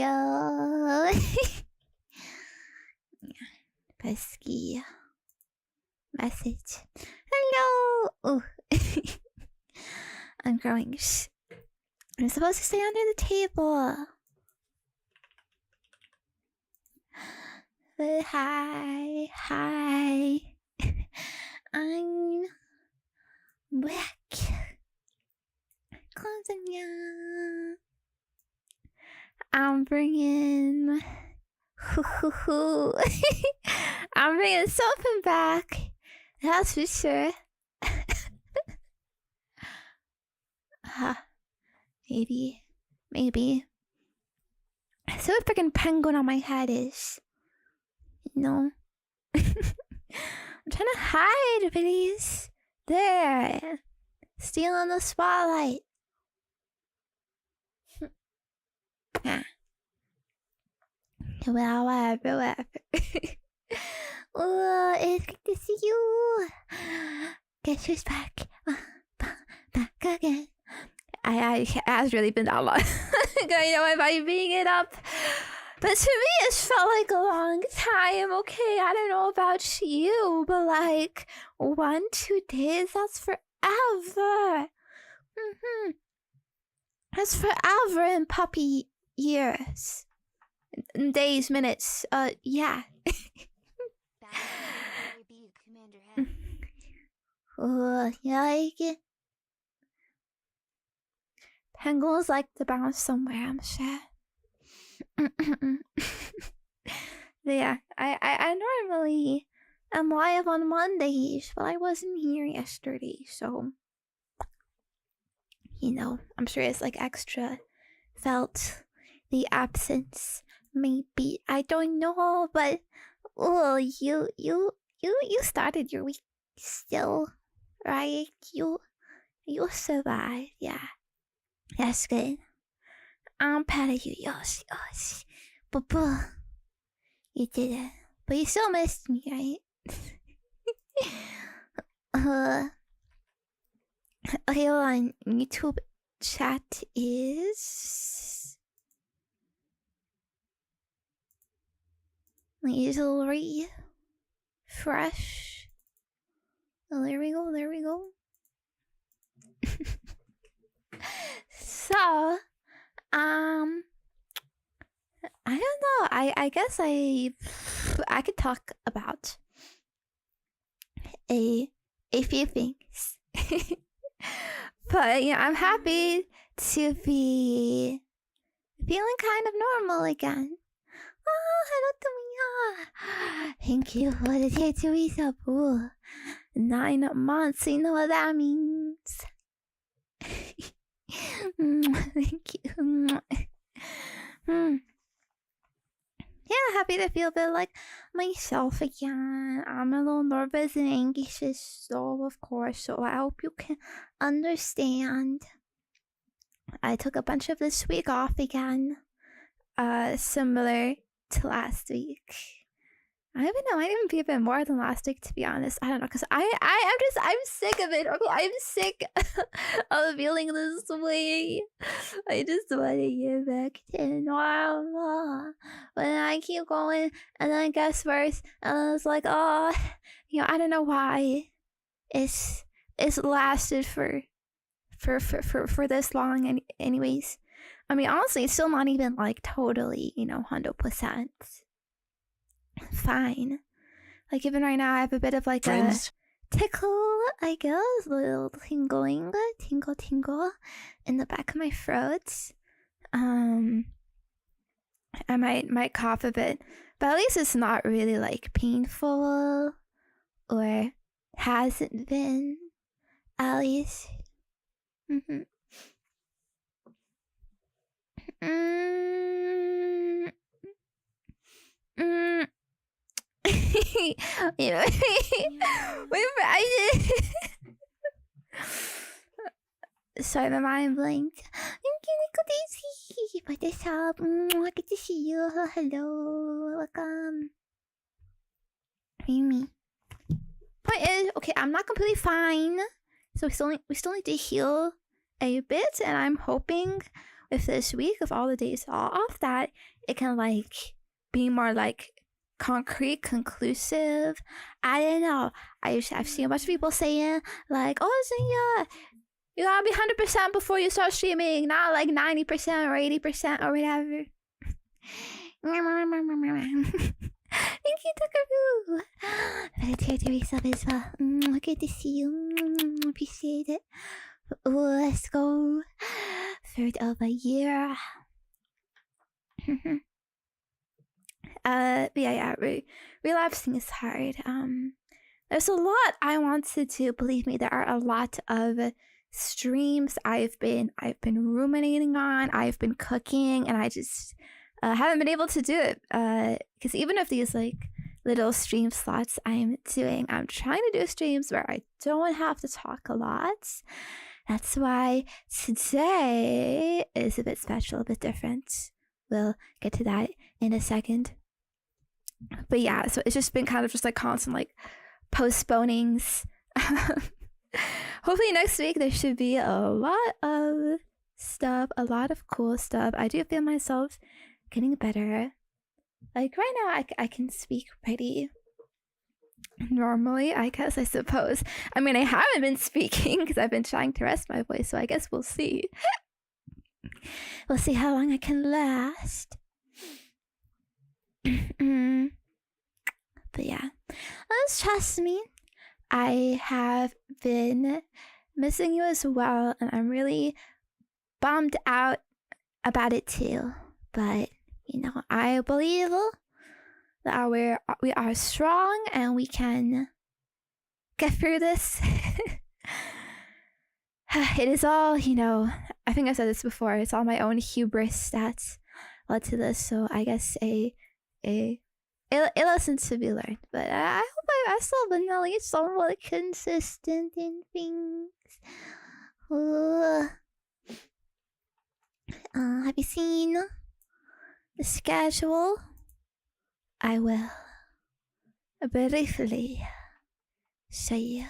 Hello. Pesky message. Hello. Oh. I'm growing. I'm supposed to stay under the table. But hi. I'm back. Zenya. I'm bringing I'm bringing something back. That's for sure. Maybe. So a freaking penguin on my head is, you know. I'm trying to hide, please. There, stealing the spotlight. Well, whatever. Oh, it's good to see you. Guess who's back? Back again. It has really been that long. I know if I'm being it up. But to me, it felt like a long time. Okay, I don't know about you, but like 1-2 days, that's forever. That's forever in puppy years. Days, minutes, yeah. Oh, you like it? Penguins like to bounce somewhere, I'm sure. Yeah, I normally am live on Mondays, but I wasn't here yesterday, so you know, I'm sure it's like extra felt the absence. Maybe I don't know, but oh, you started your week still, right? You survived, yeah. That's good. I'm proud of you, Yoshi. But you did it. But you still missed me, right? Okay, on YouTube chat is easily fresh. Oh, there we go. So, I don't know. I guess I could talk about a few things. But yeah, I'm happy to be feeling kind of normal again. Oh, hello, Tomia. Thank you for the tattoo support. 9 months, you know what that means. Thank you. Yeah, happy to feel a bit like myself again. I'm a little nervous and anxious, so of course, so I hope you can understand. I took a bunch of this week off again, similar to last week. I don't know, might even be a bit more than last week, to be honest. I don't know, because I'm sick of it. Okay, I'm sick of feeling this way. I just want to get back to normal. But then I keep going, and then it gets worse, and it's like, oh, you know, I don't know why it's lasted for this long. Anyways, I mean, honestly, it's still not even like totally, you know, 100% fine. Like even right now I have a bit of like Friends. A tickle, I guess, a little tingle in the back of my throat. I might cough a bit, but at least it's not really like painful, or hasn't been, at least. You know, sorry, my mind blinked. But this up, good to see you. Hello, welcome. Mimi. Point is, okay, I'm not completely fine, so we still need to heal a bit, and I'm hoping if this week, if all the days are off, that it can like be more like concrete, conclusive. I don't know. I've seen a bunch of people saying like, "Oh, Zenya, you gotta be 100% before you start streaming, not like 90% or 80% or whatever." Thank you, Tuckaroo. Volunteer to resub as well. Good to see you. Appreciate it. Let's go. Third of a year. Yeah, relapsing is hard. There's a lot I want to do. Believe me, there are a lot of streams I've been ruminating on. I've been cooking, and I just haven't been able to do it. Because even if these like little stream slots I'm doing, I'm trying to do streams where I don't have to talk a lot. That's why today is a bit special, a bit different. We'll get to that in a second. But yeah, so it's just been kind of just like constant like postponings. Hopefully next week there should be a lot of stuff, a lot of cool stuff. I do feel myself getting better. Like right now I can speak pretty normally, I guess, I suppose. I mean, I haven't been speaking because I've been trying to rest my voice, so I guess we'll see. We'll see how long I can last. But yeah, let's trust me. I have been missing you as well, and I'm really bummed out about it too. But you know, I believe that we are strong and we can get through this. It is all, you know, I think I said this before, it's all my own hubris that led to this, so I guess a lesson to be learned. But I hope I still been at least somewhat consistent in things. Have you seen the schedule? I will briefly show you.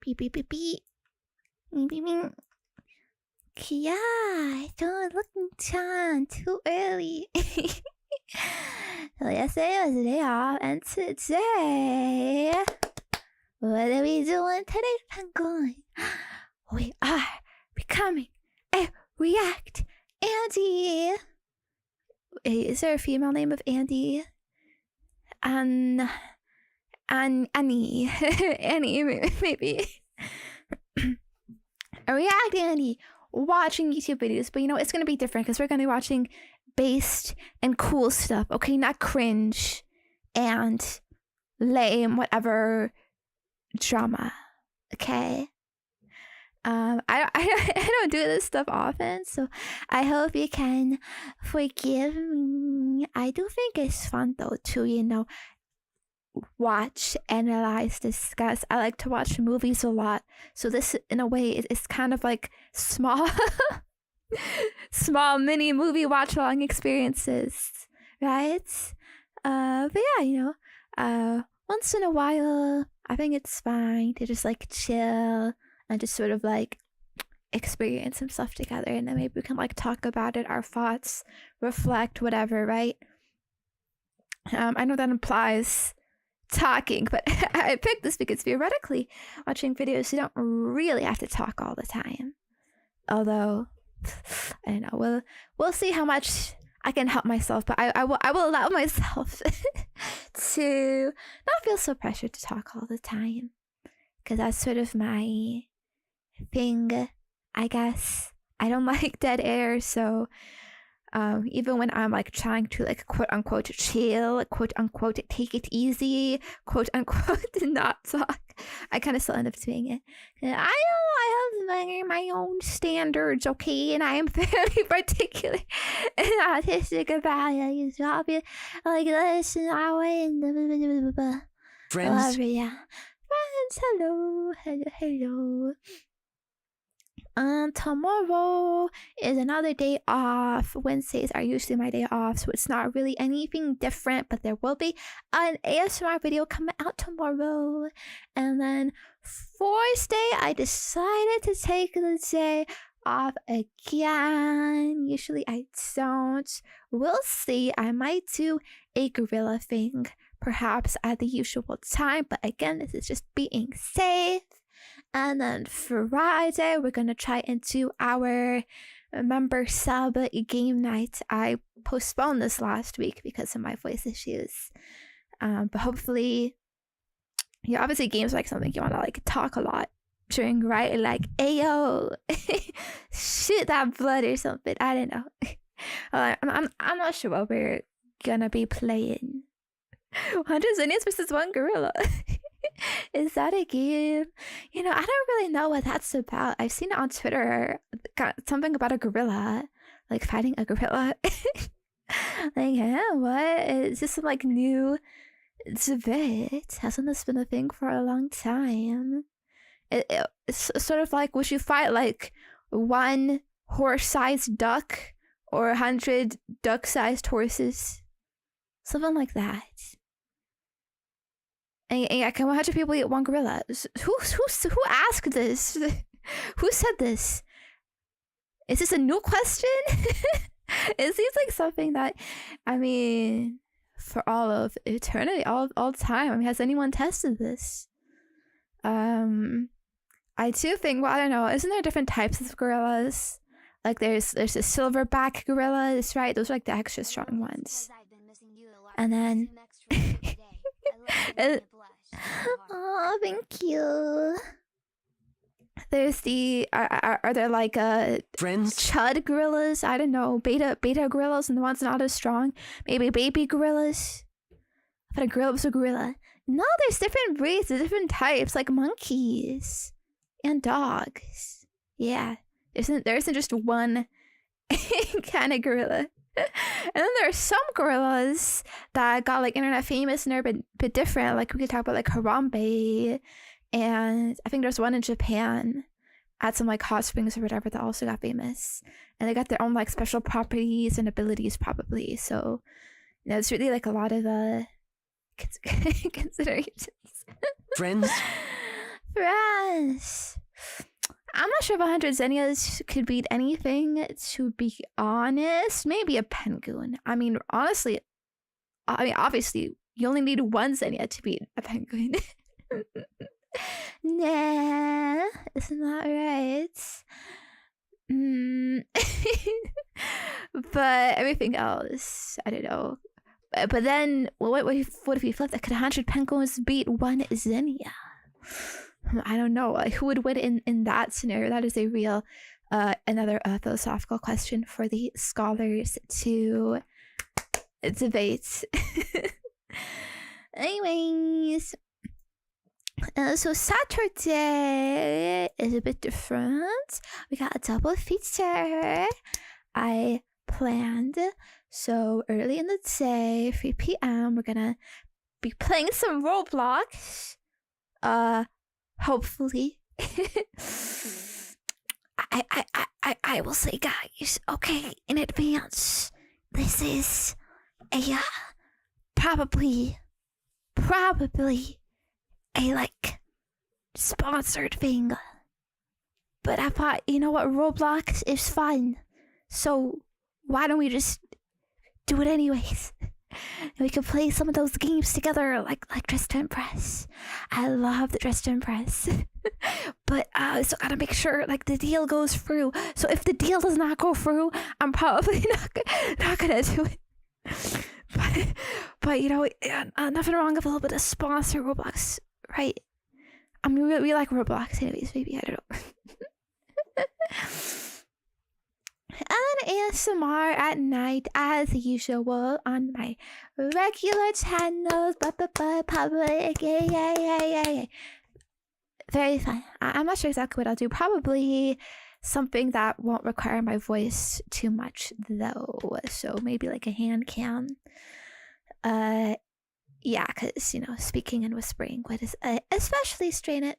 Beep beep beep beep. Beep beep beep. Yeah, don't look Chan too early. So yesterday was a day off, and today, what are we doing today, Penguin? We are becoming a React Andy. Is there a female name of Andy? Annie. Annie, maybe. A React Andy watching YouTube videos, but you know, it's gonna be different because we're gonna be watching based and cool stuff, okay? Not cringe and lame, whatever drama, okay? I don't do this stuff often, so I hope you can forgive me. I do think it's fun though to, you know, watch, analyze, discuss. I like to watch movies a lot, so this in a way is kind of like small mini movie watch along experiences, right? But yeah, you know, once in a while I think it's fine to just like chill and just sort of like experience some stuff together, and then maybe we can like talk about it, our thoughts, reflect, whatever, right? I know that implies talking, but I picked this because theoretically watching videos you don't really have to talk all the time, although I don't know, we'll see how much I can help myself, but I will allow myself to not feel so pressured to talk all the time, because that's sort of my thing, I guess. I don't like dead air, so even when I'm like trying to like quote unquote chill, quote unquote take it easy, quote unquote not talk, I kind of still end up doing it. I have my own standards, okay, and I am very particular and autistic about it. So I'll be like this and I win. Friends. Yeah. Friends, hello. Tomorrow is another day off. Wednesdays are usually my day off, so it's not really anything different, but there will be an ASMR video coming out tomorrow. And then Thursday, I decided to take the day off again. Usually I don't. We'll see. I might do a gorilla thing, perhaps at the usual time, but again, this is just being safe. And then Friday, we're gonna try and do our member sub game night. I postponed this last week because of my voice issues. But hopefully, yeah, obviously games are like something you wanna like talk a lot during, right? Like, ayo, shoot that blood or something. I don't know. I'm not sure what we're gonna be playing. 100 Zenya's versus 1 gorilla. Is that a game? You know, I don't really know what that's about. I've seen it on Twitter. Got something about a gorilla, like fighting a gorilla. Like, yeah, what? Is this some like new debate? Hasn't this been a thing for a long time? It's sort of like, would you fight like 1 horse-sized duck or 100 duck-sized horses? Something like that. And can 100 people eat 1 gorilla? Who asked this? Who said this? Is this a new question? It seems like something that, I mean, for all of eternity, all time. I mean, has anyone tested this? I do think, well, I don't know. Isn't there different types of gorillas? Like there's the silverback gorillas, right? Those are like the extra strong ones. And then oh, thank you. There's the are there like friends chud gorillas? I don't know, beta gorillas, and the ones not as strong. Maybe baby gorillas. But a gorilla was a gorilla. No, there's different breeds, there's different types, like monkeys and dogs. Yeah, there isn't just one kind of gorilla. And then there are some gorillas that got like internet famous and are a bit different. Like we could talk about like Harambe, and I think there's one in Japan at some like hot springs or whatever that also got famous, and they got their own like special properties and abilities probably. So you know, it's really like a lot of considerations. Friends. I'm not sure if 100 Zenyas could beat anything, to be honest. Maybe a penguin. I mean, honestly, obviously, you only need 1 Zenya to beat a penguin. Nah, isn't that right? But everything else, I don't know. But then, what if we flip that? Could 100 penguins beat 1 Zenya? I don't know. Who would win in that scenario? That is a real, another philosophical question for the scholars to debate. Anyways, so Saturday is a bit different. We got a double feature I planned. So early in the day, 3 p.m., we're gonna be playing some Roblox. Hopefully. I will say, guys, okay, in advance, this is a probably a like sponsored thing. But I thought, you know what, Roblox is fun, so why don't we just do it anyways? We could play some of those games together, like Dress to Impress. I love the Dress to Impress. But I still gotta make sure like the deal goes through. So if the deal does not go through, I'm probably not gonna do it. But you know, nothing wrong with a little bit of sponsor Roblox, right? I mean, we like Roblox anyways, maybe, I don't know. And ASMR at night as usual on my regular channels, public, yeah. Very fun. I'm not sure exactly what I'll do. Probably something that won't require my voice too much though. So maybe like a hand cam. Yeah, because, you know, speaking and whispering would especially strain it.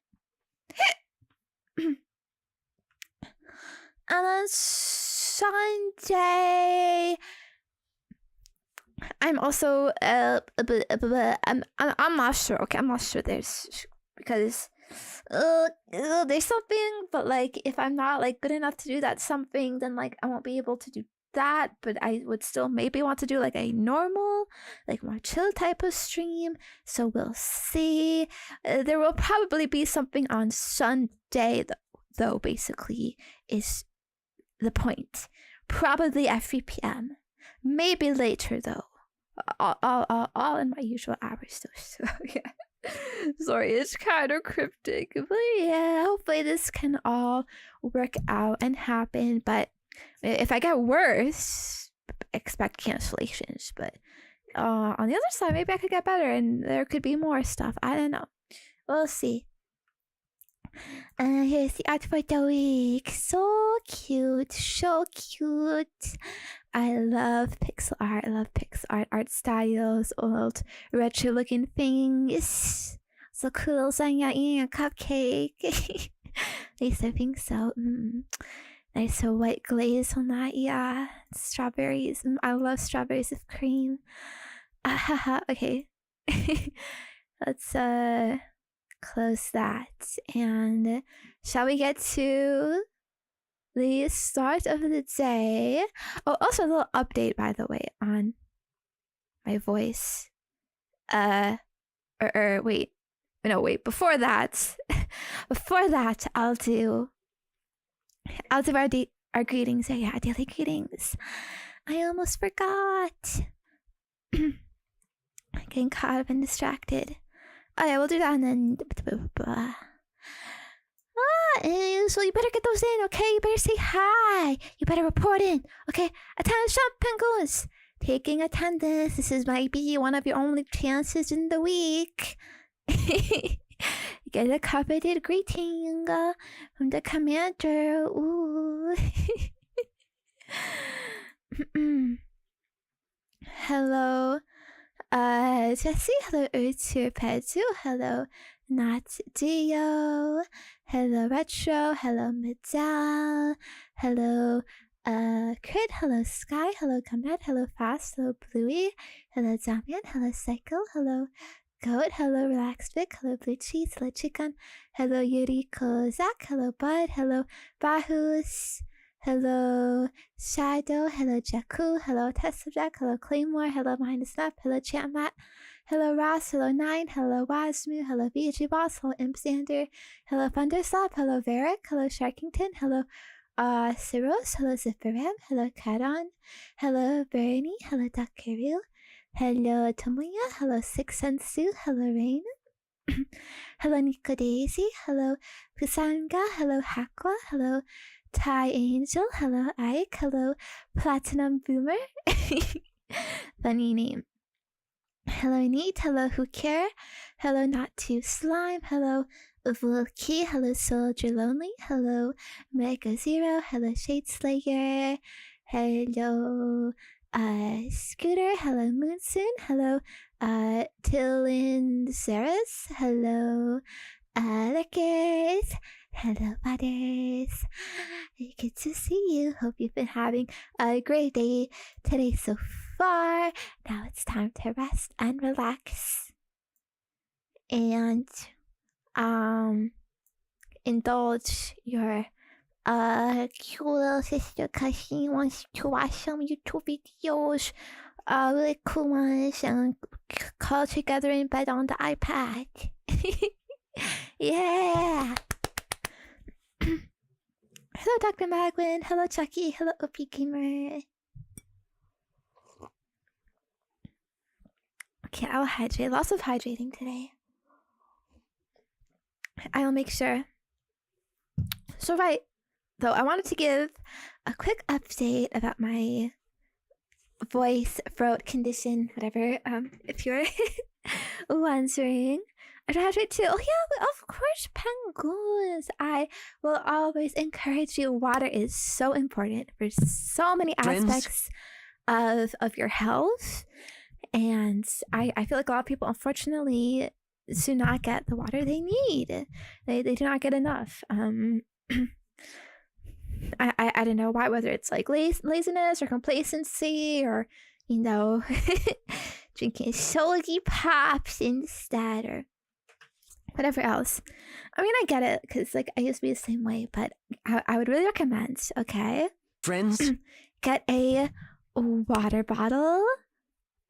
And then Sunday, I'm also I'm not sure. Okay, I'm not sure. Because there's something, but like if I'm not like good enough to do that something, then like I won't be able to do that. But I would still maybe want to do like a normal, like more chill type of stream. So we'll see. There will probably be something on Sunday though. Basically, is the point. Probably at 3 p.m. Maybe later though. All in my usual hours though. So yeah. Sorry, it's kind of cryptic, but yeah, hopefully this can all work out and happen. But if I get worse, expect cancellations. But on the other side, maybe I could get better and there could be more stuff. I don't know. We'll see. And here's the art for the week. So cute, so cute. I love pixel art. I love pixel art styles, old retro looking things. So cool, Zenya eating a cupcake. They think so. Nice white glaze on that. Yeah, strawberries. I love strawberries with cream. Okay. Let's close that. And shall we get to the start of the day? Oh, also a little update, by the way, on my voice. Wait. Before that, I'll do our greetings. Yeah, our daily greetings. I almost forgot. Getting caught up and distracted. Oh yeah, we'll do that and then. So you better get those in, okay? You better say hi. You better report in, okay? Attention, penguins. Taking attendance. This might be one of your only chances in the week. Get a coveted greeting from the commander. Ooh. Hello, Jessie. Hello, Urtu. Hello, Not Dio. Hello, Retro. Hello, Medal. Hello, Crit. Hello, Sky. Hello, Comrade. Hello, Fast. Hello, Bluey. Hello, Damian. Hello, Cycle. Hello, Goat. Hello, Relaxed Vic. Hello, Blue Cheese. Hello, Chicken. Hello, Yuriko Zach. Hello, Bud. Hello, Bahus. Hello, Shadow. Hello, Jakku. Hello, Test Subject. Hello, Claymore. Hello, Behind the Snap. Hello, Chamat. Hello, Ross. Hello, Nine. Hello, Wasmu. Hello, VG Boss. Hello, Impsander. Hello, Thunderslap. Hello, Varric. Hello, Sharkington. Hello, Siros. Hello, Zipperam. Hello, Karan. Hello, Bernie. Hello, Dakaru. Hello, Tomoya. Hello, Six Sensu. Hello, Rain. Hello, Nico Daisy. Hello, Kusanga. Hello, Hakwa. Hello, Thai Angel. Hello, Ike. Hello, Platinum Boomer. Funny name. Hello, Neat. Hello, Who Care. Hello, Not Too Slime. Hello, Vulky. Hello, Soldier Lonely. Hello, Mega Zero. Hello, Shade Slayer. Hello, Scooter. Hello, Moonsoon. Hello, Tillin Ceres. Hello, Lickers. Hello, butters. Good to see you. Hope you've been having a great day today so far. Now it's time to rest and relax. And indulge your cute little sister because she wants to watch some YouTube videos, really cool ones, and call together in bed on the iPad. Yeah. Hello, Dr. Magwin. Hello, Chucky. Hello, OP Gamer. Okay, I'll hydrate. Lots of hydrating today. I'll make sure. So right, though, I wanted to give a quick update about my voice, throat condition, whatever. If you're wondering. I hydrate too. Oh yeah, of course, penguins. I will always encourage you. Water is so important for so many aspects of your health. And I feel like a lot of people, unfortunately, do not get the water they need. They do not get enough. I don't know why, whether it's like laziness or complacency or, you know, drinking soggy pops instead or whatever else. I mean, I get it because like I used to be the same way, but I would really recommend, okay, Friends, get a water bottle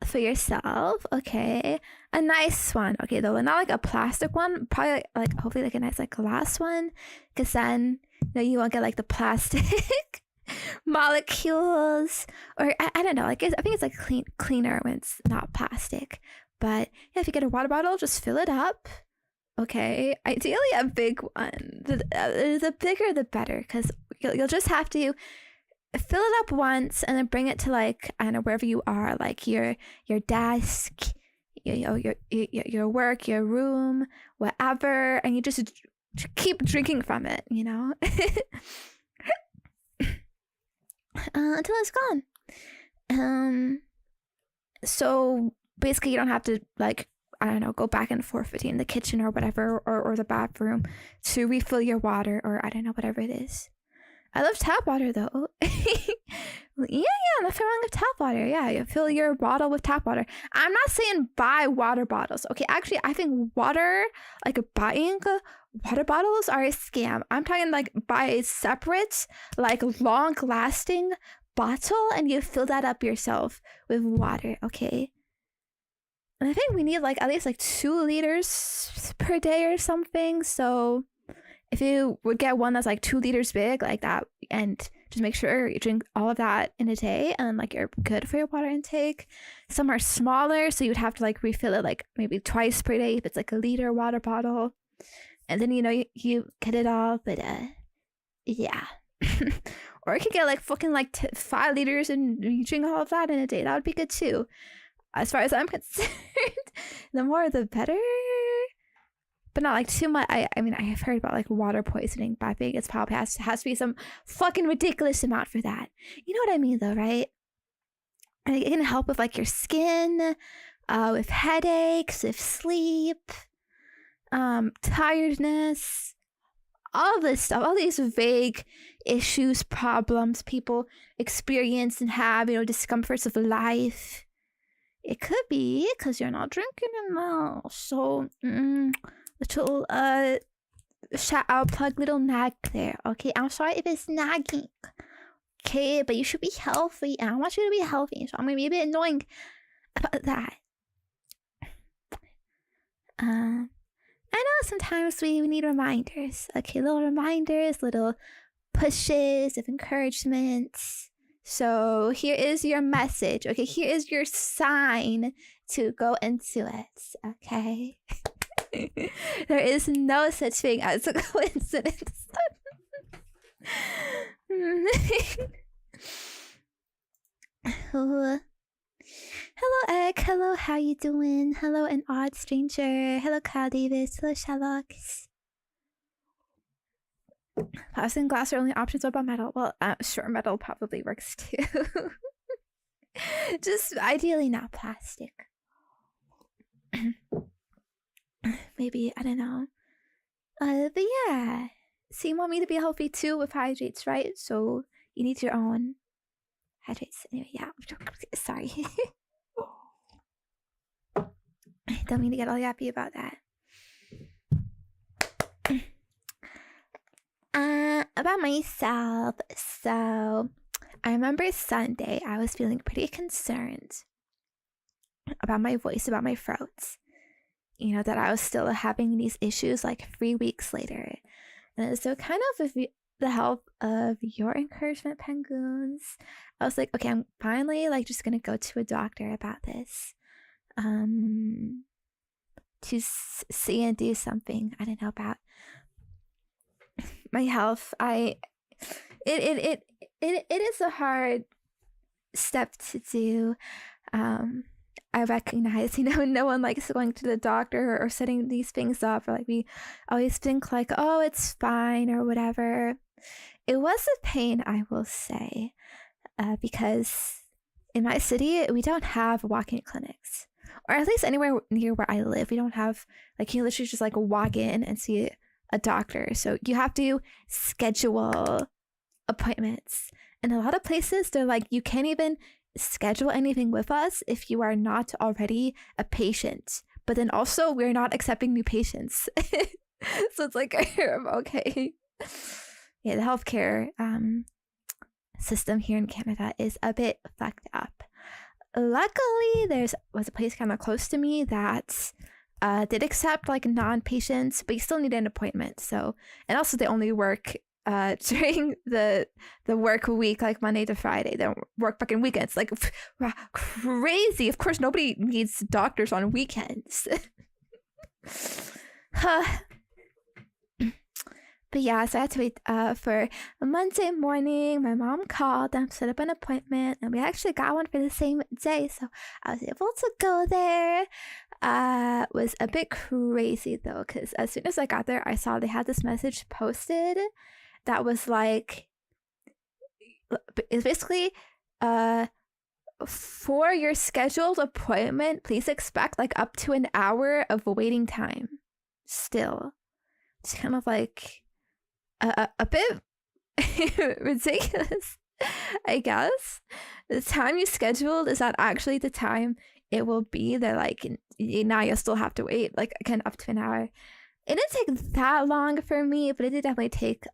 for yourself, okay, a nice one, okay, though not like a plastic one, probably like hopefully like a nice like glass one, because then you know you won't get like the plastic molecules, or I don't know, like I think it's like cleaner when it's not plastic. But yeah, if you get a water bottle, just fill it up, okay, ideally a big one. The bigger the better, because you'll just have to fill it up once and then bring it to like I don't know, wherever you are, like your desk, you know, your work, your room, whatever, and you just keep drinking from it, you know. Until it's gone. So basically you don't have to like I don't know, go back and forth between the kitchen or whatever, or the bathroom to refill your water, or I don't know, whatever it is. I love tap water though. Yeah, nothing wrong with tap water. Yeah, you fill your bottle with tap water. I'm not saying buy water bottles. Okay, actually, I think buying water bottles are a scam. I'm talking like buy a separate, like long-lasting bottle and you fill that up yourself with water, okay? And I think we need like at least like 2 liters per day or something. So if you would get one that's like 2 liters big like that, and just make sure you drink all of that in a day, and like you're good for your water intake. Some are smaller, so you'd have to like refill it like maybe twice per day if it's like a liter water bottle, and then you know you get it all. But yeah. Or you could get like fucking like 5 liters and you drink all of that in a day. That would be good too, as far as I'm concerned. The more the better, but not like too much. I mean, I have heard about like water poisoning, but I think it's probably has to be some fucking ridiculous amount for that. You know what I mean though, right? And it can help with like your skin, with headaches, with sleep, tiredness, all this stuff, all these vague issues, problems people experience and have, you know, discomforts of life. It could be because you're not drinking enough. So, little shout plug, little nag there. Okay, I'm sorry if it's nagging. Okay, but you should be healthy, and I want you to be healthy. So I'm gonna be a bit annoying about that. I know sometimes we need reminders. Okay, little reminders, little pushes of encouragement. So here is your message. Okay, here is your sign to go into it. Okay. There is no such thing as a coincidence. Hello, Egg. Hello, how you doing? Hello, an odd stranger. Hello, Kyle Davis. Hello, Sherlocks. Plastic and glass are only options. What about metal? Well, sure, metal probably works too. Just ideally not plastic. Maybe, I don't know. But yeah. So you want me to be healthy too with hydrates, right? So you need your own hydrates. Anyway, yeah. Sorry. Don't mean to get all happy about that. About myself. So I remember Sunday I was feeling pretty concerned about my voice, about my throat. You know, that I was still having these issues like 3 weeks later. And so kind of with the help of your encouragement, Penguins, I was like, okay, I'm finally like just gonna go to a doctor about this. To see and do something. I don't know about my health. It is a hard step to do. I recognize, you know, no one likes going to the doctor or setting these things up, or like we always think like, oh, it's fine or whatever. It was a pain, I will say, because in my city we don't have walk-in clinics, or at least anywhere near where I live. We don't have like, you literally just like walk in and see a doctor. So you have to schedule appointments. And a lot of places, they're like, you can't even schedule anything with us if you are not already a patient. But then also, we're not accepting new patients. So it's like, okay. Yeah, the healthcare system here in Canada is a bit fucked up. Luckily, there was a place kind of close to me that did accept like non-patients, but you still need an appointment. So, and also they only work during the work week, like Monday to Friday. They don't work fucking weekends. Like crazy. Of course, nobody needs doctors on weekends. But yeah, so I had to wait for a Monday morning. My mom called and set up an appointment, and we actually got one for the same day. So I was able to go there. It was a bit crazy though, because as soon as I got there, I saw they had this message posted that was like, it's basically, for your scheduled appointment, please expect like up to an hour of waiting time. Still, it's kind of like a bit ridiculous, I guess. The time you scheduled is not actually the time it will be. They're like, now you'll still have to wait, like, again, up to an hour. It didn't take that long for me, but it did definitely take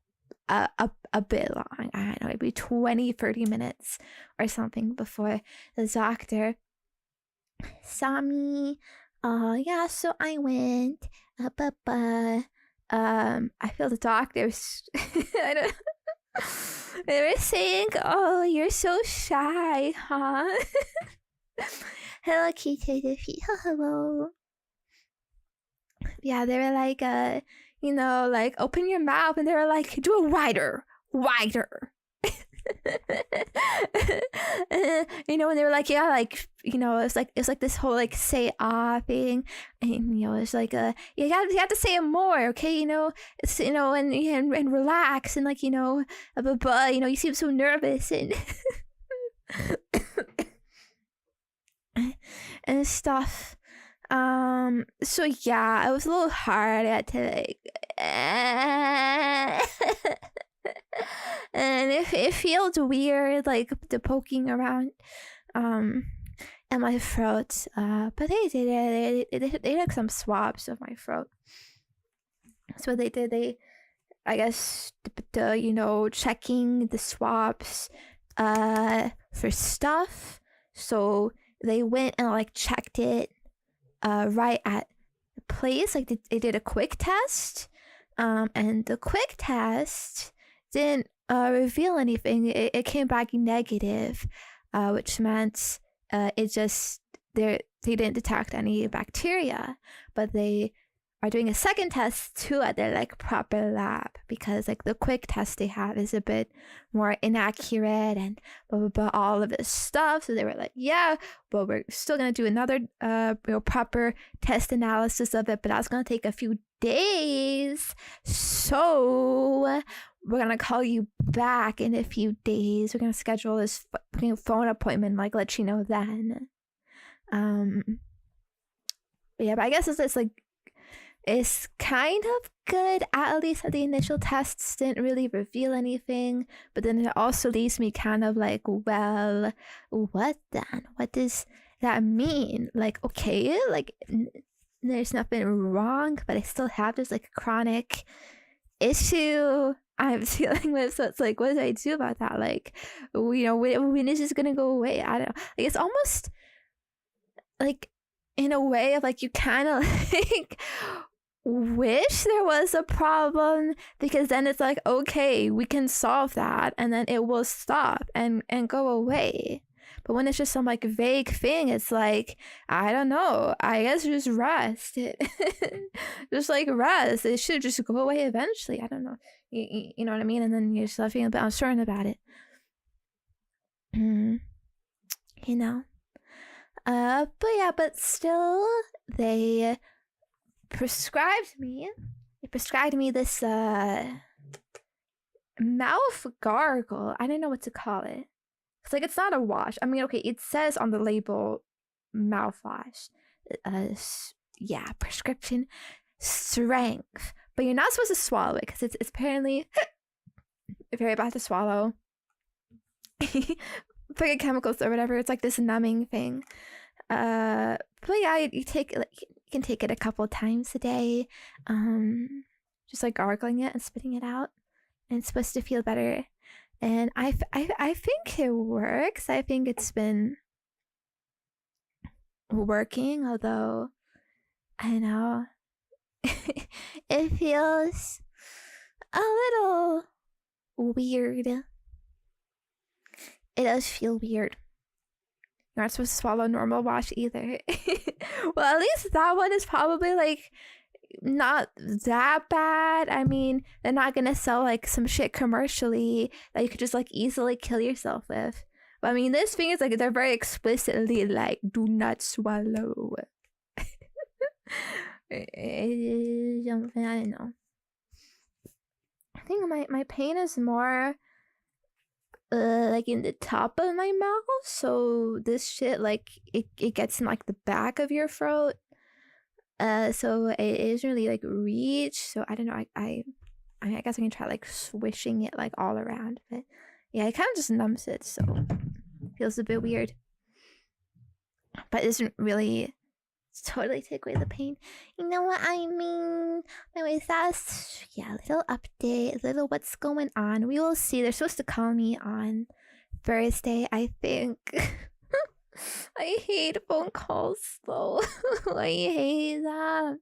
a bit long. I don't know, maybe 20-30 minutes or something before the doctor saw me. Yeah, so I went. I feel the doctors. I don't. They were saying, "Oh, you're so shy, huh?" Hello, Kitty. Hello. Yeah, they were like, like, open your mouth, and they were like, do it wider. And they were like, yeah, like, it's like this whole like say thing, and it's like you have to say it more, okay, it's and relax, and like but you seem so nervous and and stuff. So yeah, it was a little hard. I had to like and it feels weird, like the poking around in my throat, but they did it. They took some swabs of my throat. That's what they did. They, I guess, checking the swabs for stuff. So they went and like checked it right at the place. Like they did a quick test, and the quick test didn't reveal anything. It came back negative, which meant it just they didn't detect any bacteria. But they are doing a second test too at their like proper lab, because like the quick test they have is a bit more inaccurate and blah blah blah, all of this stuff. So they were like, yeah, but we're still gonna do another proper test analysis of it, but that's gonna take a few days. So we're gonna call you back in a few days. We're gonna schedule this phone appointment, like let you know then. But yeah, but I guess it's like, it's kind of good. At least the initial tests didn't really reveal anything, but then it also leaves me kind of like, well, what then? What does that mean? Like, okay, like there's nothing wrong, but I still have this like chronic issue I'm dealing with. So it's like, what do I do about that? Like, when is this gonna go away? I don't know. Like, it's almost like, in a way of like, you kind of like wish there was a problem, because then it's like, okay, we can solve that and then it will stop and go away. But when it's just some like vague thing, it's like, I don't know, I guess just rest. Just like rest. It should just go away eventually. I don't know. You know what I mean? And then you're still feeling a bit uncertain about it. But still, they prescribed me this mouth gargle. I don't know what to call it. It's like, it's not a wash. I mean, okay, it says on the label mouthwash. Prescription strength. But you're not supposed to swallow it, because it's apparently very bad to swallow. Forget chemicals or whatever. It's like this numbing thing. But yeah, you can take it a couple times a day. Just like gargling it and spitting it out, and it's supposed to feel better. And I think it works. I think it's been working, although I know it feels a little weird. It does feel weird. You're not supposed to swallow normal wash either. Well, at least that one is probably like not that bad. I mean, they're not gonna sell like some shit commercially that you could just like easily kill yourself with. But I mean, this thing is like they're very explicitly like, do not swallow. I don't know. I think my pain is more like in the top of my mouth, so this shit like it gets in like the back of your throat, so it isn't really like reach. So I don't know, I guess I can try like swishing it like all around, but yeah, it kind of just numbs it, so it feels a bit weird, but it doesn't really totally take away the pain. You know what I mean? Anyways, that's yeah, a little update, a little what's going on. We will see. They're supposed to call me on Thursday, I think. I hate phone calls though. I hate them.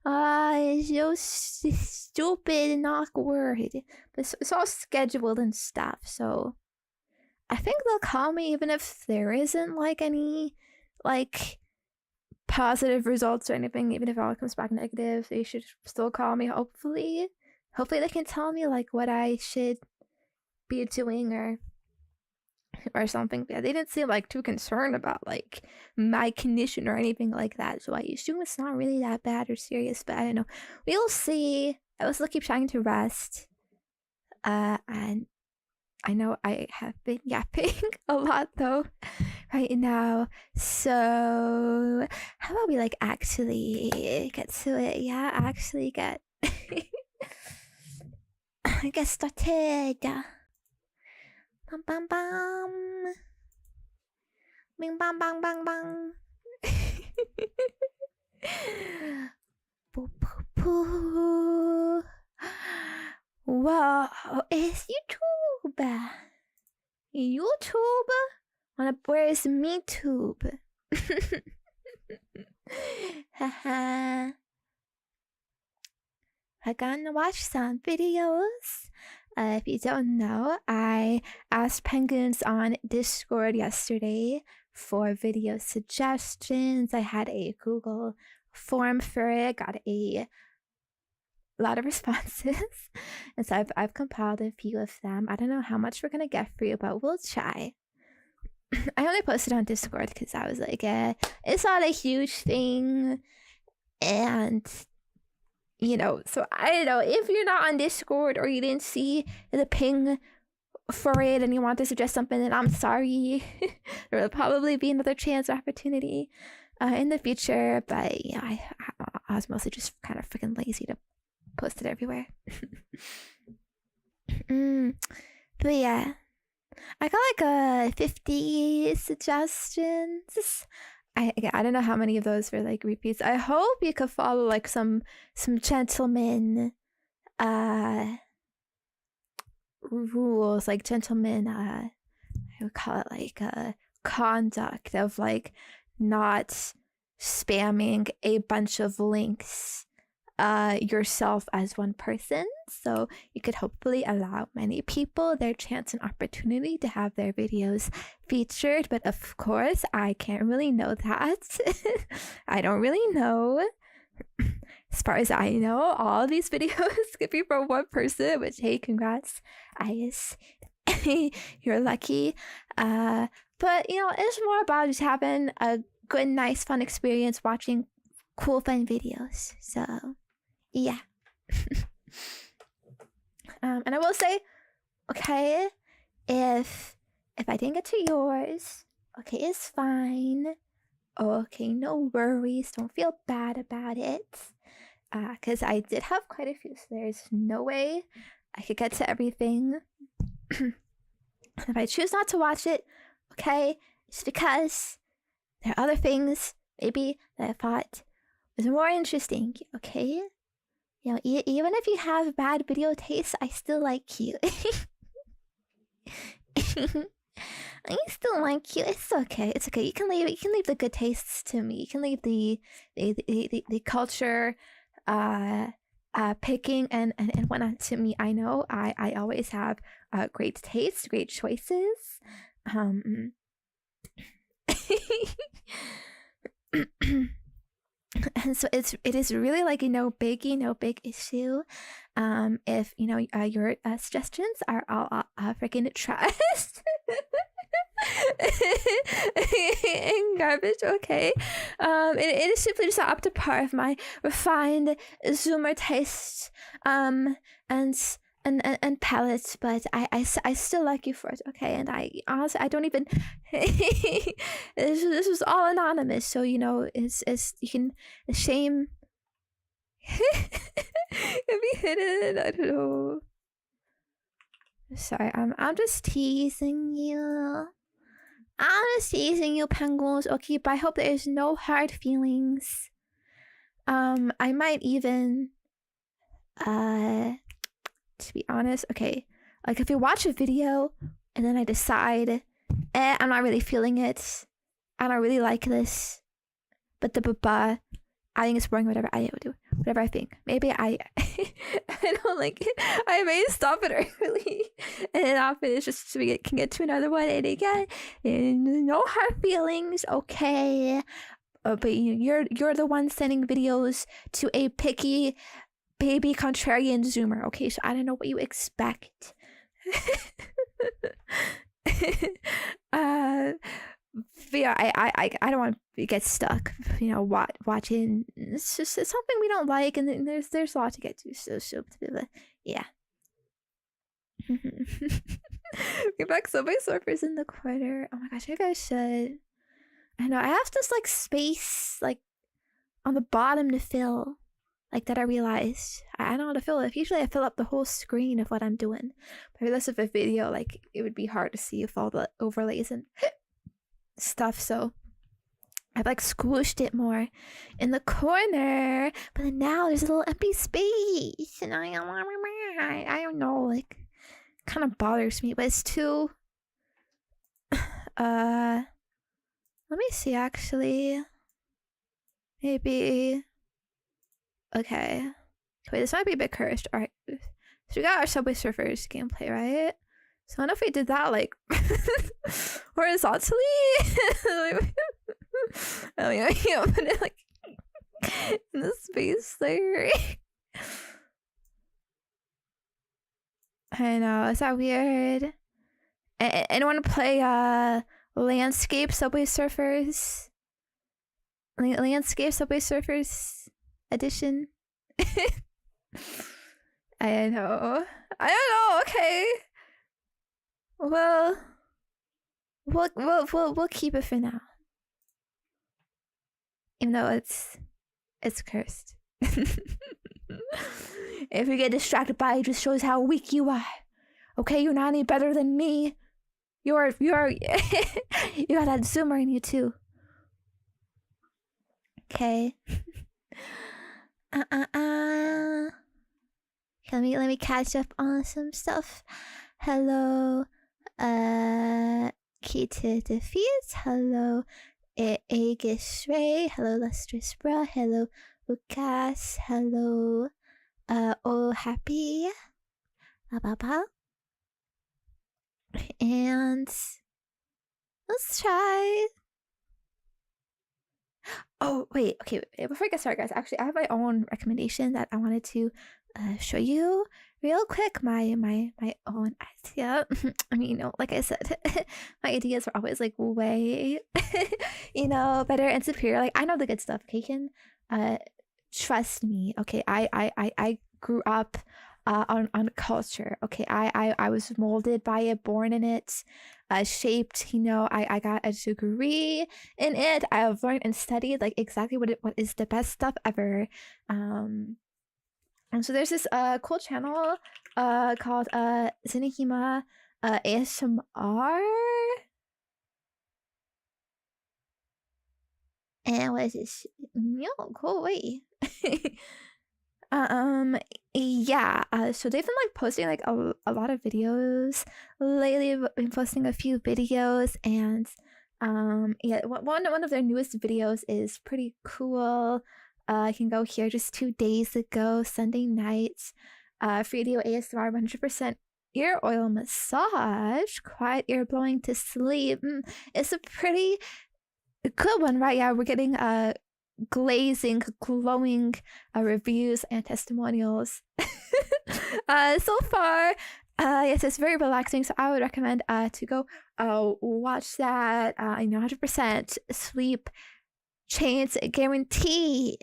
It's so stupid and awkward. But it's all scheduled and stuff, so I think they'll call me even if there isn't like any like positive results or anything. Even if it all comes back negative, they should still call me. Hopefully they can tell me like what I should be doing or something. But they didn't seem like too concerned about like my condition or anything like that, so I assume it's not really that bad or serious, but I don't know. We'll see. I will still keep trying to rest, and I know I have been yapping a lot though right now, so how about we like actually get to it? Yeah, actually get get started. Bam bam bam, bing bam bang bang bang. Boo boo boo. Whoa, it's YouTube. YouTube? Where's MeTube? Haha. I'm gonna watch some videos. If you don't know, I asked penguins on Discord yesterday for video suggestions. I had a Google form for it, got a lot of responses, and so I've compiled a few of them. I don't know how much we're gonna get for you, but we'll try. I only posted on Discord because I was like, it's not a huge thing, and you know, so I don't know, if you're not on Discord or you didn't see the ping for it and you want to suggest something, then I'm sorry. There will probably be another chance or opportunity in the future, but yeah, I was mostly just kind of freaking lazy to post it everywhere. But yeah, I got like 50 suggestions. I don't know how many of those were like repeats. I hope you could follow like some gentleman rules, like gentleman I would call it like conduct of like not spamming a bunch of links yourself as one person, so you could hopefully allow many people their chance and opportunity to have their videos featured. But of course, I can't really know that. I don't really know. As far as I know, all these videos could be from one person, which, hey, congrats. I guess you're lucky. But you know, it's more about just having a good, nice, fun experience watching cool, fun videos. So yeah. And I will say, okay, if I didn't get to yours, okay, it's fine. Okay, no worries. Don't feel bad about it. Because I did have quite a few, so there's no way I could get to everything. If I choose not to watch it, okay, it's because there are other things maybe that I thought was more interesting, okay? You know, even if you have bad video taste, I still like you. I still like you. It's okay. It's okay. You can leave the good tastes to me. You can leave the culture picking and whatnot to me. I know I always have great taste, great choices. And so it is really like no big issue if you know your suggestions are all freaking trash and garbage. Okay, it is simply just up to par of my refined zoomer taste and palettes, but I still like you for it, okay? And I honestly I don't even this was all anonymous, so you know it's you can shame if you hit it. I don't know. Sorry, I'm just teasing you. I'm just teasing you, penguins. Okay, but I hope there is no hard feelings. I might even to be honest, okay, like if you watch a video and then I decide, I'm not really feeling it, I don't really like this, but I think it's boring, whatever I do, whatever I think. Maybe I don't like it. I may stop it early and then I'll finish just so we can get to another one. And again, no hard feelings, okay? But you're the one sending videos to a picky baby contrarian zoomer, okay? So I don't know what you expect. But yeah, I don't want to get stuck, you know, watching. It's just it's something we don't like, and there's a lot to get to. So yeah. We're back. Subway Surfers in the corner. Oh my gosh, maybe I should. I know I have this like space like on the bottom to fill. Like that I realized. I don't know how to fill it. Usually I fill up the whole screen of what I'm doing. But for this of a video, like it would be hard to see with all the overlays and stuff. So I've like squished it more in the corner. But then now there's a little empty space. And I don't know, like kind of bothers me, but it's too let me see actually. Maybe okay. Wait, this might be a bit cursed. Alright. So we got our Subway Surfers gameplay, right? So I don't know if we did that like horizontally. I mean, I can't put it like in the space there. I know, is that weird? Anyone play Landscape Subway Surfers? Landscape Subway Surfers edition? I don't know. Okay. Well, we'll keep it for now. Even though it's cursed. If you get distracted by it, just shows how weak you are. Okay, you're not any better than me. You're you got that zoomer in you too. Okay. Let me catch up on some stuff. Hello, Kita Defeat. Hello, Aegis Ray. Hello, Lustrous Bra. Hello, Lucas. Hello, Oh Happy. Baba. And let's try. Oh wait, okay. Before I get started, guys, actually, I have my own recommendation that I wanted to show you real quick. My own idea. I mean, you know, like I said, my ideas are always like way, you know, better and superior. Like I know the good stuff. Okay, can trust me. Okay, I grew up on culture. Okay, I was molded by it, born in it, shaped. You know, I got a degree in it. I've learned and studied like exactly what is the best stuff ever. And so there's this cool channel called Zenya ASMR. And what is this? No, go away. Yeah, so they've been like posting like a lot of videos lately. Been posting a few videos, and yeah, one of their newest videos is pretty cool. I can go here just 2 days ago, Sunday night. Free video ASMR 100% ear oil massage, quiet ear blowing to sleep. It's a pretty good one, right? Yeah, we're getting glazing, glowing reviews and testimonials. So far, yes, it's very relaxing. So I would recommend to go watch that. 100% sleep chains guarantee.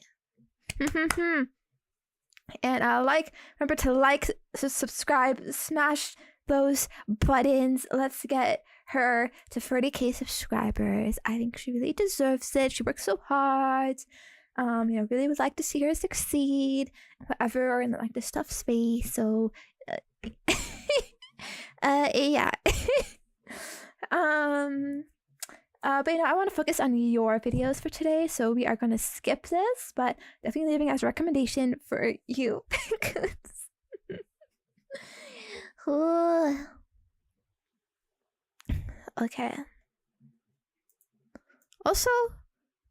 And remember to like, subscribe, smash those buttons. Let's get her to 30K subscribers. I think she really deserves it. She works so hard. Really would like to see her succeed, whatever, in like the stuff space. So, yeah. But I want to focus on your videos for today, so we are gonna skip this, but definitely leaving as a recommendation for you. Okay. Also,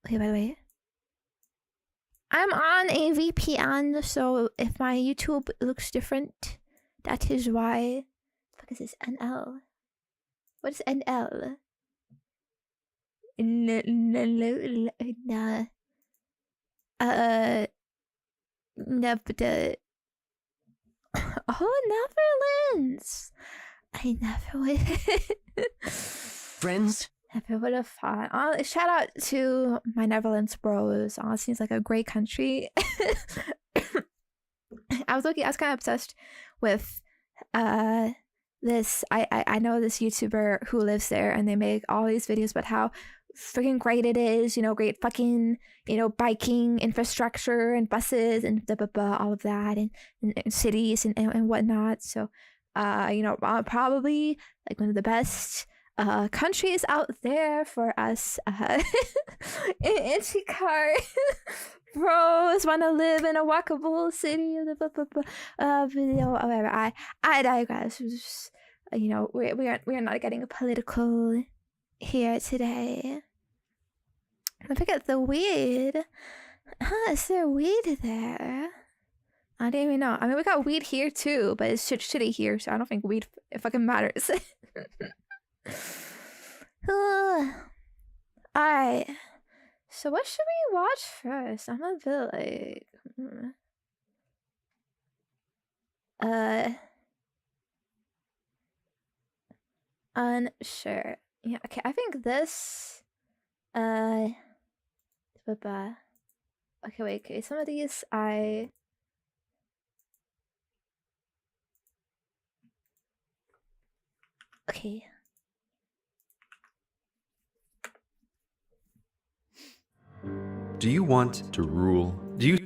okay, by the way, I'm on a VPN, so if my YouTube looks different, that is why. What is this? NL? What is NL? Netherlands. I never would. Friends. Never would have thought. Shout out to my Netherlands bros. Seems like a great country. I was kind of obsessed with this. I know this YouTuber who lives there, and they make all these videos about how freaking great it is, great fucking, biking infrastructure and buses and blah, blah, blah, all of that, and cities and whatnot. So, probably like one of the best countries out there for us Inchikar bros want to live in a walkable city. Whatever. I digress. We are not getting political here today. Don't forget the weed. Is there weed there? I don't even know. I mean, we got weed here too, but it's shitty here, so I don't think weed fucking matters. Alright. So what should we watch first? I'm a bit like unsure. Yeah, okay, I think this okay, wait, okay, some of these okay. Do you want to rule? Do you?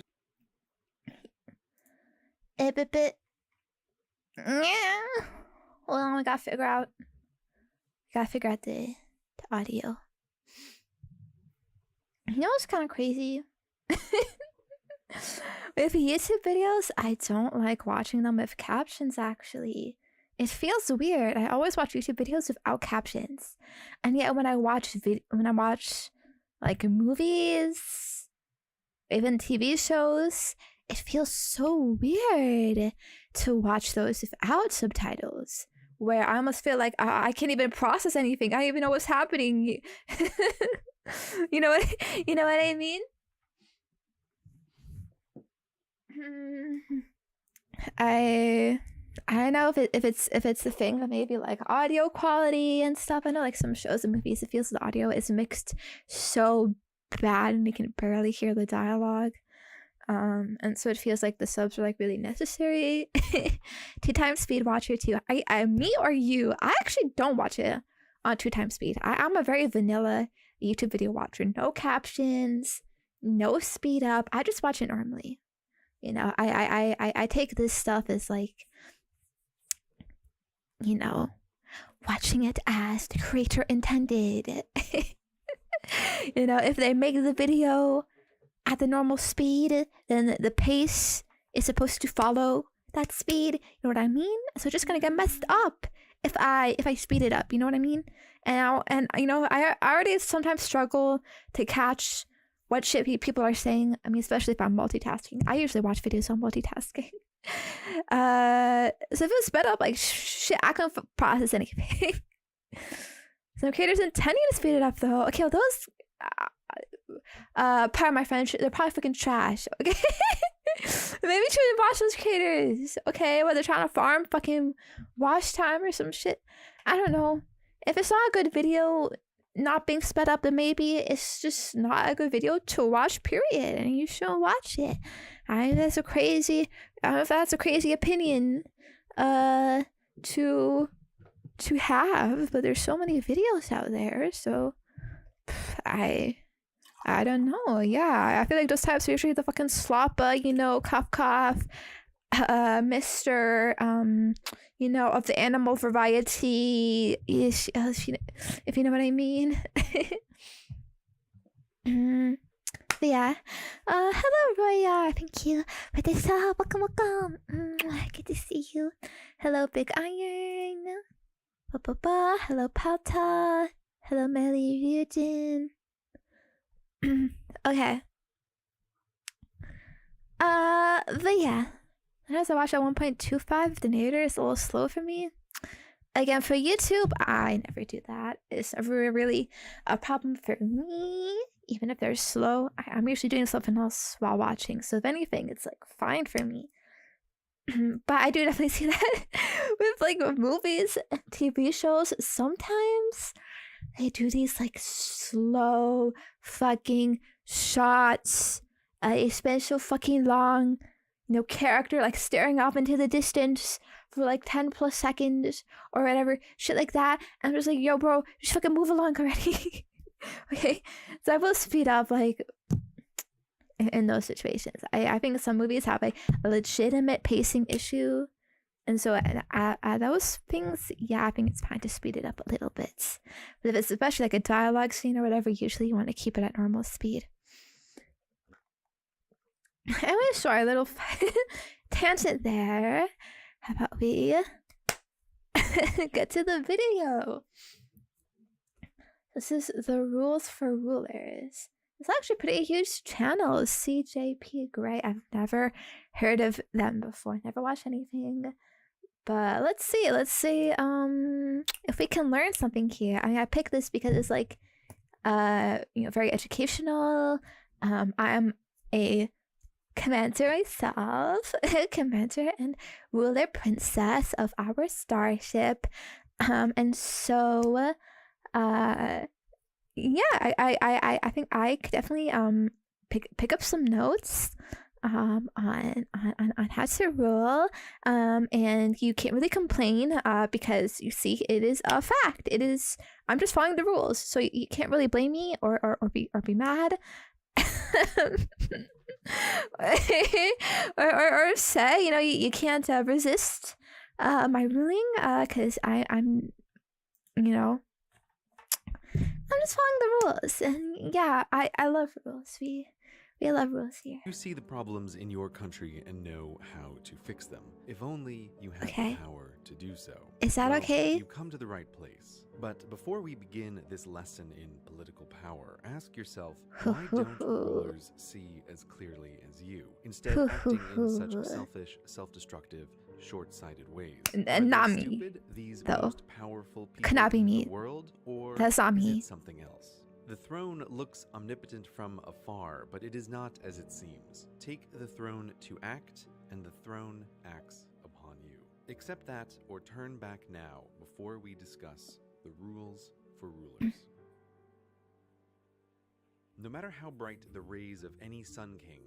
Yeah. Well, we gotta figure out the audio. It's kind of crazy. With YouTube videos, I don't like watching them with captions, actually. It feels weird. I always watch YouTube videos without captions. And yet when I watch like movies, even TV shows, it feels so weird to watch those without subtitles, where I almost feel like I can't even process anything. I don't even know what's happening. You know what I mean? I don't know if it's the thing of maybe like audio quality and stuff. I know like some shows and movies, it feels the audio is mixed so bad and you can barely hear the dialogue. And so it feels like the subs are like really necessary. 2x speed watcher too. I me or you? I actually don't watch it on 2x speed. I'm a very vanilla YouTube video watcher. No captions, no speed up. I just watch it normally. I take this stuff as like you know, watching it as the creator intended. You know, if they make the video at the normal speed, then the pace is supposed to follow that speed. You know what I mean? So it's just gonna get messed up if I speed it up. You know what I mean? And you know, I already sometimes struggle to catch what shit people are saying. I mean, especially if I'm multitasking. I usually watch videos on multitasking. So if it's sped up, like shit, I can't process anything. Some creators intending to speed it up though. Okay, well, those part of my friends, they're probably freaking trash. Okay. Maybe shouldn't watch those creators. Okay, well, they're trying to farm fucking watch time or some shit. I don't know. If it's not a good video not being sped up, then maybe it's just not a good video to watch, period, and you shouldn't watch it. I don't know if that's a crazy opinion to have, but there's so many videos out there, so I don't know. Yeah, I feel like those types are usually the fucking sloppa, you know, cough, Mr. You know, of the animal variety, if you know what I mean. But yeah. Hello, Roya. Thank you for the sub. Welcome. Good to see you. Hello, Big Iron. Hello, Palta. Hello, Melly Ryujin. Okay. But yeah. As I watch at 1.25, the narrator is a little slow for me. Again, for YouTube, I never do that. It's never really a problem for me. Even if they're slow, I'm usually doing something else while watching. So if anything, it's like fine for me. But I do definitely see that with like movies and TV shows. Sometimes they do these like slow fucking shots. They spend so fucking long, you know, character like staring off into the distance for like 10 plus seconds or whatever, shit like that. And I'm just like, yo, bro, just fucking move along already. Okay, so I will speed up like in those situations. I think some movies have a legitimate pacing issue, and so those things, yeah, I think it's fine to speed it up a little bit. But if it's especially like a dialogue scene or whatever, usually you want to keep it at normal speed. Anyway, sorry, a little tangent there. How about we get to the video? This is the rules for rulers. It's actually a pretty huge channel, CJP Gray. I've never heard of them before. Never watched anything. But let's see if we can learn something here. I mean, I picked this because it's like you know, very educational. I am a commander myself, commander and ruler princess of our starship, and so yeah, I think I could definitely pick up some notes on how to rule, and you can't really complain because you see it is a fact. It is, I'm just following the rules, so you can't really blame me or be mad. or say, you know, you can't resist my ruling because I'm, you know, I'm just following the rules. And yeah, I love rules. We love rules here. You see the problems in your country and know how to fix them. If only you had Okay. the power to do so. Is that Well, okay? You come to the right place. But before we begin this lesson in political power, ask yourself, why don't rulers see as clearly as you, instead acting in such selfish, self-destructive, short-sighted ways? Are Not they me, stupid, these though. most powerful people Could not be in me. the world, or That's not is me. it something else? The throne looks omnipotent from afar, but it is not as it seems. Take the throne to act, and the throne acts upon you. Accept that, or turn back now before we discuss the rules for rulers. No matter how bright the rays of any sun king,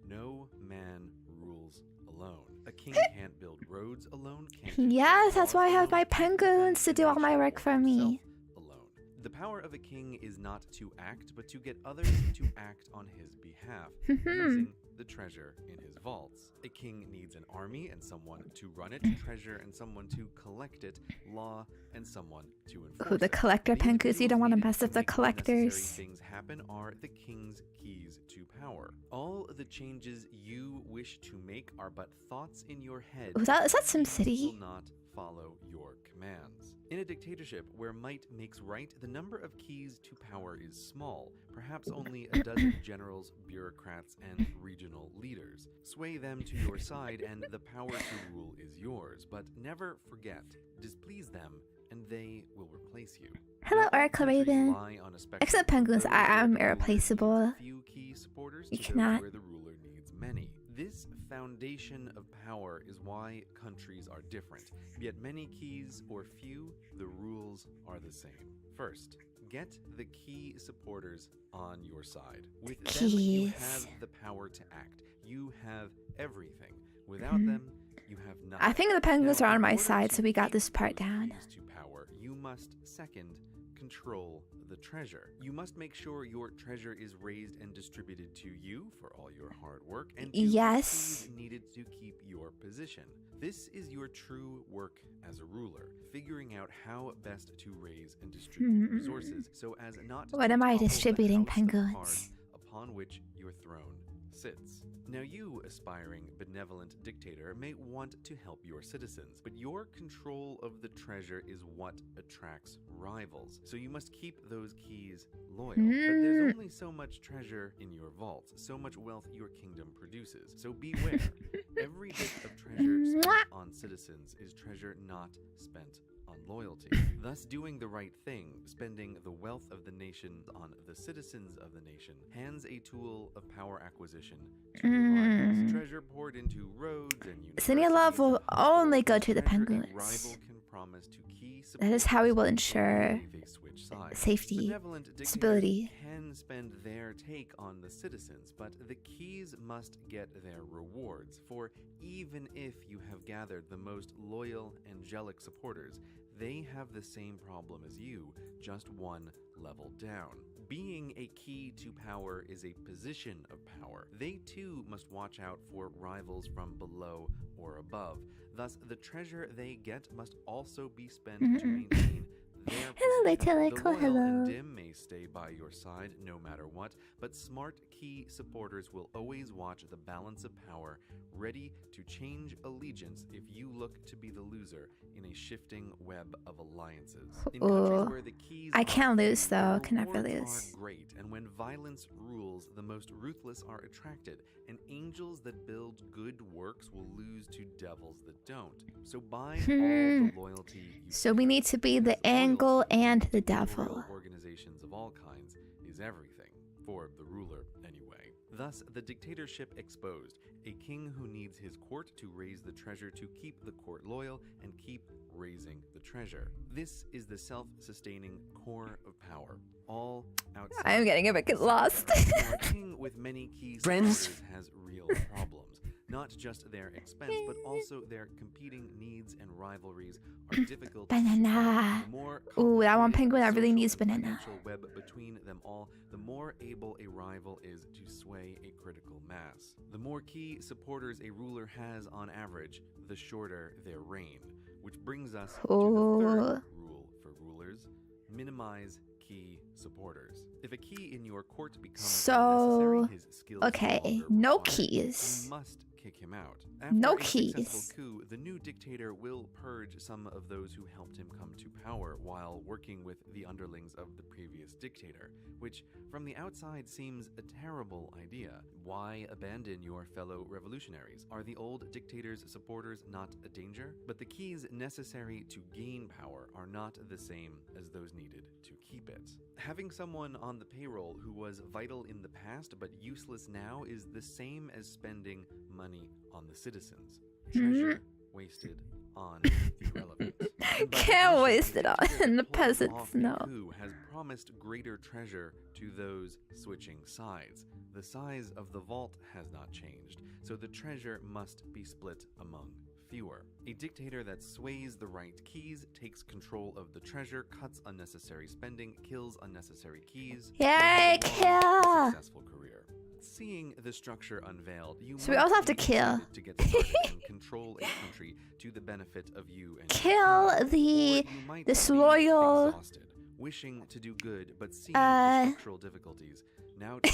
no man rules alone. A king can't build roads alone. Can't Yes, that's why I have my penguins to do all my work for me. Alone. The power of a king is not to act, but to get others to act on his behalf, using the treasure in his vaults. A king needs an army and someone to run it, treasure and someone to collect it, law and someone to enforce Ooh, the it. collector The penguins. You don't want to individuals mess up needed the make all necessary collectors. things happen are the king's keys to power. All the changes you wish to make are but thoughts in your head. Is that He SimCity? will not follow your commands. In a dictatorship where might makes right, the number of keys to power is small, perhaps only a dozen generals, bureaucrats, and regional leaders. Sway them to your side and the power to rule is yours, but never forget, displease them and they will replace you. Hello, Now, all Oracle countries Raven. lie on a spectrum Except from penguins, those I am where the ruler irreplaceable. needs few key supporters You to cannot. those where the ruler needs many. This foundation of power is why countries are different. Yet many keys or few, the rules are the same. First, get the key supporters on your side. With them, you have the power to act. You have everything. Without them, you have nothing. I think the penguins Now, are on in my order side, to so we got keep this part those down. keys to power, you must second control the treasure. You must make sure your treasure is raised and distributed to you for all your hard work and to Yes. the keys needed to keep your position. This is your true work as a ruler, figuring out how best to raise and distribute resources so as not What to am I topple the distributing, house of penguins? cards upon which your throne sits. Now you, aspiring benevolent dictator, may want to help your citizens, but your control of the treasure is what attracts rivals. So you must keep those keys loyal. But there's only so much treasure in your vaults, so much wealth your kingdom produces. So beware. Every bit of treasure spent on citizens is treasure not spent on loyalty. Thus, doing the right thing, spending the wealth of the nation on the citizens of the nation, hands a tool of power acquisition to your rivals. Treasure poured into roads and universities. Zenya love will and hospitals only go is to the treasure a penguins. rival can promise to key That is how we will supporters ensure before they switch sides. safety, Benevolent dictators stability. can spend their take on the citizens, but the keys must get their rewards. For even if you have gathered the most loyal, angelic supporters, they have the same problem as you, just one level down. Being a key to power is a position of power. They too must watch out for rivals from below or above. Thus, the treasure they get must also be spent to maintain their Hello, position. little The loyal hello. and dim may stay by your side no matter what, but smart key supporters will always watch the balance of power, ready to change allegiance if you look to be the loser in a shifting web of alliances. In countries where the keys I are can't lose, few, though. the Can never rewards lose. are great, and when violence rules, the most ruthless are attracted, and angels that build good works will lose to devils that don't. So buy all the loyalty you So we need to be the because angle loyalty and the to devil. dictatorial organizations of all kinds is everything, for the ruler anyway. Thus, the dictatorship exposed, a king who needs his court to raise the treasure to keep the court loyal and keep raising the treasure. This is the self-sustaining core of power, all outside. I'm getting a bit lost. Now, a king with many key Friends. supporters has real problems. Not just their expense, but also their competing needs and rivalries are difficult to Banana. solve. The more Ooh, that one complicated penguin the that really social needs and banana. financial web between them all, the more able a rival is to sway a critical mass. The more key supporters a ruler has on average, the shorter their reign. Which brings us to the third rule for rulers: minimize key supporters. If a key in your court becomes unnecessary, his skills okay, no longer no required, keys. you must kick him out. After No a keys. successful coup, the new dictator will purge some of those who helped him come to power while working with the underlings of the previous dictator, which from the outside seems a terrible idea. Why abandon your fellow revolutionaries? Are the old dictator's supporters not a danger? But the keys necessary to gain power are not the same as those needed to keep it. Having someone on the payroll who was vital in the past but useless now is the same as spending money on the citizens. Treasure wasted on the irrelevant. And by Can't definition, waste the it on dictator the pulling peasants, off a no. coup has promised greater treasure to those switching sides. The size of the vault has not changed, so the treasure must be split among fewer. A dictator that sways the right keys, takes control of the treasure, cuts unnecessary spending, kills unnecessary keys. Yay, will have a long, kill! successful career. Seeing the structure unveiled, you So we might also have to be kill. excited to get started and control a country to the benefit of you and your Kill people. Or the you might be disloyal exhausted, wishing to do good, but seeing the structural difficulties. Now turn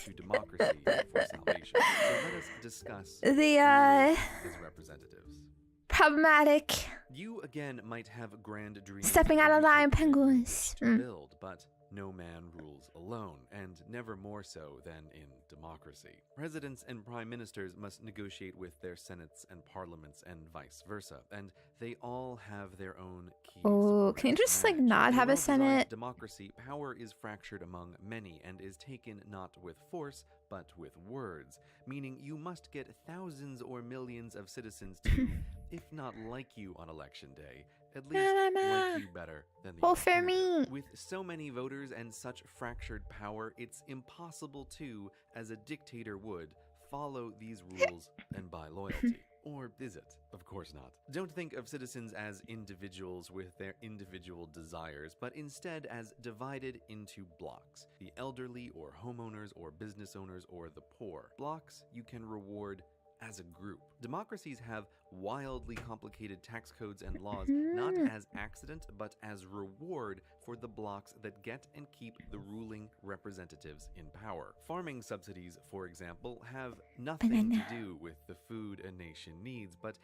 to democracy for salvation. So let us discuss the rulers as representatives. problematic You again might have grand dreams stepping of out a of line utopia you penguins. wish to build, but no man rules alone, and never more so than in democracy. Presidents and prime ministers must negotiate with their senates and parliaments and vice versa, and they all have their own key Oh, can you supporters just to like manage. not In have a well-designed senate? democracy, power is fractured among many and is taken not with force, but with words, meaning you must get thousands or millions of citizens to, if not like you on election day, at least like you better than the Vote for alternative. me. With so many voters and such fractured power, it's impossible to, as a dictator would, follow these rules and buy loyalty. Or is it? Of course not. Don't think of citizens as individuals with their individual desires, but instead as divided into blocks. The elderly or homeowners or business owners or the poor. Blocks you can reward as a group. Democracies have wildly complicated tax codes and laws, not as accident, but as reward for the blocks that get and keep the ruling representatives in power. Farming subsidies, for example, have nothing to do with the food a nation needs, but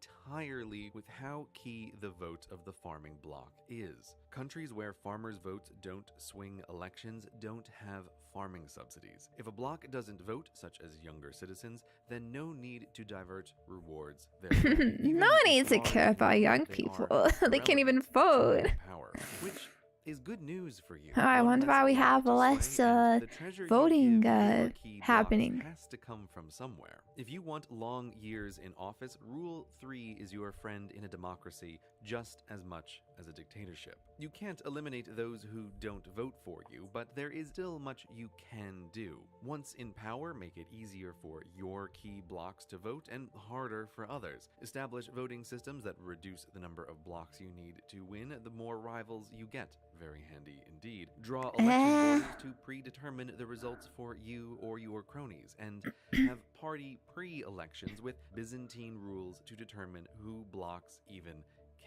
entirely with how key the vote of the farming bloc is. Countries where farmers' votes don't swing elections don't have farming subsidies. If a bloc doesn't vote, such as younger citizens, then no need to divert rewards their way. No one needs to care about young people. They can't even vote. Power, which is good news for you. I One wonder why we less have block to less sway, and the treasure you voting give your key blocks happening. has to come from somewhere. If you want long years in office, Rule 3 is your friend in a democracy just as much as a dictatorship. You can't eliminate those who don't vote for you, but there is still much you can do. Once in power, make it easier for your key blocks to vote and harder for others. Establish voting systems that reduce the number of blocks you need to win, the more rivals you get. Very handy indeed. Draw election borders to predetermine the results for you or your cronies, and have party pre-elections with Byzantine rules to determine who blocks even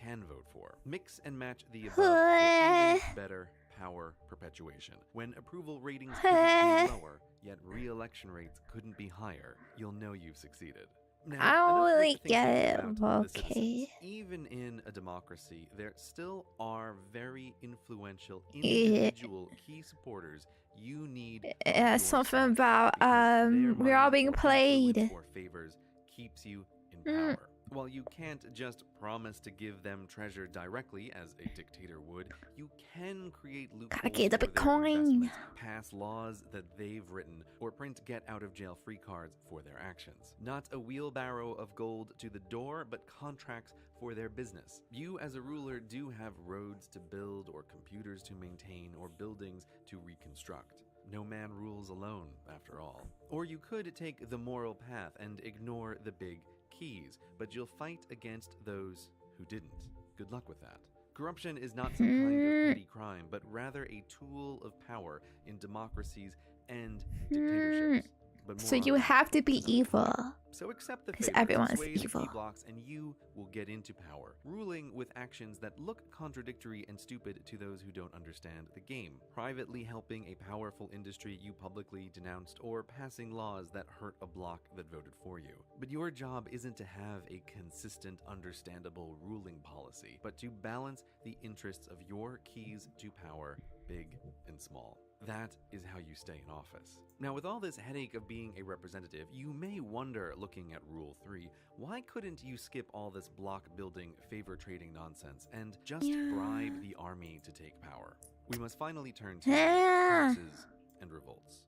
can vote for. Mix and match the above for even better power perpetuation. When approval ratings couldn't be lower, yet re-election rates couldn't be higher, you'll know you've succeeded. Now, I don't enough with really the thinking get it. about the Okay. citizens. Even in a democracy, there still are very influential individual key supporters you need. Something about we're all being played. Or favors keeps you in power. While you can't just promise to give them treasure directly as a dictator would, you can create loopholes Gotta get the for their Bitcoin. investments, pass laws that they've written, or print get-out-of-jail-free cards for their actions. Not a wheelbarrow of gold to the door, but contracts for their business. You as a ruler do have roads to build, or computers to maintain, or buildings to reconstruct. No man rules alone, after all. Or you could take the moral path and ignore the big keys, but you'll fight against those who didn't. Good luck with that. Corruption is not some kind of petty crime, but rather a tool of power in democracies and dictatorships. But So more you on have to be another evil. time. So accept the 'Cause favors, everyone is sway the evil. key blocks, and you will get into power, ruling with actions that look contradictory and stupid to those who don't understand the game, privately helping a powerful industry you publicly denounced, or passing laws that hurt a bloc that voted for you. But your job isn't to have a consistent, understandable ruling policy, but to balance the interests of your keys to power, big and small. That is how you stay in office. Now, with all this headache of being a representative, you may wonder, looking at Rule 3, why couldn't you skip all this block-building, favor-trading nonsense and just bribe the army to take power? We must finally turn to taxes and revolts.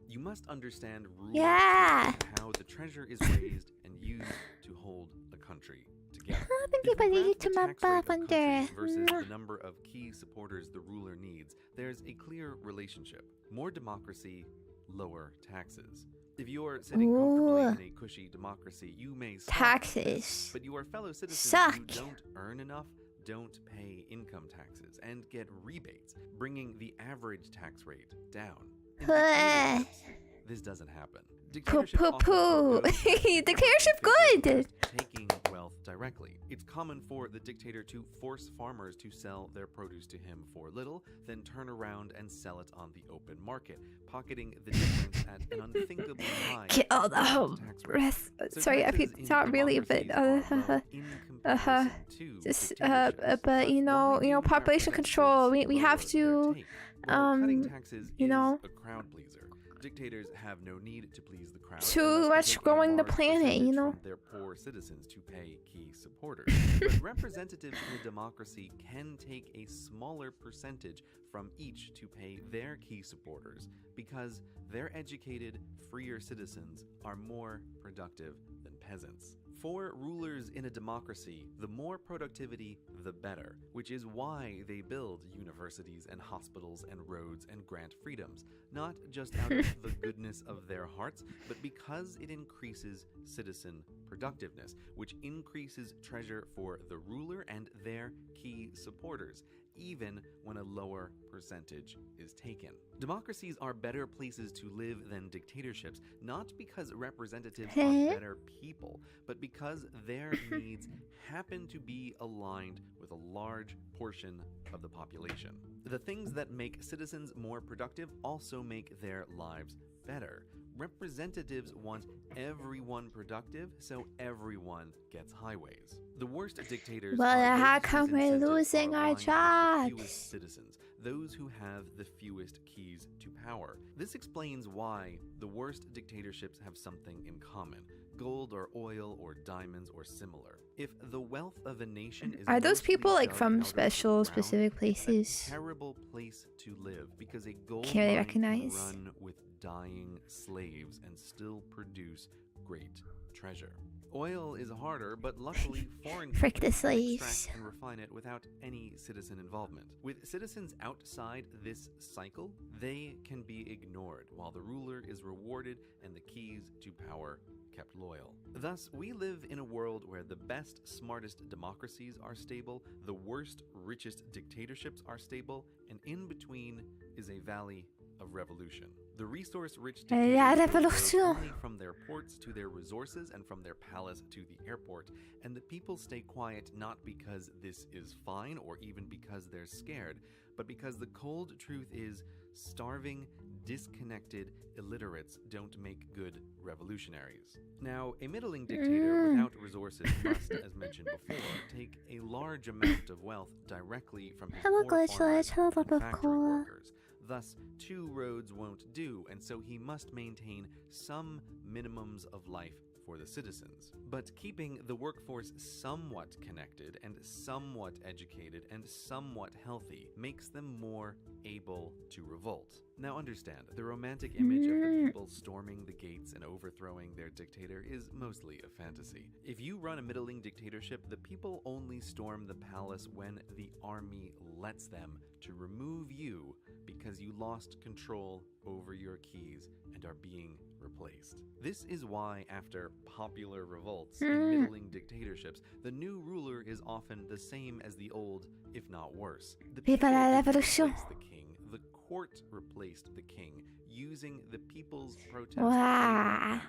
You must understand rules of how the treasure is raised and used to hold a country together. Thank you If we for graph to the my tax rate of buff under. countries versus the number of key supporters the ruler needs, there's a clear relationship. More democracy, lower taxes. If you're sitting comfortably in a cushy democracy, you may suck at this, Taxes. but your fellow citizens Suck. who don't earn enough don't pay income taxes and get rebates, bringing the average tax rate down. In dictatorships, this doesn't happen. Poo Dictatorship poo often poo. forgoes wealth Dictatorship in favor of good. just taking wealth directly. It's common for the dictator to force farmers to sell their produce to him for little, then turn around and sell it on the open market, pocketing the difference at an unthinkably high Kill the whole tax rate. rest. So Sorry, I taxes think in it's not really, but democracies are low in comparison to just dictatorships. but you know, why do population control. We have representatives to lower their take? Well, cutting taxes you is know, a crowd pleaser. Dictators have no need to please the crowd. too and thus much take a growing the large planet, you percentage know. from their poor citizens to pay key supporters. But representatives in a democracy can take a smaller percentage from each to pay their key supporters because their educated, freer citizens are more productive than peasants. For rulers in a democracy, the more productivity, the better, which is why they build universities and hospitals and roads and grant freedoms, not just out of the goodness of their hearts, but because it increases citizen productiveness, which increases treasure for the ruler and their key supporters, even when a lower percentage is taken. Democracies are better places to live than dictatorships, not because representatives are better people, but because their needs happen to be aligned with a large portion of the population. The things that make citizens more productive also make their lives better. Representatives want everyone productive, so everyone gets highways. The worst dictators Well, are how those come whose we're incentives losing are our aligned with the jobs? fewest citizens, those who have the fewest keys to power. This explains why the worst dictatorships have something in common: gold or oil or diamonds or similar. If the wealth of a nation is Are those mostly people like dug from out of the ground, specific it's places? a terrible place to live because a gold Can they mine can recognize? run with dying slaves and still produce great treasure. Oil is harder, but luckily foreign Frick the companies can slaves. extract and refine it without any citizen involvement. With citizens outside this cycle, they can be ignored while the ruler is rewarded and the keys to power kept loyal. Thus, we live in a world where the best, smartest democracies are stable, the worst, richest dictatorships are stable, and in between is a valley of revolution. The resource-rich La dictators build roads revolution. only from their ports to their resources and from their palace to the airport, and the people stay quiet not because this is fine or even because they're scared, but because the cold truth is starving, disconnected illiterates don't make good revolutionaries. Now, a middling dictator without resources must, as mentioned before, take a large amount of wealth directly from his Hello, poor Glitchless. farmers Hello, and Love of factory Cola. workers. Thus, two roads won't do, and so he must maintain some minimums of life for the citizens. But keeping the workforce somewhat connected and somewhat educated and somewhat healthy makes them more able to revolt. Now understand, the romantic image of the people storming the gates and overthrowing their dictator is mostly a fantasy. If you run a middling dictatorship, the people only storm the palace when the army lets them to remove you because you lost control over your keys and are being replaced. This is why, after popular revolts in middling dictatorships, the new ruler is often the same as the old, if not worse. The Viva people la didn't revolution. replace the king, the court replaced the king, using the people's protest Wow.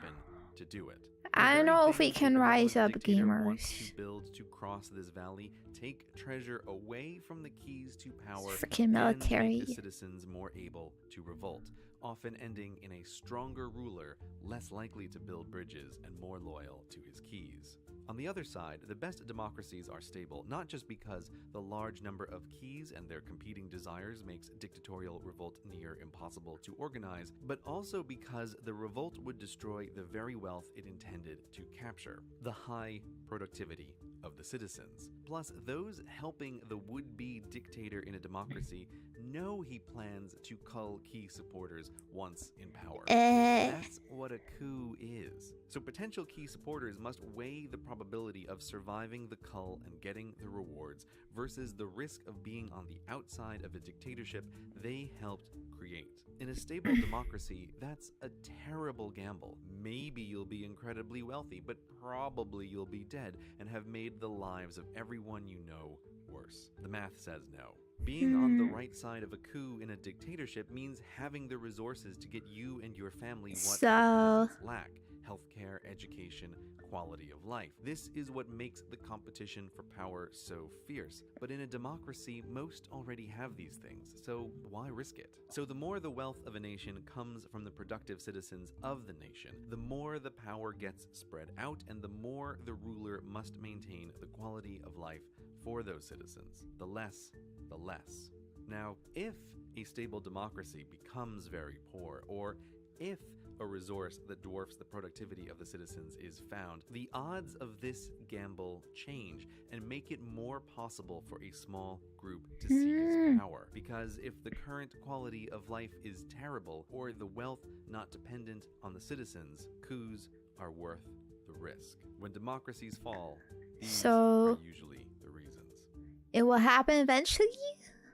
to do it. I don't know if we things can a rise benevolent up, dictator wants gamers. to build to cross this valley take treasure away from the keys to power Freaking and military. make the citizens more able to revolt, often ending in a stronger ruler, less likely to build bridges and more loyal to his keys. On the other side, the best democracies are stable, not just because the large number of keys and their competing desires makes dictatorial revolt near impossible to organize, but also because the revolt would destroy the very wealth it intended to capture, the high productivity of the citizens. Plus, those helping the would-be dictator in a democracy know he plans to cull key supporters once in power. That's what a coup is. So potential key supporters must weigh the probability of surviving the cull and getting the rewards versus the risk of being on the outside of a dictatorship they helped create. In a stable democracy, that's a terrible gamble. Maybe you'll be incredibly wealthy, but probably you'll be dead and have made the lives of everyone you know worse. The math says no. Being on the right side of a coup in a dictatorship means having the resources to get you and your family what the So- citizens lack: healthcare, education, quality of life. This is what makes the competition for power so fierce. But in a democracy, most already have these things, so why risk it? So the more the wealth of a nation comes from the productive citizens of the nation, the more the power gets spread out, and the more the ruler must maintain the quality of life for those citizens. The less, the less. Now, if a stable democracy becomes very poor, or if a resource that dwarfs the productivity of the citizens is found, the odds of this gamble change and make it more possible for a small group to seize power. Because if the current quality of life is terrible, or the wealth not dependent on the citizens, coups are worth the risk. When democracies fall, these are usually the reasons. It will happen eventually?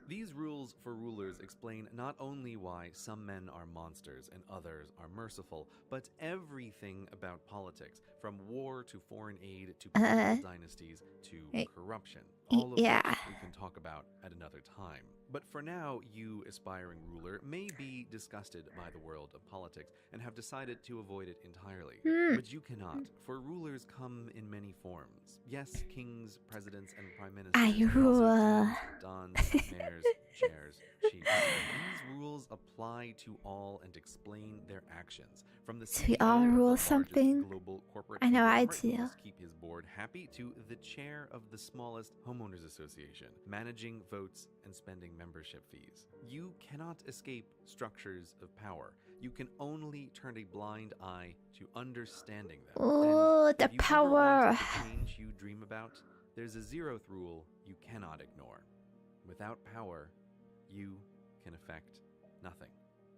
These rules for rulers explain not only why some men are monsters and others are merciful, but everything about politics, from war to foreign aid to political dynasties to corruption. All of which we can talk about at another time. But for now, you, aspiring ruler, may be disgusted by the world of politics and have decided to avoid it entirely. But you cannot, for rulers come in many forms. Yes, kings, presidents, and prime ministers, I but also rule. dukes, dons, mayors, chairs, chiefs. These rules apply to all and explain their actions. From the CEO we all of the rule largest something? global corporate I know I conglomerate who do. must keep his board happy, to the chair of the smallest homeowners association, managing votes and spending membership fees. You cannot escape structures of power. You can only turn a blind eye to understanding them. Oh, the if you ever power. want the change you dream about, there's a zeroth rule you cannot ignore. Without power, you can affect nothing.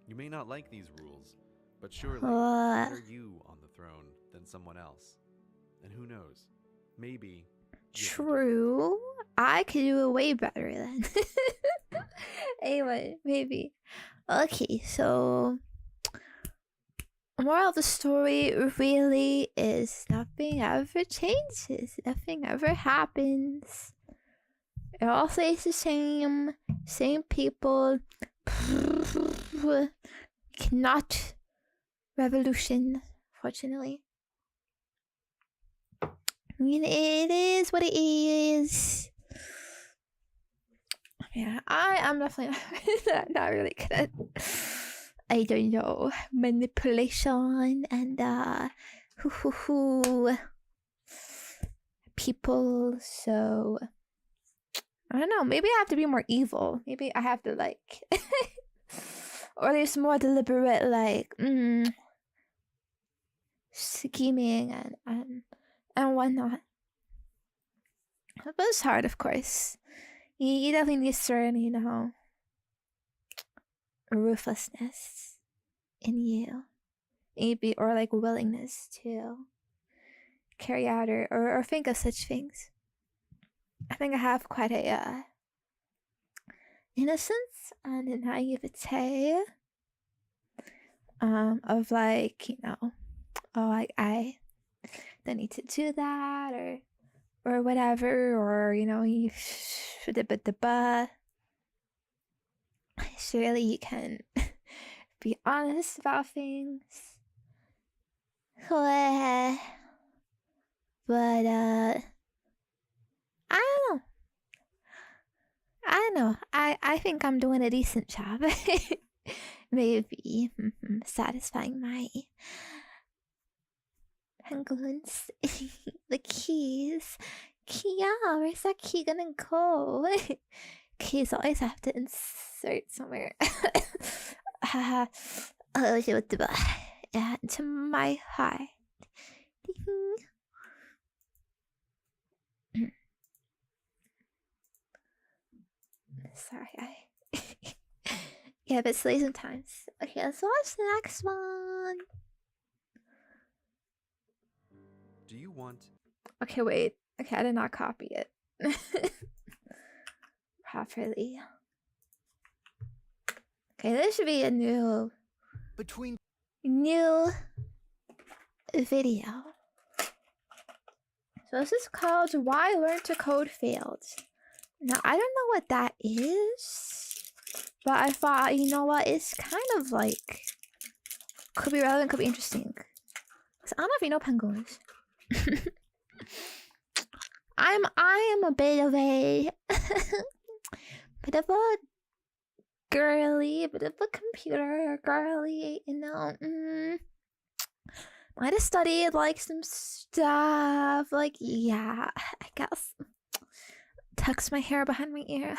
You may not like these rules, but surely better you on the throne than someone else. And who knows? Maybe. True. I could do it way better then. Anyway, maybe. Okay, so moral of the story really is nothing ever changes. Nothing ever happens. It all stays the same. Same people. Cannot revolution, fortunately. I mean, it is what it is. Yeah, I am definitely not really good at, I don't know, manipulation and people. So I don't know. Maybe I have to be more evil. Maybe I have to like, or there's more deliberate like scheming and whatnot. But it's hard, of course. You definitely need certain, you know, ruthlessness in you. Maybe, or like willingness to carry out or think of such things. I think I have quite a innocence and a naivete of like, you know, oh, I don't need to do that or whatever, or you know, you surely you can be honest about things. But I don't know. I think I'm doing a decent job. Maybe satisfying my penguins. The keys. Yeah, where's that key gonna go? Keys always have to insert somewhere. Yeah, into my heart. Sorry, yeah, but slays sometimes. Okay, let's watch the next one. Do you want? Okay, wait. Okay, I did not copy it properly. Okay, this should be a new video. So this is called "Why Learn to Code Failed." Now, I don't know what that is, but I thought, you know what, it's kind of like, could be relevant, could be interesting. Because I don't know if you know penguins. I am a bit of a, bit of a girly, bit of a computer girly, you know. Might have studied like some stuff, like, yeah, I guess. Tucks my hair behind my ear.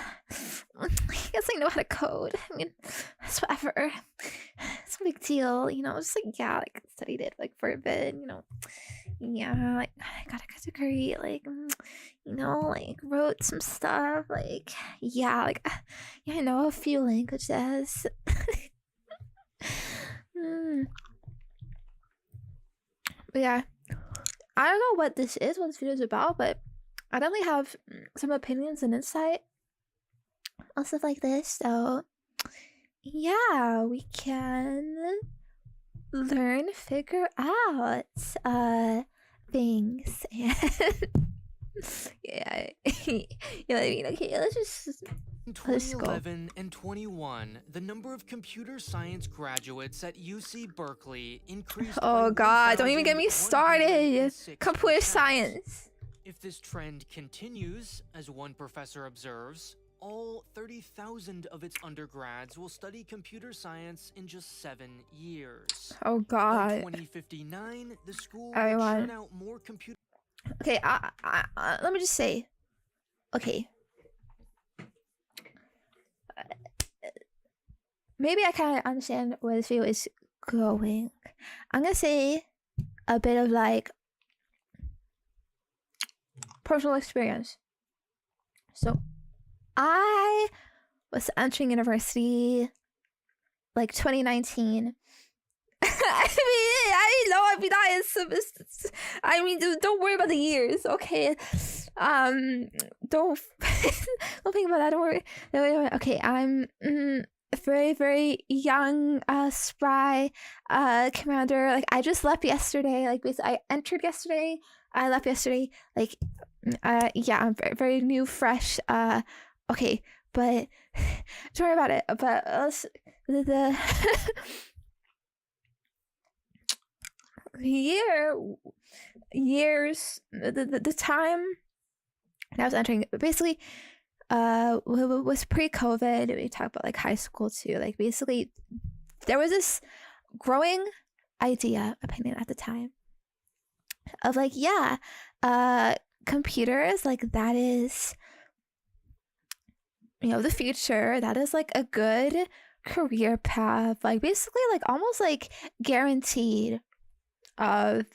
I guess I know how to code. I mean, it's whatever. It's a big deal, you know. Just like, yeah, like studied it like for a bit, you know. Yeah, like I got a good degree, like, you know, like wrote some stuff, like, yeah, like, yeah, I know a few languages. But yeah, I don't know what this is, what this video is about, but I definitely have some opinions and insight on stuff like this. So yeah, we can learn, figure out things, and yeah, you know what I mean. Okay, In let's go. 2011 and 21, the number of computer science graduates at UC Berkeley increased Oh by god, don't even get me started. 1,106%. Computer science. If this trend continues, as one professor observes, all 30,000 of its undergrads will study computer science in just 7 years. Oh By god. 2059, the school will Everyone. churn out more computer. Okay, let me just say. Okay. Maybe I kind of understand where this video is going. I'm gonna say a bit of like personal experience. So, I was entering university like 2019. I mean, don't worry about the years, okay? Don't don't think about that. Don't worry. Okay, I'm very, very young, spry, commander. Like, I just left yesterday. Like, basically, I entered yesterday. I left yesterday. Like, yeah, I'm very, very new, fresh. Okay, but don't worry about it. But the years, the time that I was entering, basically, was pre-COVID. We talk about like high school too. Like, basically, there was this growing opinion at the time of like, yeah, computers, like, that is, you know, the future. That is like a good career path. Like, basically, like almost like guaranteed of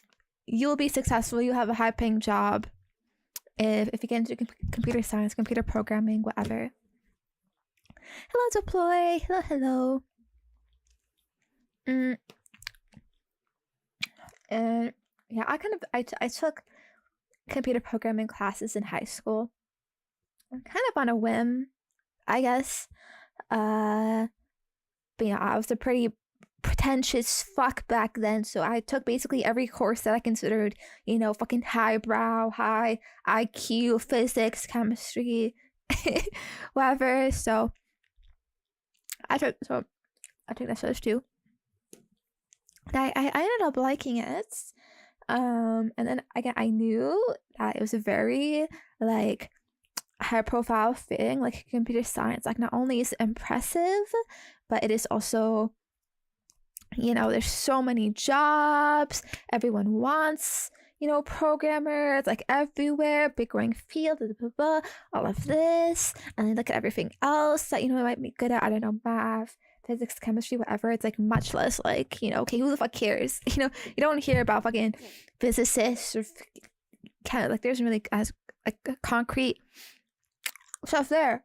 you'll be successful. You have a high-paying job if you get into computer science, computer programming, whatever. Hello, Deploy. Hello. And yeah, I took computer programming classes in high school, kind of on a whim, I guess. But you know, I was a pretty pretentious fuck back then, so I took basically every course that I considered, you know, fucking highbrow, high IQ, physics, chemistry, whatever. So I took that those too. I ended up liking it. And then again, I knew that it was a very like high profile thing, like computer science. Like, not only is it impressive, but it is also, you know, there's so many jobs. Everyone wants, you know, programmers, like everywhere, big growing field, blah, blah, blah, all of this. And then look at everything else that, you know, I might be good at. I don't know, math, physics, chemistry, whatever. It's like much less like, you know, okay, who the fuck cares? You know, you don't hear about fucking physicists or kind of like, there's really as like concrete stuff there.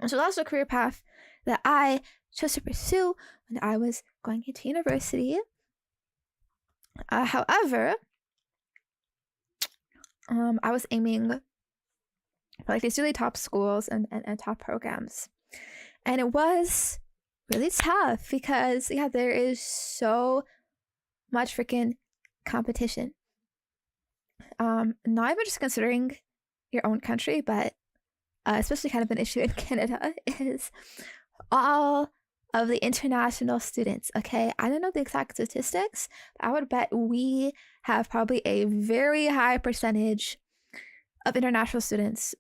And so that's the career path that I chose to pursue when I was going into university. However, I was aiming for like these really top schools and top programs, and it was really tough because, yeah, there is so much freaking competition. Not even just considering your own country, but especially kind of an issue in Canada, is all of the international students. Okay, I don't know the exact statistics, but I would bet we have probably a very high percentage of international students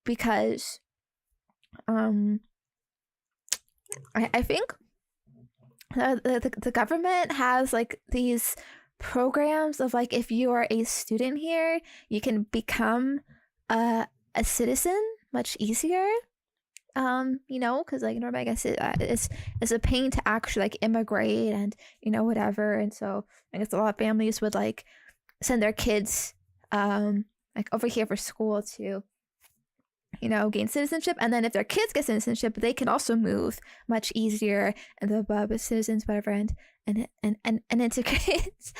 because I think the government has like these programs of like, if you are a student here, you can become a citizen much easier. You know, because like normally I guess it's a pain to actually like immigrate and you know whatever, and so I guess a lot of families would like send their kids like over here for school to you know gain citizenship, and then if their kids get citizenship, they can also move much easier and the citizens whatever and integrate.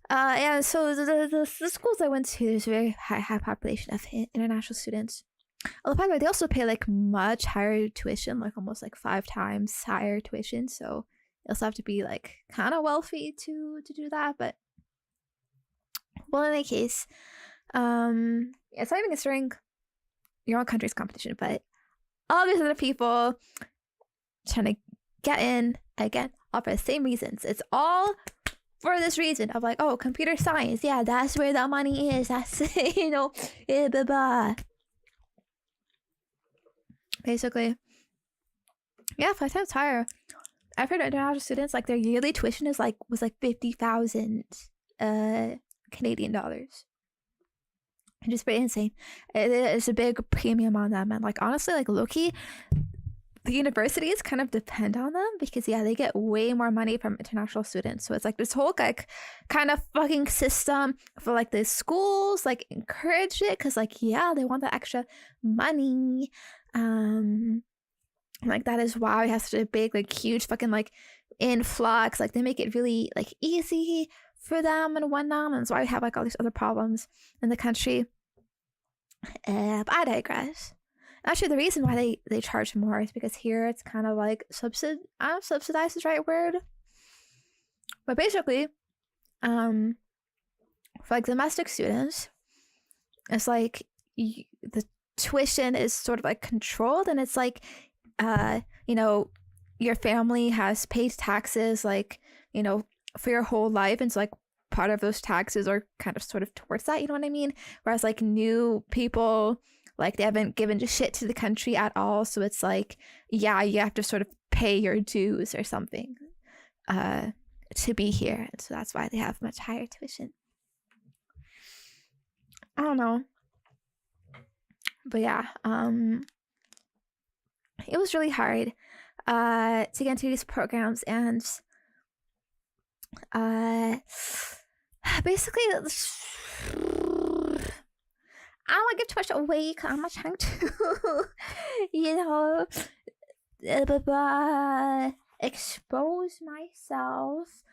Yeah, so the schools I went to, there's a very high population of international students. Oh, by the way, they also pay like much higher tuition, like almost like 5 times higher tuition. So you also have to be like kind of wealthy to do that. But well, in any case, it's not even considering your own country's competition, but all these other people trying to get in again, all for the same reasons. It's all for this reason of like, oh, computer science, yeah, that's where the money is. That's you know, blah blah. Basically, yeah, 5 times higher. I've heard international students like their yearly tuition was like 50,000 Canadian dollars, which is pretty insane. It's a big premium on them, and like honestly, like low-key, the universities kind of depend on them because yeah, they get way more money from international students. So it's like this whole like kind of fucking system for like the schools like encourage it because like yeah, they want the extra money. Like that is why we have such a big like huge fucking like influx. Like they make it really like easy for them and whatnot, and that's why we have like all these other problems in the country. But I digress. Actually, the reason why they charge more is because here it's kind of like subsidized is the right word, but basically for like domestic students, it's like the tuition is sort of like controlled, and it's like you know, your family has paid taxes like you know for your whole life, and so like part of those taxes are kind of sort of towards that, you know what I mean? Whereas like new people, like they haven't given just shit to the country at all, so it's like yeah, you have to sort of pay your dues or something to be here, and so that's why they have much higher tuition. I don't know, but yeah, it was really hard to get into these programs, and basically I don't want to give too much away because I'm not trying to you know expose myself,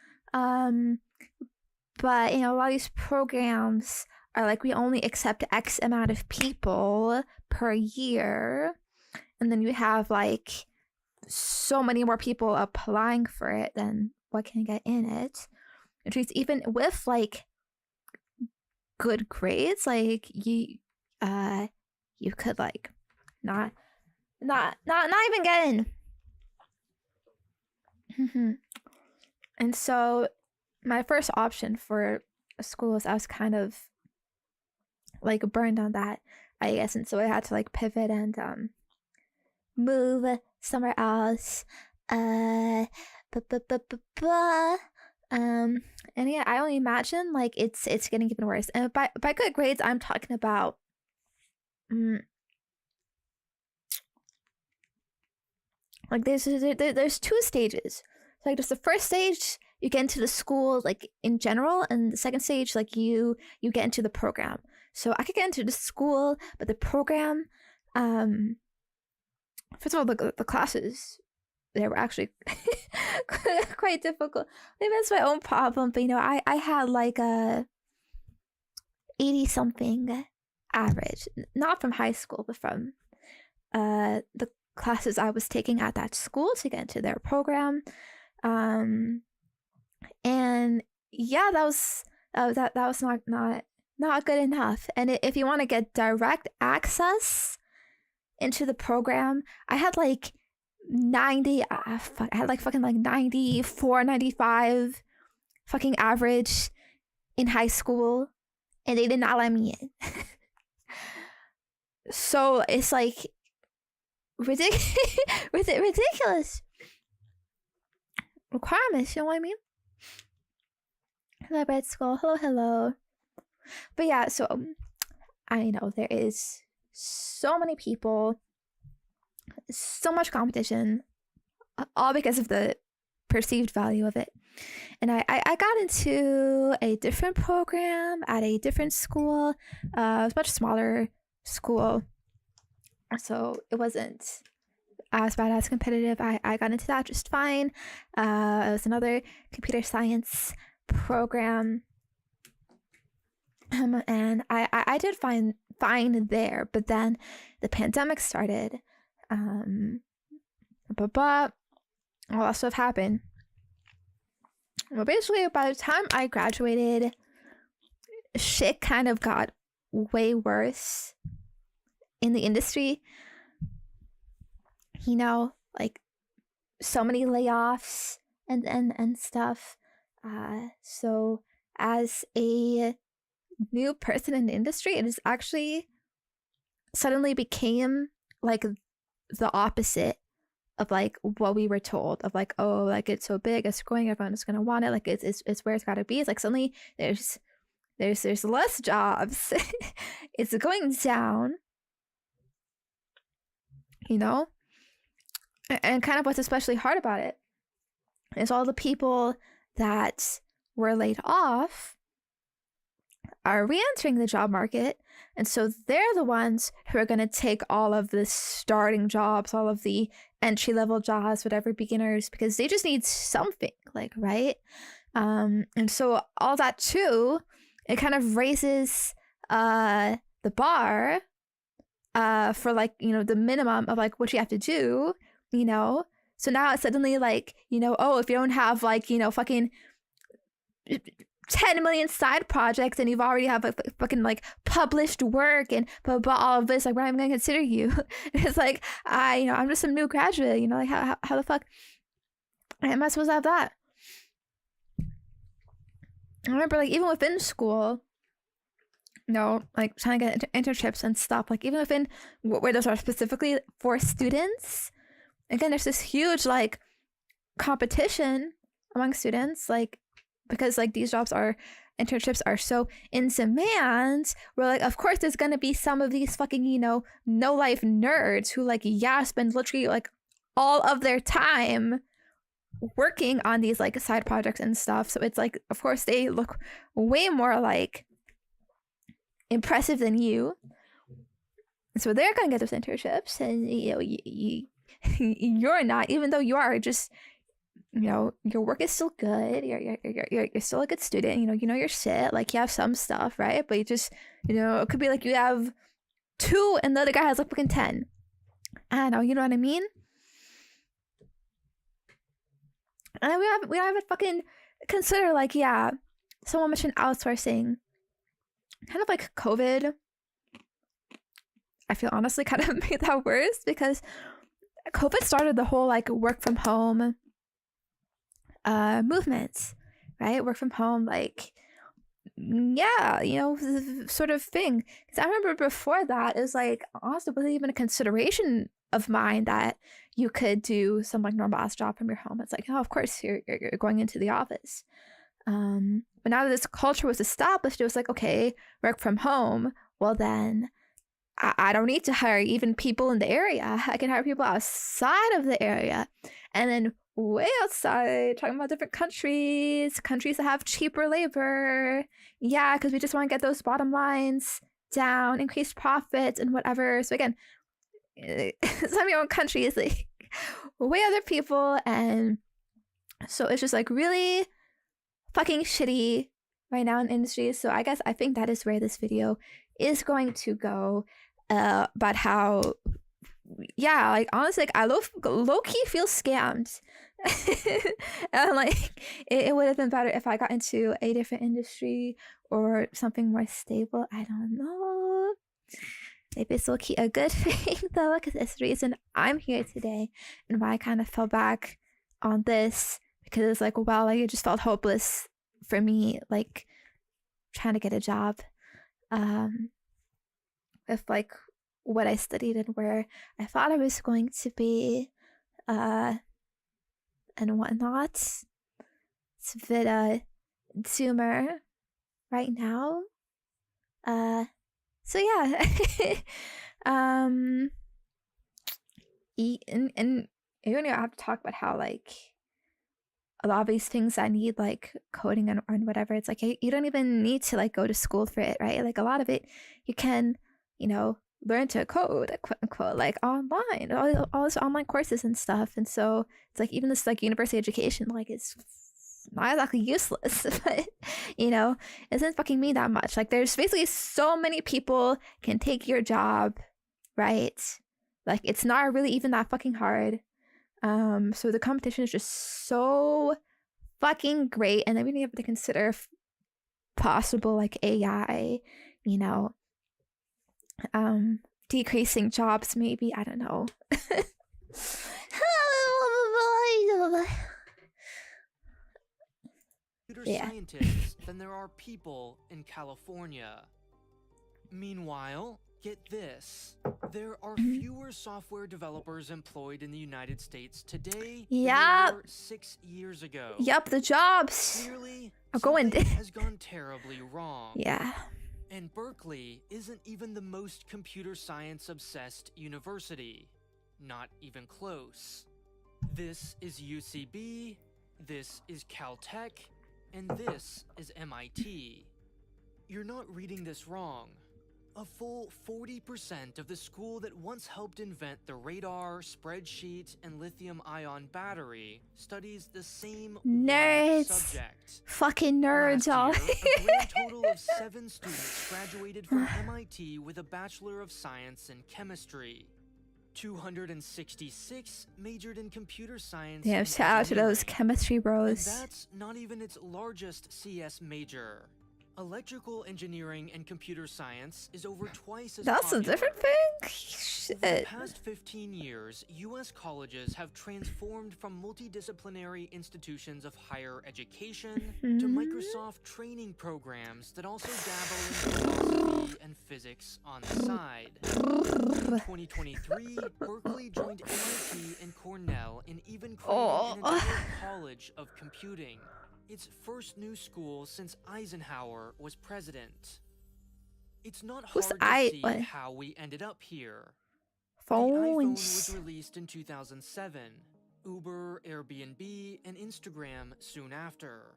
but you know a lot of these programs are like we only accept X amount of people per year, and then you have like so many more people applying for it than what can get in it, which means even with like good grades, like you could like not even get in. And so my first option for a school is I was kind of like burned on that, I guess, and so I had to like pivot and move somewhere else. And yeah, I only imagine like it's getting even worse. And by good grades, I'm talking about like there's 2 stages. So like there's the first stage, you get into the school like in general, and the second stage like you get into the program. So I could get into the school, but the program, first of all, the classes, they were actually quite difficult. Maybe that's my own problem, but you know, I had like a 80 something average, not from high school, but from the classes I was taking at that school to get into their program. And yeah, that was not not good enough. And if you want to get direct access into the program, I had like 90, I had like fucking like 94, 95 fucking average in high school, and they did not let me in. So it's like ridiculous requirements, you know what I mean? Hello, Red Skull. Hello. But yeah, so I know there is so many people, so much competition, all because of the perceived value of it. And I got into a different program at a different school. It was a much smaller school, so it wasn't as bad as competitive. I got into that just fine. It was another computer science program, and I did fine there. But then the pandemic started, but all that stuff happened. Well, basically, by the time I graduated, shit kind of got way worse in the industry. You know, like so many layoffs and stuff. So as a new person in the industry, it is actually suddenly became like the opposite of like what we were told, of like, oh, like it's so big, it's growing, everyone is gonna want it, like it's where it's gotta be. It's like suddenly there's less jobs. It's going down, you know. And kind of what's especially hard about it is all the people that were laid off are re-entering the job market, and so they're the ones who are going to take all of the starting jobs, all of the entry-level jobs, whatever, beginners, because they just need something, like, right? And so all that too, it kind of raises the bar for, like, you know, the minimum of like what you have to do, you know. So now it's suddenly like, you know, oh, if you don't have like, you know, fucking 10 million side projects and you've already have a fucking like published work and blah, blah, all of this, like, we're not even gonna consider you. It's like, you know, I'm just some new graduate, you know, like how the fuck am I supposed to have that? I remember, like, even within school, you know, like trying to get internships and stuff, like even within where those are specifically for students, again, there's this huge like competition among students, like, because like these internships are so in demand, where like of course there's gonna be some of these fucking, you know, no life nerds who like, yeah, spend literally like all of their time working on these like side projects and stuff. So it's like, of course they look way more like impressive than you, so they're gonna get those internships, and you know, you're not, even though you are just, you know, your work is still good, you're still a good student, you know your shit, like you have some stuff, right? But you just, you know, it could be like you have 2 and the other guy has like fucking 10. I don't know, you know what I mean? And we haven't fucking consider, like, yeah, someone mentioned outsourcing. Kind of like COVID, I feel honestly kind of made that worse, because COVID started the whole like work from home movement, right? Work from home, like, yeah, you know, sort of thing. Because I remember before that, it was like, honestly, wasn't even a consideration of mine that you could do some like normal ass job from your home. It's like, oh, of course you're going into the office. But now that this culture was established, it was like, okay, work from home. Well, then I don't need to hire even people in the area. I can hire people outside of the area. And then way outside, talking about different countries that have cheaper labor. Yeah, because we just want to get those bottom lines down, increase profits and whatever. So again, some of your own country is like way other people. And so it's just like really fucking shitty right now in industry. So I think that is where this video is going to go, about how, yeah, like honestly, like I low-key feel scammed And like it would have been better if I got into a different industry or something more stable. I don't know. Maybe it's low-key a good thing though, because it's the reason I'm here today and why I kind of fell back on this, because it's like, well, like it just felt hopeless for me, like trying to get a job with like what I studied and where I thought I was going to be and whatnot. It's a bit zoomer right now. So yeah. And you don't even have to talk about how like a lot of these things that need like coding and whatever, it's like you don't even need to like go to school for it, right? Like a lot of it you can, learn to code, quote unquote, like online, all this online courses and stuff. And so it's like even this like university education, like it's not exactly useless, but it doesn't fucking mean that much. Like there's basically so many people can take your job, right? Like it's not really even that fucking hard. So the competition is just so fucking great, and then we have to consider possible like AI, decreasing jobs, maybe, I don't know. Computer scientists than there are people in California. Meanwhile, get this. There are fewer software developers employed in the United States today than there were 6 years ago. Yep, the jobs Clearly, are going something has gone terribly wrong. Yeah. And Berkeley isn't even the most computer science obsessed university. Not even close. This is UCB, this is Caltech, and this is MIT. You're not reading this wrong. A full 40% of the school that once helped invent the radar, spreadsheet, and lithium-ion battery studies the same one subject. Fucking nerds, all. Last year, a grand total of 7 students graduated from MIT with a Bachelor of Science in Chemistry. 266 majored in computer science. Damn, shout out to those chemistry bros. And that's not even its largest CS major. Electrical engineering and computer science is over twice as That's popular. a different thing? Shit. Over the past 15 years, U.S. colleges have transformed from multidisciplinary institutions of higher education to Microsoft training programs that also dabble in philosophy and physics on the side. In 2023, Berkeley joined MIT and Cornell in even creating an entire college of computing. Its first new school since Eisenhower was president. It's not hard to see how we ended up here. The iPhone was released in 2007. Uber, Airbnb, and Instagram soon after.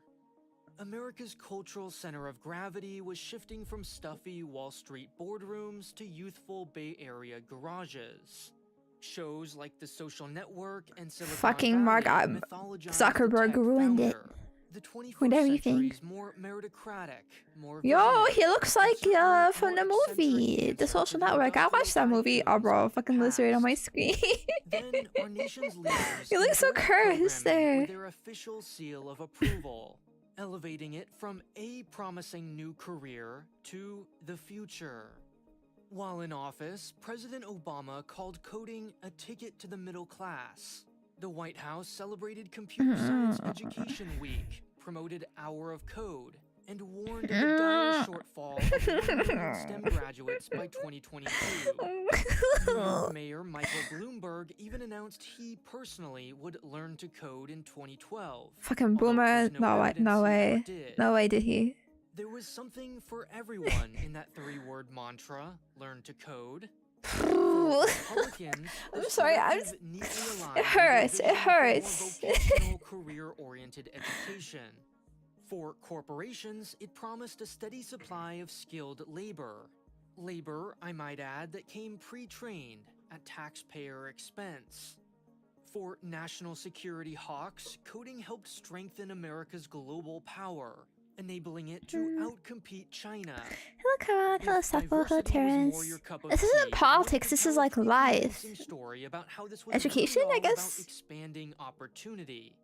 America's cultural center of gravity was shifting from stuffy Wall Street boardrooms to youthful Bay Area garages. Shows like The Social Network and Silicon fucking Mark Zuckerberg ruined it. The 21st century is more meritocratic, more Yo, he looks like from the movie The Social Network. I watched that movie. Oh bro, fucking lizard on my screen. Then our nation's leaders You look so cursed there. with their official seal of approval, elevating it from a promising new career to the future. While in office, President Obama called coding a ticket to the middle class. The White House celebrated Computer Science Education Week, promoted Hour of Code, and warned of the dire shortfall of 1 million STEM graduates by 2022. New York Mayor Michael Bloomberg even announced he personally would learn to code in 2012. Fucking boomer. No way. No way did he. There was something for everyone in that 3-word mantra, learn to code. I'm sorry, it hurts. It hurts. Career-oriented education. For corporations, it promised a steady supply of skilled labor. Labor, I might add, that came pre-trained at taxpayer expense. For national security hawks, coding helped strengthen America's global power. enabling it to outcompete China. Hello, Karan. Hello, If Seppo. Hello, diversity was Terrence. more your cup of This isn't tea, politics. what This would is you like tell us the life. convincing story about how this was Education, really I all about guess. expanding opportunity.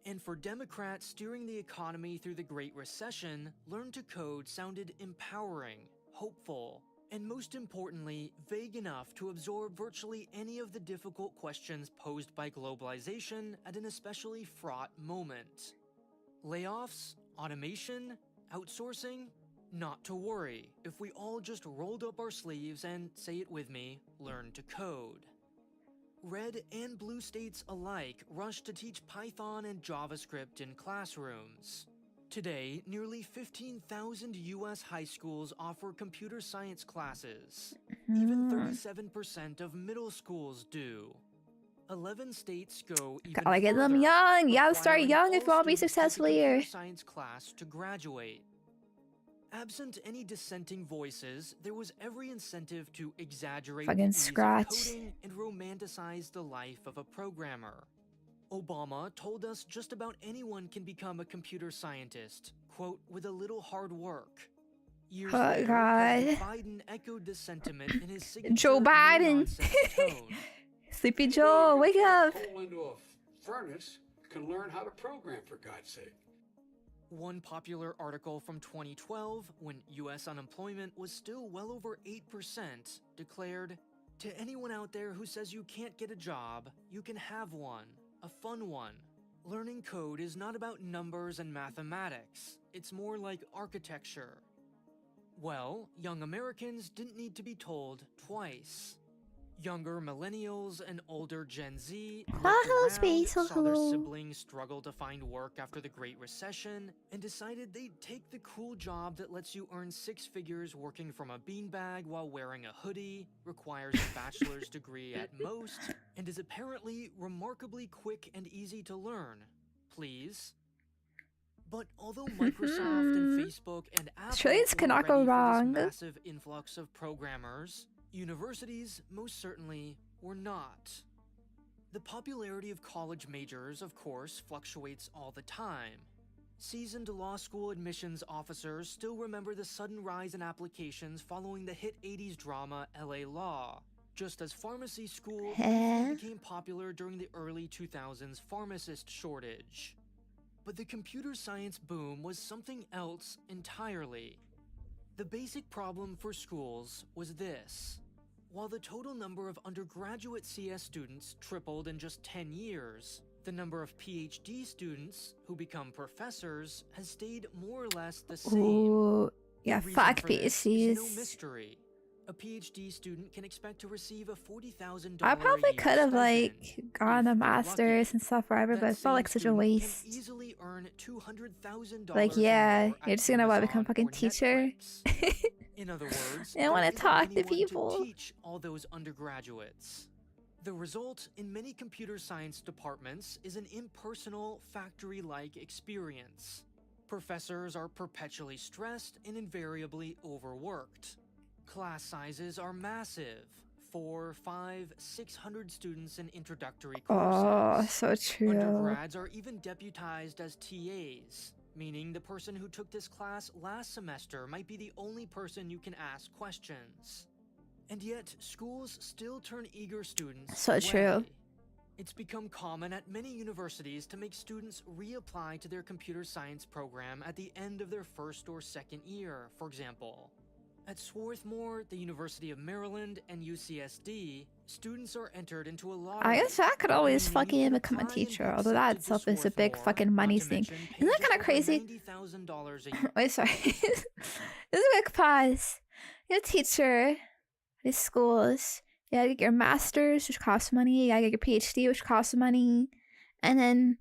And for Democrats steering the economy through the Great Recession, Learn to Code sounded empowering, hopeful, and most importantly, vague enough to absorb virtually any of the difficult questions posed by globalization at an especially fraught moment. Layoffs? Automation? Outsourcing? Not to worry, if we all just rolled up our sleeves and, say it with me, learn to code. Red and blue states alike rushed to teach Python and JavaScript in classrooms. Today, nearly 15,000 US high schools offer computer science classes. Even 37% of middle schools do. 11 states go even Gotta get them further, young. You gotta start requiring young if you all want to be students successful take a here. computer science class to graduate. Absent any dissenting voices, there was every incentive to exaggerate Fucking the ease scratch. of coding and romanticize the life of a programmer. Obama told us just about anyone can become a computer scientist, quote, with a little hard work. Years Oh, later, God. President Biden echoed this sentiment in his signature Joe Biden. no-nonsense tone. Sleepy Joe, wake up. Coal into a furnace can learn how to program, for God's sake. One popular article from 2012, when US unemployment was still well over 8%, declared, "To anyone out there who says you can't get a job, you can have one, a fun one. Learning code is not about numbers and mathematics. It's more like architecture." Well, young Americans didn't need to be told twice. Younger millennials and older Gen Z looked hello, around, Space. saw their Hello. siblings struggle to find work after the Great Recession, and decided they'd take the cool job that lets you earn 6 figures working from a beanbag while wearing a hoodie, requires a bachelor's degree at most, and is apparently remarkably quick and easy to learn. Please? But although Microsoft and Facebook and Apple Australians were cannot ready go for wrong. this massive influx of programmers, universities most certainly were not. The popularity of college majors, of course, fluctuates all the time. Seasoned law school admissions officers still remember the sudden rise in applications following the hit 80s drama LA Law, just as pharmacy school briefly became popular during the early 2000s pharmacist shortage. But the computer science boom was something else entirely. The basic problem for schools was this. While the total number of undergraduate CS students tripled in just 10 years, the number of PhD students who become professors has stayed more or less the same. Ooh, yeah, The reason fuck for this is no PhDs. mystery. A PhD student can expect to receive a $40,000 I probably a year could have stipend, like gone if a they're master's lucky. and stuff forever, That but it felt like same such a student waste. can easily earn $200,000 Like, or yeah, more you're at just gonna what, become a Amazon fucking or teacher? Netflix. In other words, I wanna there isn't talk to anyone people. to teach all those undergraduates. The result in many computer science departments is an impersonal, factory-like experience. Professors are perpetually stressed and invariably overworked. Class sizes are massive. 400, 500, 600 students in introductory courses. Oh, so true. Undergrads are even deputized as TAs, meaning the person who took this class last semester might be the only person you can ask questions. And yet, schools still turn eager students So away. true. It's become common at many universities to make students reapply to their computer science program at the end of their first or second year, for example. At Swarthmore, the University of Maryland, and UCSD, students are entered into a lottery. I guess I could always meaning fucking you can become a apply and teacher, be although that accepted to itself is a big Swarthmore, fucking not money to thing. mention pay Isn't that just kind of over crazy? $90,000 a year. Wait, sorry. This is a quick pause. You're a teacher. These schools. You gotta get your master's, which costs money. You gotta get your PhD, which costs money. And then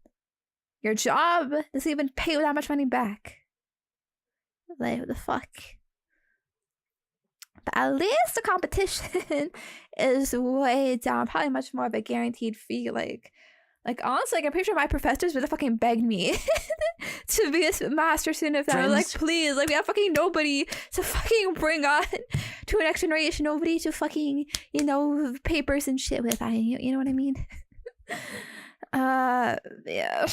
your job doesn't even pay you that much money back. Like, what the fuck? But at least the competition is way down. Probably much more of a guaranteed fee. Like honestly, like, I'm pretty sure my professors would have fucking begged me to be a master student if I was like, Friends? please, like, we have fucking nobody to fucking bring on to an next generation, nobody to fucking, you know, papers and shit with. You know what I mean? Yeah,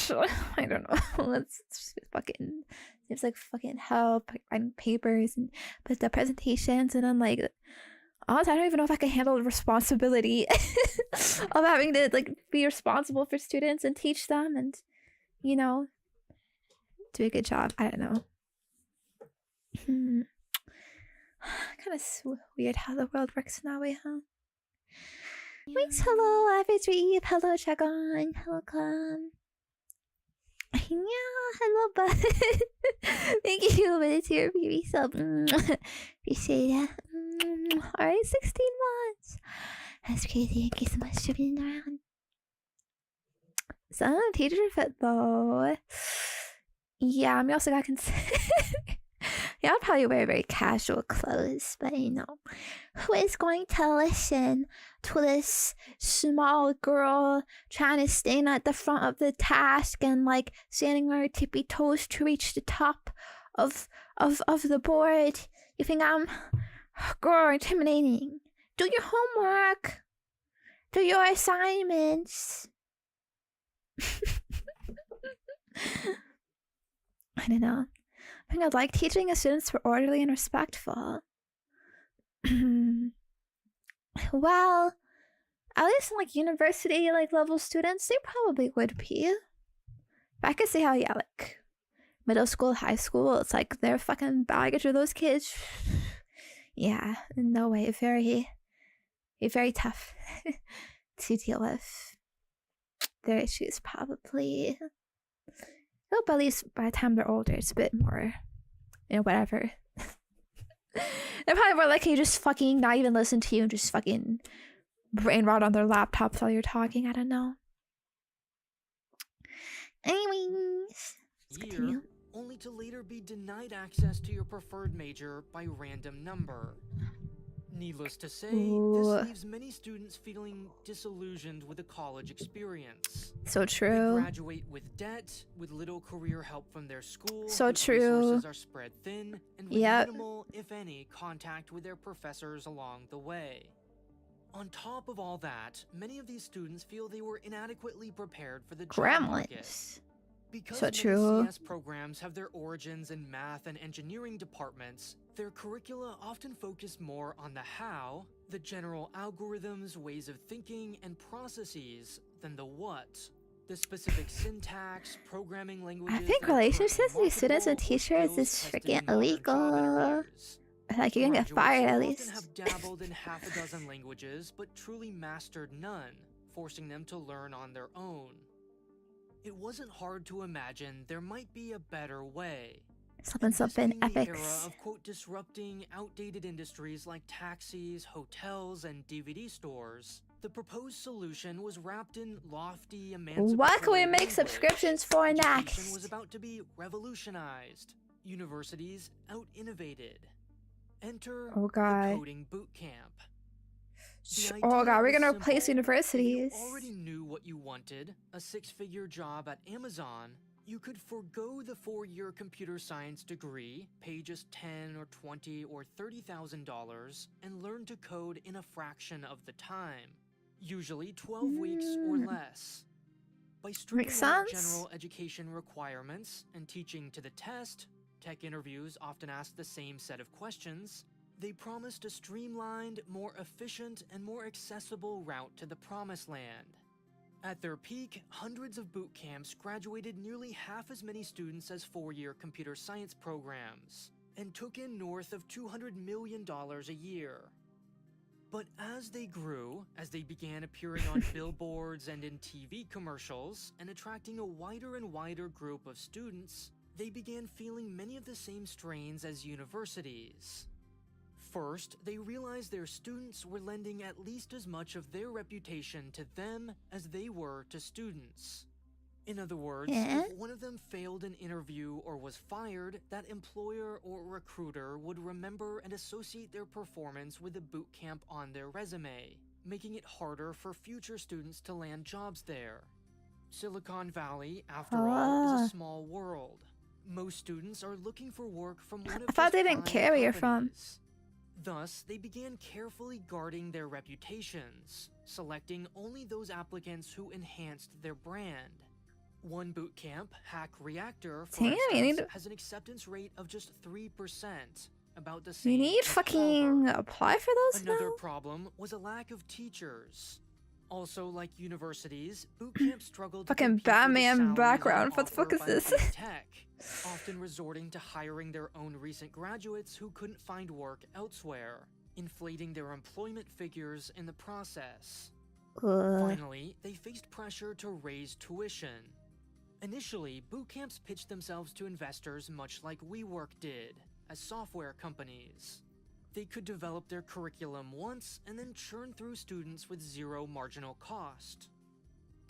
I don't know. Let's just fucking It's like fucking help writing papers and put the presentations, and I'm like, honestly, I don't even know if I can handle the responsibility of having to like be responsible for students and teach them and, you know, do a good job. I don't know. Kind of weird how the world works in that way, huh? Wait, hello, Average Reeve. Hello, Dragon. Hello, Clam. Yeah, hello, bud. Thank you for the tier baby sub. Appreciate it. Alright, 16 months. That's crazy. Thank you so much for being around. Some teacher fit though. Yeah, I mean, also got consider. Yeah, I'll probably wear very casual clothes, but you know, who is going to listen to this small girl trying to stand at the front of the task and like standing on her tippy toes to reach the top of the board? You think I'm girl intimidating? Do your homework. Do your assignments. I don't know. I think I'd like teaching the students were orderly and respectful. Well, at least in like university like level students, they probably would be. But I could see how, yeah, like middle school, high school, it's like they're fucking baggage of those kids. Yeah, no way. Very tough to deal with. Their issues probably. Oh, but at least by the time they're older, it's a bit more, you know, whatever. They're probably more likely to just fucking not even listen to you and just fucking brain rot on their laptops while you're talking. I don't know. Anyways, let's continue. Only to later be denied access to your preferred major by random number. Needless to say, this leaves many students feeling disillusioned with the college experience. So They true. graduate with debt, with little career help from their school, So whose true. resources are spread thin, and with Yep. minimal, if any, contact with their professors along the way. On top of all that, many of these students feel they were inadequately prepared for the job market. Gremlins. Because So many true. CS programs have their origins in math and engineering departments, their curricula often focus more on the how, the general algorithms, ways of thinking, and processes, than the what. The specific syntax, programming languages. I think that are relationships currently between students and marketable or teachers skills is tested freaking in modern job illegal. interviews. Like you're gonna get Graduates fired at often least. have dabbled in half a dozen languages, but truly mastered none, forcing them to learn on their own. It wasn't hard to imagine there might be a better way. Something This being the era epics. of, quote, disrupting outdated industries like taxis, hotels, and DVD stores, the proposed solution was wrapped in lofty, emancipatory What can we make language. subscriptions for Education next? was about to be revolutionized. Universities out-innovated. Enter Oh the god. coding boot camp. The Oh idea god, we're was gonna simple. replace If universities. you already knew what you wanted, a six-figure job at Amazon, you could forego the 4-year computer science degree, pay just $10 or $20 or $30,000, and learn to code in a fraction of the time, usually 12 weeks or less. By stripping Makes out sense. general education requirements and teaching to the test, tech interviews often ask the same set of questions. They promised a streamlined, more efficient, and more accessible route to the promised land. At their peak, hundreds of boot camps graduated nearly half as many students as 4-year computer science programs, and took in north of $200 million a year. But as they grew, as they began appearing on billboards and in TV commercials, and attracting a wider and wider group of students, they began feeling many of the same strains as universities. First, they realized their students were lending at least as much of their reputation to them as they were to students. In other words, Yeah. if one of them failed an interview or was fired, that employer or recruiter would remember and associate their performance with a boot camp on their resume, making it harder for future students to land jobs there. Silicon Valley, after all, is a small world. Most students are looking for work from one of I thought those they didn't fine care where you're from. companies. Thus, they began carefully guarding their reputations, selecting only those applicants who enhanced their brand. One boot camp, Hack Reactor, for Damn, you need instance, to- has an acceptance rate of just 3%, for Damn, you need instance, to- has an acceptance rate of just 3%, about the You same need as fucking Harvard. apply for those Another now? problem was a lack of teachers. Also, like universities, boot camps struggled to Fucking compete with the Batman salaries on background. What the fuck offer is by this? big tech, often resorting to hiring their own recent graduates who couldn't find work elsewhere, inflating their employment figures in the process. Finally, they faced pressure to raise tuition. Initially, boot camps pitched themselves to investors much like WeWork did, as software companies. They could develop their curriculum once and then churn through students with zero marginal cost.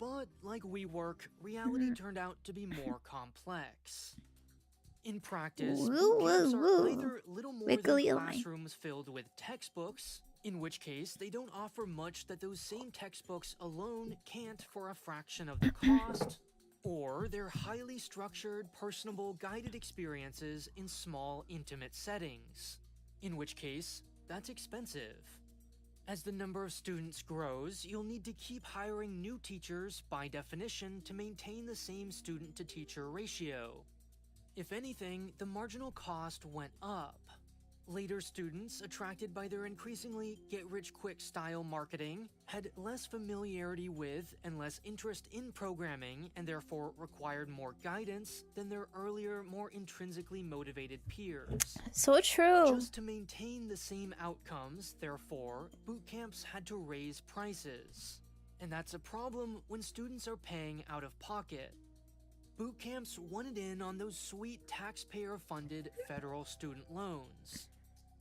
But like WeWork, reality turned out to be more complex. In practice, boot camps are either little more Wiggly than line. classrooms filled with textbooks, in which case they don't offer much that those same textbooks alone can't for a fraction of the cost, or they're highly structured, personable, guided experiences in small, intimate settings, in which case that's expensive. As the number of students grows, you'll need to keep hiring new teachers by definition to maintain the same student-to-teacher ratio. If anything, the marginal cost went up. Later students, attracted by their increasingly get-rich-quick style marketing, had less familiarity with and less interest in programming and therefore required more guidance than their earlier, more intrinsically motivated peers. So true. Just to maintain the same outcomes, therefore, boot camps had to raise prices. And that's a problem when students are paying out of pocket. Boot camps wanted in on those sweet taxpayer-funded federal student loans.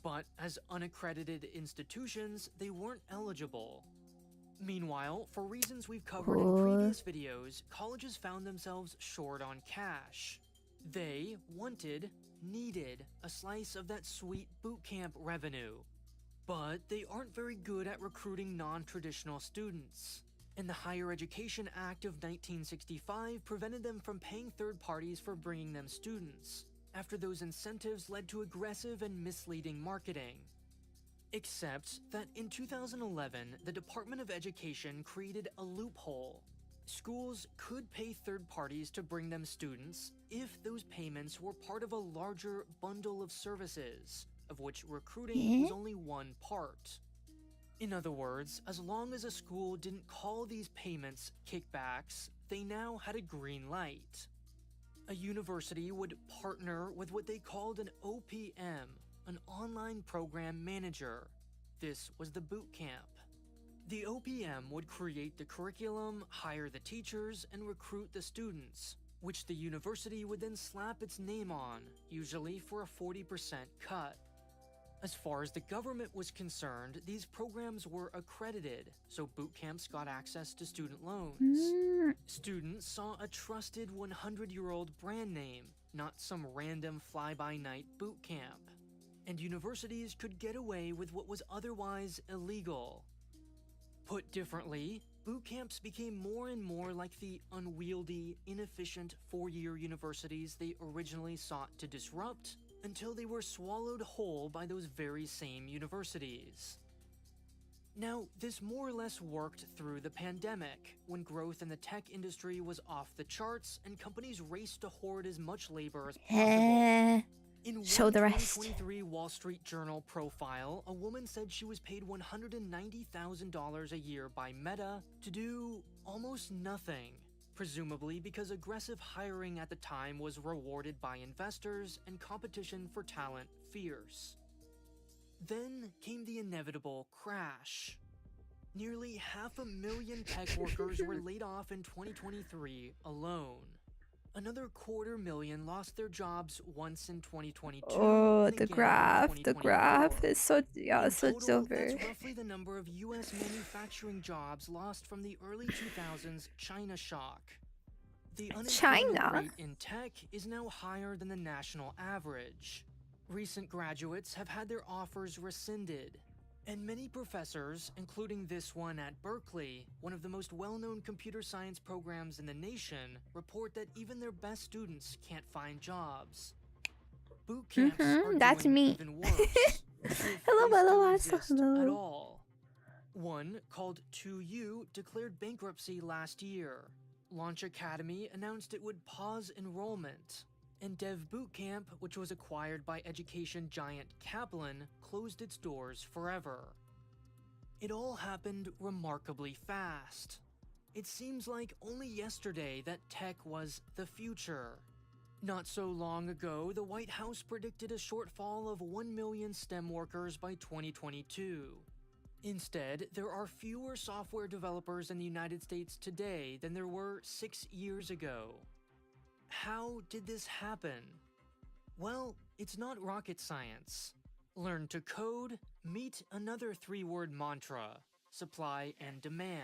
But as unaccredited institutions, they weren't eligible. Meanwhile, for reasons we've covered in previous videos, colleges found themselves short on cash. They needed a slice of that sweet boot camp revenue. But they aren't very good at recruiting non-traditional students. And the Higher Education Act of 1965 prevented them from paying third parties for bringing them students, after those incentives led to aggressive and misleading marketing. Except that in 2011, the Department of Education created a loophole. Schools could pay third parties to bring them students if those payments were part of a larger bundle of services, of which recruiting was only one part. In other words, as long as a school didn't call these payments kickbacks, they now had a green light. A university would partner with what they called an OPM, an online program manager. This was the boot camp. The OPM would create the curriculum, hire the teachers, and recruit the students, which the university would then slap its name on, usually for a 40% cut. As far as the government was concerned, these programs were accredited, so boot camps got access to student loans. Students saw a trusted 100-year-old brand name, not some random fly-by-night boot camp. And universities could get away with what was otherwise illegal. Put differently, boot camps became more and more like the unwieldy, inefficient four-year universities they originally sought to disrupt, until they were swallowed whole by those very same universities. Now, this more or less worked through the pandemic, when growth in the tech industry was off the charts and companies raced to hoard as much labor as possible. In Show one the rest. 2023 Wall Street Journal profile, a woman said she was paid $190,000 a year by Meta to do almost nothing, presumably because aggressive hiring at the time was rewarded by investors and competition for talent fierce. Then came the inevitable crash. Nearly 500,000 tech workers were laid off in 2023 alone. Another 250,000 lost their jobs once in 2022. Oh, and the again in graph. The 2024. graph is so, yeah, In so total, over. that's roughly the number of U.S. manufacturing jobs lost from the early 2000s China shock. The unemployment China? rate in tech is now higher than the national average. Recent graduates have had their offers rescinded. And many professors, including this one at Berkeley, one of the most well-known computer science programs in the nation, report that even their best students can't find jobs. Boot camps are that's doing me. even worse. if Hello, they hello, still also exist at hello. all. One, called 2U, declared bankruptcy last year. Launch Academy announced it would pause enrollment, and Dev Bootcamp, which was acquired by education giant Kaplan, closed its doors forever. It all happened remarkably fast. It seems like only yesterday that tech was the future. Not so long ago, the White House predicted a shortfall of 1 million STEM workers by 2022. Instead, there are fewer software developers in the United States today than there were 6 years ago. How did this happen? Well, it's not rocket science. Learn to code, meet another 3-word mantra: supply and demand.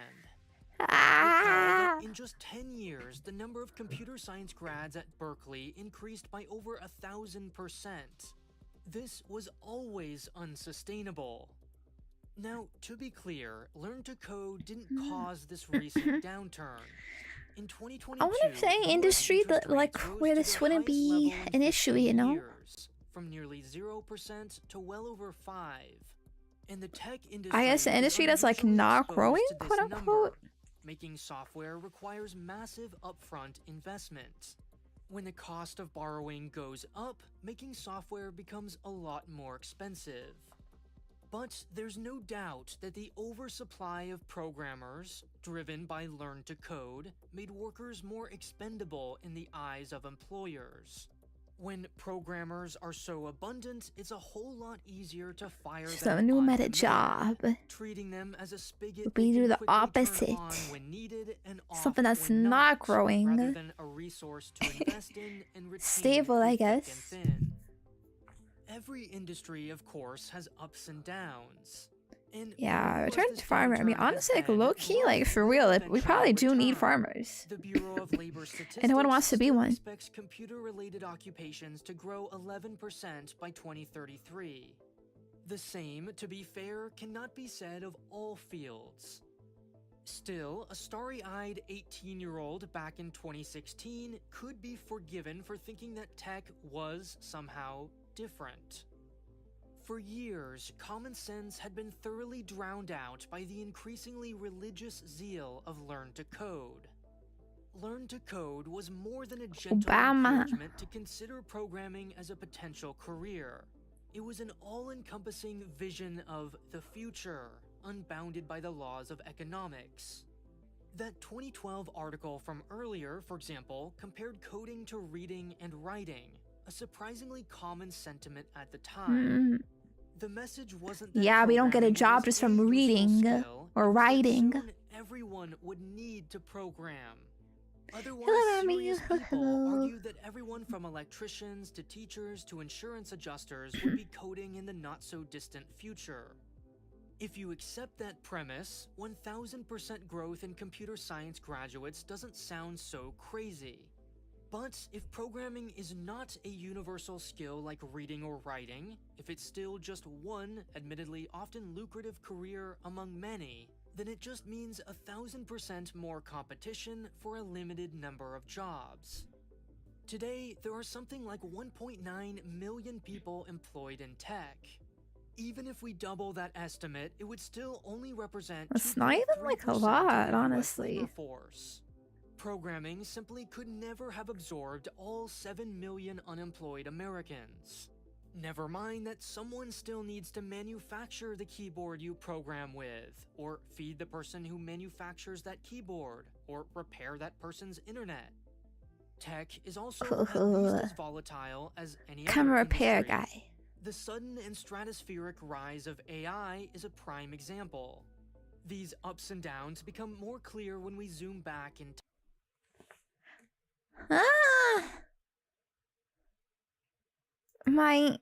Recall that in just 10 years, the number of computer science grads at Berkeley increased by over 1,000%. This was always unsustainable. Now, to be clear, Learn to Code didn't cause this recent downturn. In 2022, I want to say US industry interest that like rates rose where to this their wouldn't highest be level in an issue, 15 you know? years, from nearly 0% to well over 5%. And the tech industry I guess an is industry that's like unusually not exposed growing, to this quote number. unquote. Making software requires massive upfront investment. When the cost of borrowing goes up, making software becomes a lot more expensive. But there's no doubt that the oversupply of programmers, driven by Learn to Code, made workers more expendable in the eyes of employers. When programmers are so abundant, it's a whole lot easier to fire So them a new on meta demand, job treating them as a spigot would they be can do the quickly turn opposite. on when needed and off Something that's when not rather growing. than a resource to invest in and retain Stable, through I thick guess. and thin. Every industry, of course, has ups and downs. And Yeah, through return as to farmer. I mean, this downturn has honestly, like been, low key, growth like for will real, we eventually probably do need return. farmers. The Bureau of Labor Statistics And no one wants to be still one. expects computer-related occupations to grow 11% by 2033. The same, to be fair, cannot be said of all fields. Still, a starry-eyed 18-year-old back in 2016 could be forgiven for thinking that tech was somehow different. For years, common sense had been thoroughly drowned out by the increasingly religious zeal of Learn to Code. Learn to Code was more than a gentle Obama. encouragement to consider programming as a potential career. It was an all-encompassing vision of the future, unbounded by the laws of economics. That 2012 article from earlier, for example, compared coding to reading and writing, a surprisingly common sentiment at the time. The message wasn't that Yeah, we don't get a programming job was just a from useful reading skill, or it was that writing. soon everyone would need to program. Otherwise, Hello, Rami. serious people Hello. argued that everyone from electricians to teachers to insurance adjusters would be coding in the not-so-distant future. If you accept that premise, 1,000% growth in computer science graduates doesn't sound so crazy. But if programming is not a universal skill like reading or writing, if it's still just one, admittedly often lucrative career among many, then it just means 1,000% more competition for a limited number of jobs. Today, there are something like 1.9 million people employed in tech. Even if we double that estimate, it would still only represent That's not even like a 2.3% lot, of the US honestly. labor force. Programming simply could never have absorbed all 7 million unemployed Americans. Never mind that someone still needs to manufacture the keyboard you program with, or feed the person who manufactures that keyboard, or repair that person's internet. Tech is also at least as volatile as any Come other repair industry. guy. The sudden and stratospheric rise of AI is a prime example. These ups and downs become more clear when we zoom back in time. My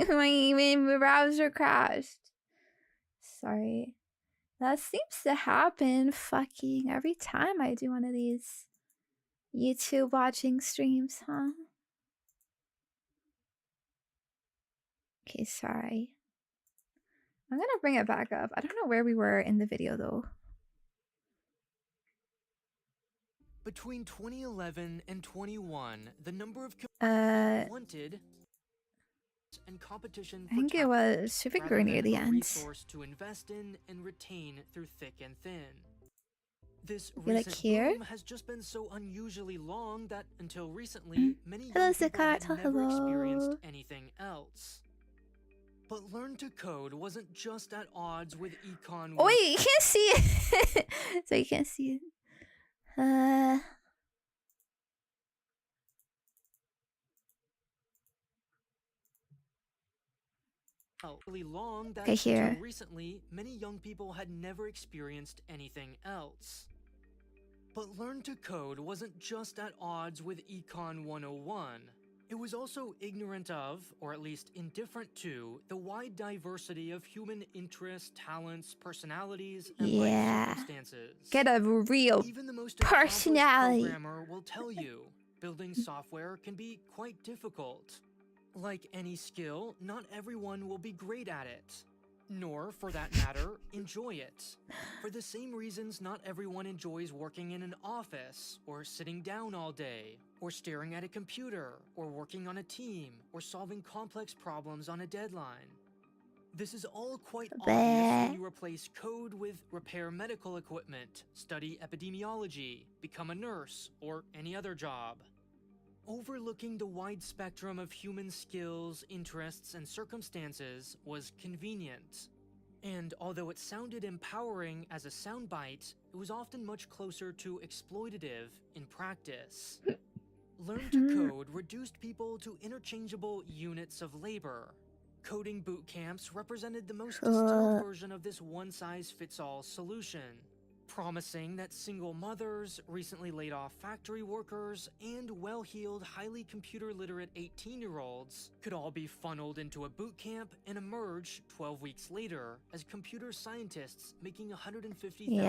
my browser crashed. Sorry. That seems to happen fucking every time I do one of these YouTube watching streams, huh? Okay, sorry. I'm gonna bring it back up. I don't know where we were in the video though. Between 2011 and 21, the number of wanted and competition I think it was shipping rather near than the a end. resource to invest in and retain through thick and thin. This You like recent here? boom has just been so unusually long that until recently, many Hello, young people had Zakat. never experienced Hello. anything else. But learn to code wasn't just at odds with Econ Oh 1. wait, you can't see it. So you can't see it. Really long that Okay, here. until recently, many young people had never experienced anything else. But learn to code wasn't just at odds with Econ 101. It was also ignorant of, or at least indifferent to, the wide diversity of human interests, talents, personalities, and life Yeah. circumstances. Get a real Even the most personality. accomplished programmer will tell you, building software can be quite difficult. Like any skill, not everyone will be great at it. Nor, for that matter, enjoy it. For the same reasons not everyone enjoys working in an office, or sitting down all day, or staring at a computer, or working on a team, or solving complex problems on a deadline. This is all quite obvious when you replace code with repair medical equipment, study epidemiology, become a nurse, or any other job. Overlooking the wide spectrum of human skills, interests, and circumstances was convenient. And although it sounded empowering as a soundbite, it was often much closer to exploitative in practice. Learn to code reduced people to interchangeable units of labor. Coding boot camps represented the most distilled version of this one-size-fits-all solution, promising that single mothers, recently laid off factory workers, and well-heeled, highly computer-literate 18-year-olds could all be funneled into a boot camp and emerge 12 weeks later as computer scientists making $150,000 a year.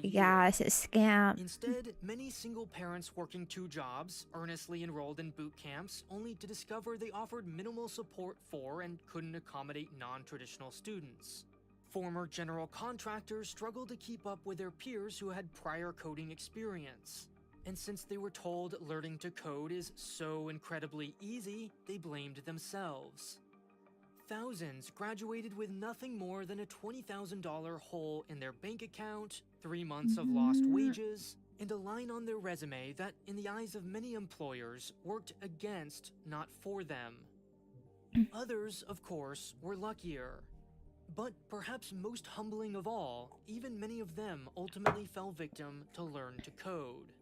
Yeah, it's a scam. Instead, many single parents working 2 jobs earnestly enrolled in boot camps only to discover they offered minimal support for and couldn't accommodate non-traditional students. Former general contractors struggled to keep up with their peers who had prior coding experience. And since they were told learning to code is so incredibly easy, they blamed themselves. Thousands graduated with nothing more than a $20,000 hole in their bank account, 3 months of lost wages, and a line on their resume that, in the eyes of many employers, worked against, not for them. Others, of course, were luckier. But perhaps most humbling of all, even many of them ultimately fell victim to learn to code.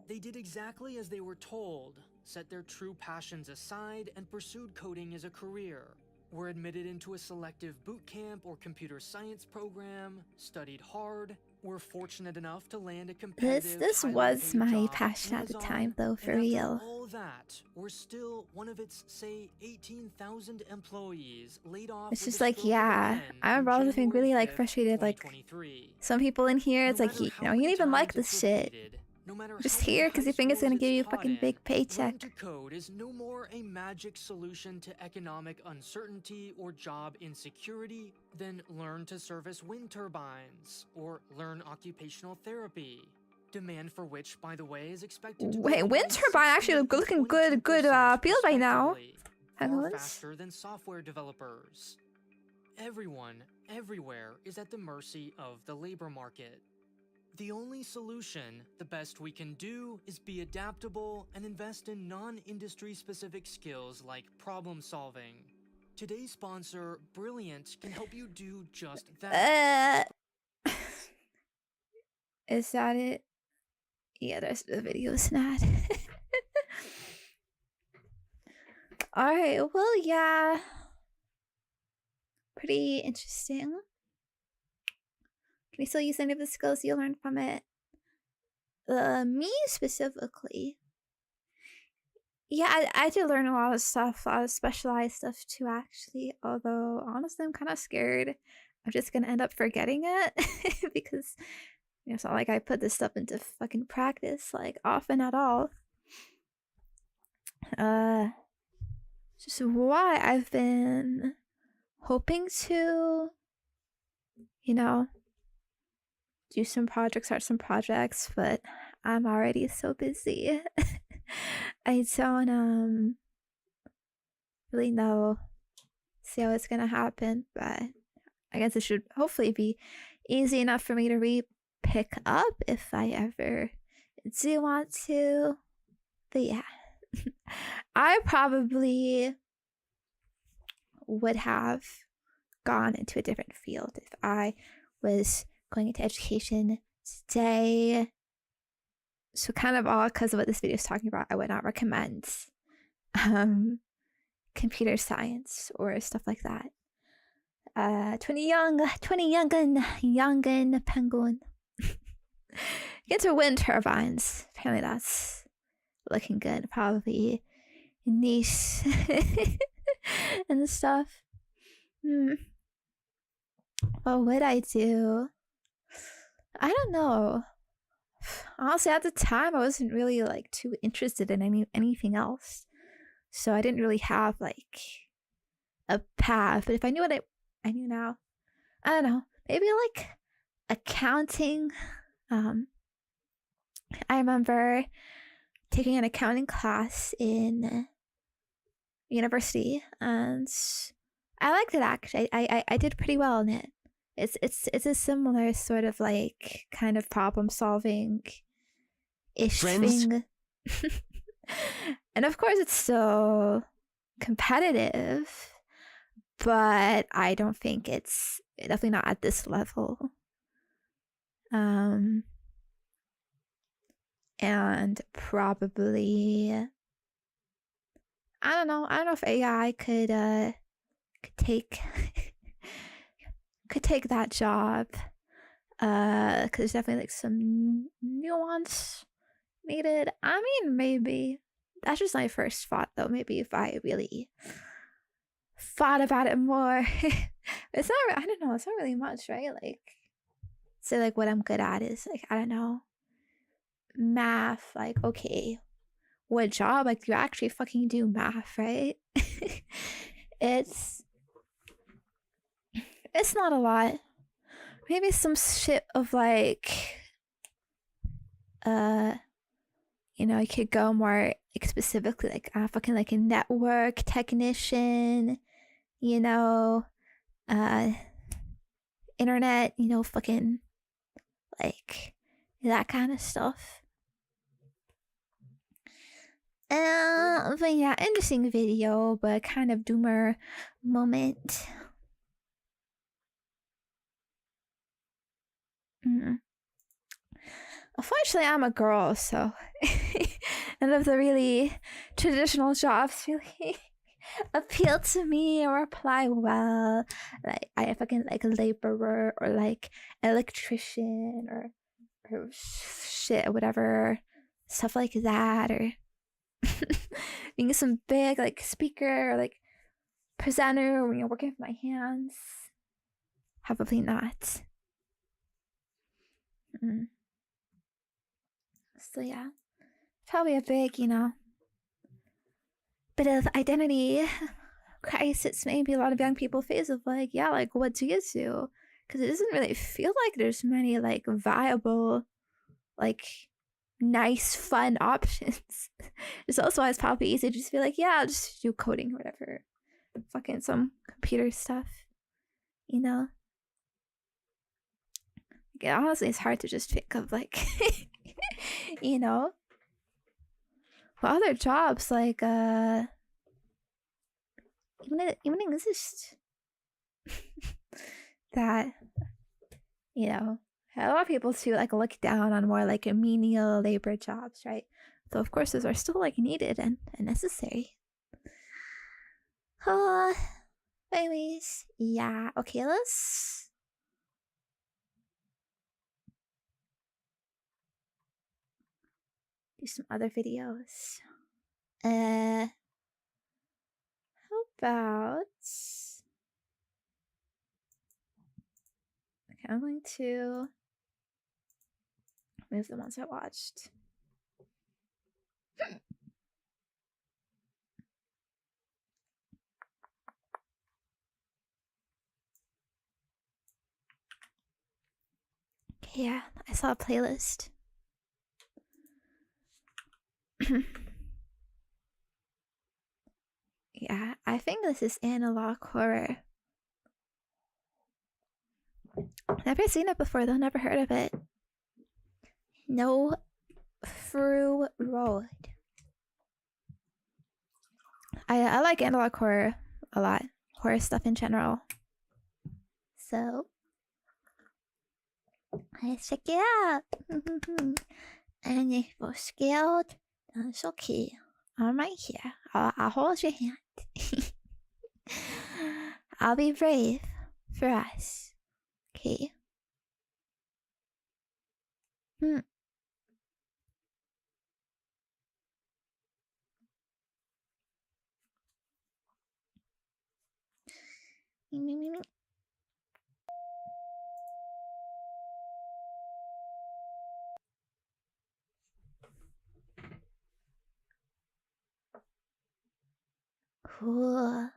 They did exactly as they were told, set their true passions aside, and pursued coding as a career. Were admitted into a selective boot camp or computer science program, studied hard, were fortunate enough to land a competitive, This highly was paid my job passion at the Amazon, time, though, for and real. after all that, we're still one of its, say, 18,000 employees laid off. It's with just a like, stroke of a yeah, pen I on remember being really January like 5th, frustrated. Like 2023. some people in here, No it's like matter you how know you don't many even like times this it's shit. repeated, no matter Just how many here because high you think it's gonna schools give you a taught fucking in, big paycheck. Learn to code is no more a magic solution to economic uncertainty or job insecurity than learn to service wind turbines or learn occupational therapy. Demand for which, by the way, is expected to Wait, grow wind by turbine 60 actually and looking 22% good field right now. respectively, Hang far on. faster than software developers. Everyone, everywhere, is at the mercy of the labor market. The only solution, the best we can do, is be adaptable and invest in non-industry specific skills like problem solving. Today's sponsor, Brilliant, can help you do just that. Is that it? Yeah, there's the video snap. Alright, well, yeah. Pretty interesting. Can you still use any of the skills you learned from it? Me specifically. Yeah, I did learn a lot of stuff, a lot of specialized stuff too, actually. Although, honestly, I'm kind of scared I'm just gonna end up forgetting it because it's not like I put this stuff into fucking practice, like, often at all. Just why I've been hoping to, do some projects, start some projects, but I'm already so busy. I don't really see how it's gonna happen, but I guess it should hopefully be easy enough for me to repay pick up if I ever do want to. But yeah, I probably would have gone into a different field if I was going into education today. So kind of all because of what this video is talking about, I would not recommend computer science or stuff like that. 20 youngin penguin. Get to wind turbines. Apparently that's looking good. Probably niche and stuff. What would I do? I don't know. Honestly, at the time, I wasn't really like too interested in anything else, so I didn't really have like a path. But if I knew what I knew now, I don't know. Maybe like accounting. I remember taking an accounting class in university, and I liked it actually. I did pretty well in it. It's a similar sort of like kind of problem solving ish thing. And of course it's still competitive, but I don't think it's definitely not at this level. And probably I don't know if AI could take could take that job, because there's definitely like some nuance needed. I mean, maybe that's just my first thought though. Maybe if I really thought about it more. It's not, I don't know, it's not really much, right? Like, say like what I'm good at is like, I don't know, math. Like, okay, what job? Like, you actually fucking do math, right? It's not a lot. Maybe some shit of like, you could go more like specifically like fucking like a network technician, internet, fucking like that kind of stuff. But yeah, interesting video, but kind of doomer moment. Unfortunately, I'm a girl, so none of the really traditional jobs really appeal to me or apply well. Like, I fucking like a laborer or like electrician or shit or whatever, stuff like that, or being some big like speaker or like presenter when you're working with my hands. Probably not. So yeah, probably a big, bit of identity crisis maybe a lot of young people face of like, yeah, like what do you do? Because it doesn't really feel like there's many like viable, like nice, fun options. It's also why it's probably easy to just be like, yeah, I'll just do coding or whatever. Fucking some computer stuff, Yeah, honestly, it's hard to just think of like, what other jobs like even exist that a lot of people too like look down on more like menial labor jobs, right? So of course those are still like needed and necessary. Anyways, yeah, okay, let's do some other videos. How about, okay, I'm going to move the ones I watched. Okay, yeah, I saw a playlist. Yeah, I think this is analog horror. Never seen it before though, never heard of it. No through road. I like analog horror a lot. Horror stuff in general. So let's check it out. And if you're scared, that's okay. I'm right here. I'll hold your hand. I'll be brave for us. Okay. Cool.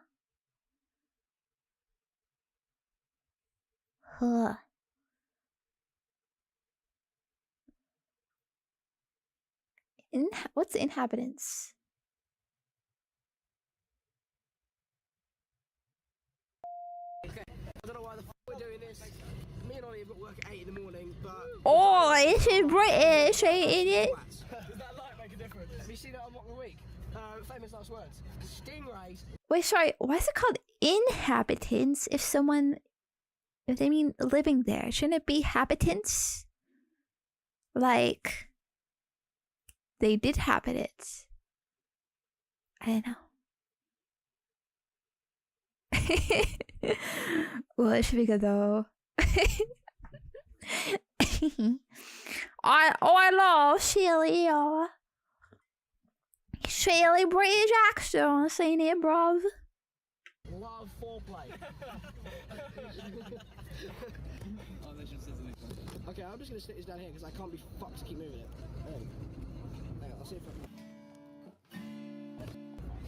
Huh. What's inhabitants? Okay, I don't know why the f we're doing this. Me and Ollie have got work at 8 in the morning, but... Oh, this is British, ain't it? Does that light make a difference? Have you seen that on What the Week? Famous last words. Stingrays. Wait, sorry, why is it called inhabitants if they mean living there? Shouldn't it be habitants? Like, they did habit it. I don't know. Well, it should be good though. I love Shelly, Shelly British accent, ain't it, bruv? Love foreplay. Okay, I'm just gonna stick this down here because I can't be fucked to keep moving it. Hang on, I'll see if I can.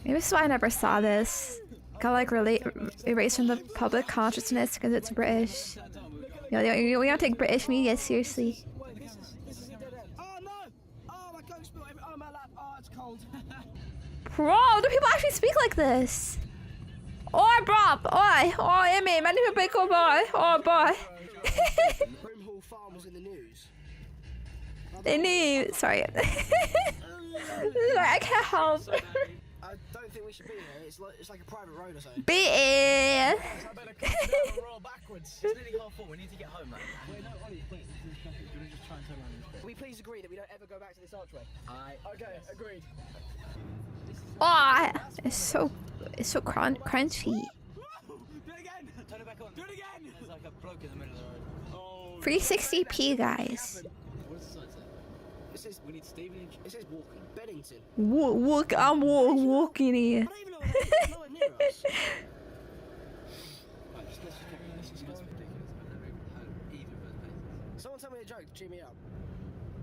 Maybe that's why I never saw this. Got like really erased from the public consciousness because it's British. We don't take British media seriously. Wait, this is a dead end. Oh no! Oh, my coat spilled on my lap. Oh, it's cold. Bro, do people actually speak like this? Oi, bruv! Oi! Oi, Emmy! Man, you big old boy! Oh, boy! Brimhall Farm was in the news. They need. Sorry. I can't help. I don't think we should be here. It's like a private road or something. Be it. I better come down and roll backwards. It's nearly 4:30. We need to get home, man. Wait, no, Ollie, wait. Can we just try and turn around this bit? Can we please agree that we don't ever go back to this archway? Okay, agreed. Oh, it's so crunchy. Do it again! Turn it back on. Do it again! There's like a bloke in the middle of the road. 360p, guys. What's the sign say? It says, We need Stevenage. it says walking. Bennington. I'm walking here. I don't even know where that is. Nowhere near us. Right, let's just get this. This is ridiculous. I've never even heard of either of those places. Someone tell me a joke to cheer me up.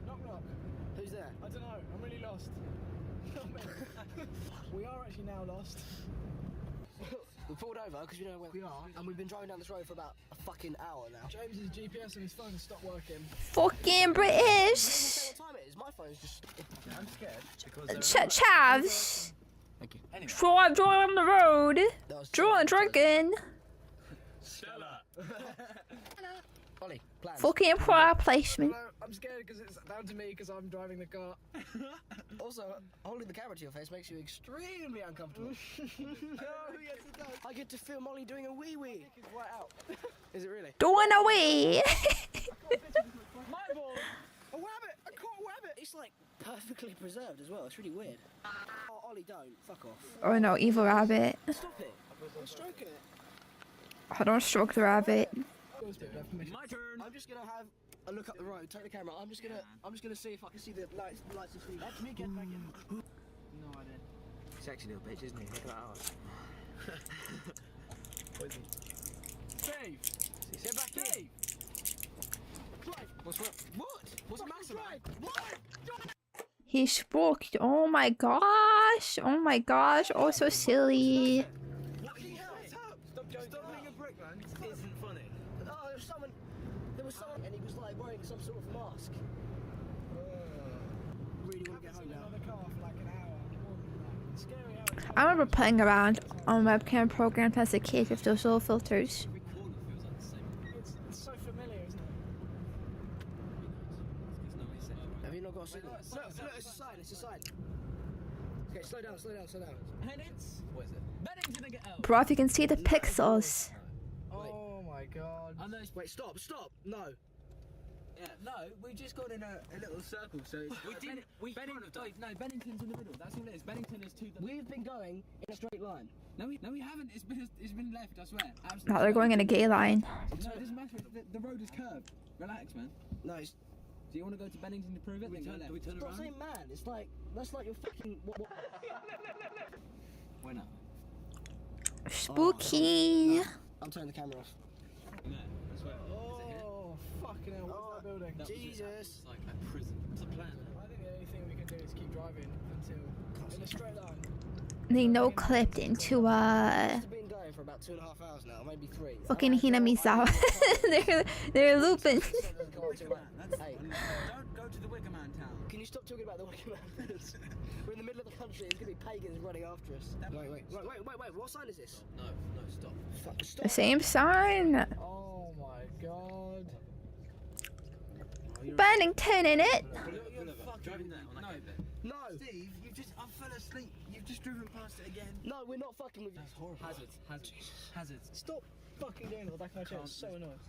Knock knock. Who's there? I don't know. I'm really lost. We are actually now lost. We pulled over because we don't know where we are, and we've been driving down this road for about a fucking hour now. James's GPS on his phone has stopped working. Fucking Doesn't British. say what time it is. My phone's just. I'm scared because Chavs. Thank you. anyway. Drive on the road. That was Drinking. Stella. Ollie, plans. Fucking product placement. Hello, I'm scared because it's down to me because I'm driving the car. Also, holding the camera to your face makes you extremely uncomfortable. No, yes it does. I get to film Ollie doing a wee wee. It's right out. Is it really? Doing away. My ball. A rabbit! I caught a rabbit! It's like perfectly preserved as well. It's really weird. Oh, Ollie, don't. Fuck off. Oh no, evil rabbit. Stop it. I'm stroking it. I don't stroke the rabbit. My turn. I'm just gonna have a look up the road. Take the camera. I'm just gonna see if I can see the lights. The lights and see. Let me get back in. No idea. Sexy little bitch, isn't he? Look at that ass. Dave. Get back in. What's wrong? What? What's the matter, man? What? He spoke. Oh my gosh. Oh my gosh. Oh, so silly. Fucking hell! What's up? Stop being a brick, man. This isn't funny. Oh, there was someone, and he was like wearing some sort of mask. Really want to get home now. Another car for like an hour. It's scary how I remember playing around on webcam programs as a kid with those little filters. Every corner feels like the same. it's so familiar, isn't it? Because nobody said you sign. Okay, slow down. Bennings? What is it? Bennington and get out. Bro, if you can see the pixels. Oh my god. I know. Wait, stop. No. Yeah, no, we just got in a little circle, so it's... Bennington's in the middle. That's all it is. Bennington is to the... We've been going in a straight line. No, we haven't. It's been left, I swear. Absolutely. Now they're going in a gay line. No, it doesn't matter. The road is curved. Relax, man. No, it's... Do you want to go to Bennington to prove it? Then go left. Do we turn Stop around? saying man. It's like... That's like your fucking... What? Why not? Spooky. I'm turning the camera off. No, I swear. Oh, fucking hell. What's that building? Jesus. It's like a prison. It's a plan. I think the only thing we can do is keep driving until... In a straight line. They no clipped into We've been going for about 2.5 hours now, maybe 3. fucking Hinamizawa. they're looping. Hey, Don't go to the Wicker Man town. can you stop talking about the Wicker Man, please? We're in the middle of the country, there's gonna be pagans running after us. Wait, what sign is this? No, stop. Fuck, The stop. same sign. Oh my god. Bennington in it. You're fucking there on that bit. No, Steve, I fell asleep. You've just driven past it again. no, we're not fucking with you. That's horrible. Hazards. Stop fucking doing it. The back of my chair is so annoying.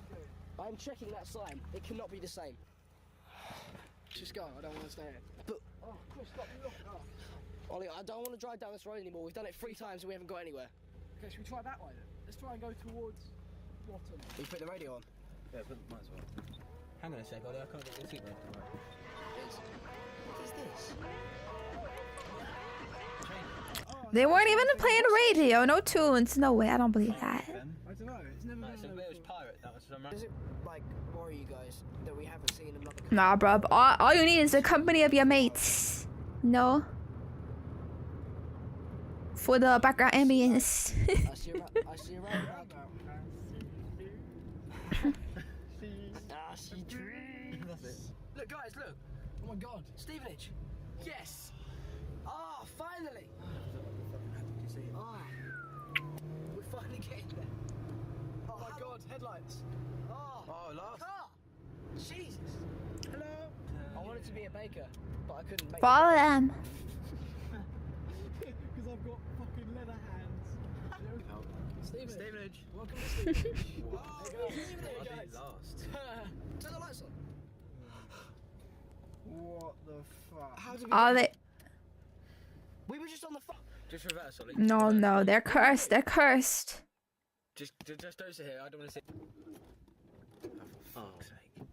I'm checking that sign, it cannot be the same. Just go. I don't want to stay here. But, oh, Chris, stop, look. Ollie, I don't want to drive down this road anymore, we've done it 3 times and we haven't got anywhere. Okay, should we try that way then? Let's try and go towards bottom. You put the radio on. Yeah, but might as well. Hang on a sec, Ollie, I can't get the seat right. What is this? They weren't even playing radio. No tunes. No way. I don't believe that. I don't know. It's never been So there it was before. pirate, that was from... Does it, like, worry you guys that we haven't seen another... Nah, bruv. All you need is the company of your mates. No. For the background ambience. I see a roundabout. I see trees. That's it. Look, guys, look. Oh my god. Stevenage. Yes. Ah, finally. Ah, we're finally getting there. Oh my god. Headlights. Ah, Oh, last. car. Jesus. Hello. I wanted to be a baker, but I couldn't make. Follow them. Because I've got fucking leather hands. Stevenage. Welcome to Stevenage. Oh, Stevenage, Bloody guys. last. turn the lights on. What the fuck? How did we? All they. We were just on the phone. Just reverse, Ollie. No, Reverse. no. They're cursed. They're cursed. Just don't sit here, I don't want to sit... Oh, for fuck's sake.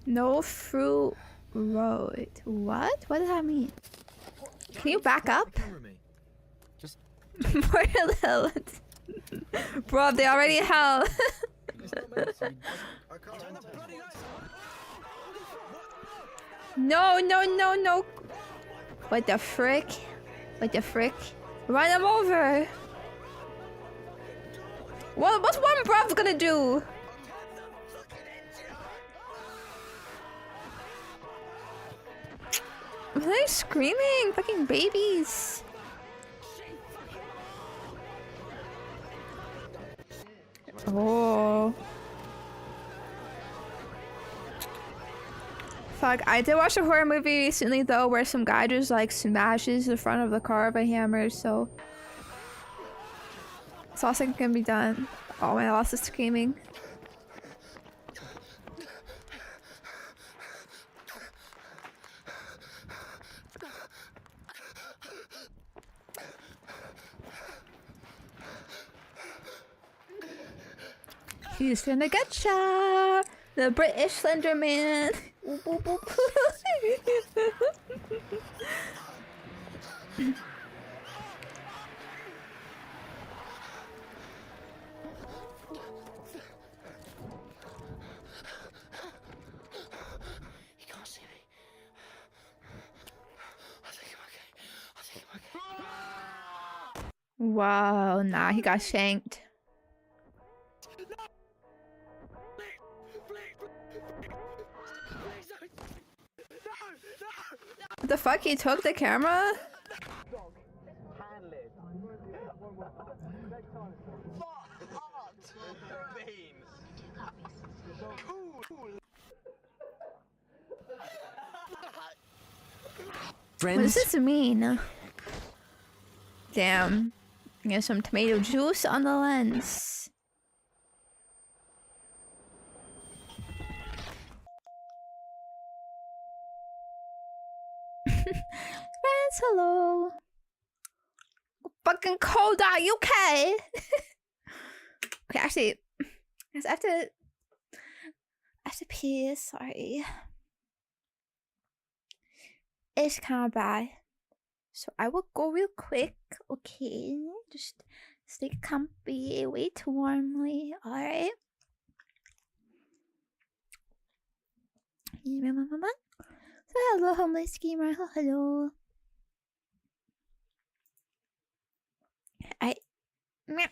No fruit road. What? What does that mean? Can you back up? Camera me. Just... For a little. Bro, they already hell. It's not meant to. I can't... Turn the bloody lights No, no, no, no. What the frick? What the frick? Run them over. What's one bruv gonna do? Are they screaming? Fucking babies. Oh. Fuck, I did watch a horror movie recently though where some guy just like smashes the front of the car with a hammer, so it's all that can be done. Oh, my loss is screaming. He's gonna get ya! The British Slender Man! Boop, boop, boop. You can't see me. I think I'm okay. Wow, nah, he got shanked. What the fuck? He took the camera? Cool. What does this mean? Damn. There's some tomato juice on the lens. Friends, hello. Fucking cold.uk. Okay, actually, I have to pee. Sorry, it's kind of bad, so I will go real quick. Okay, just stay comfy, wait warmly. All right. So hello, homeless gamer. Hello. I. Meow.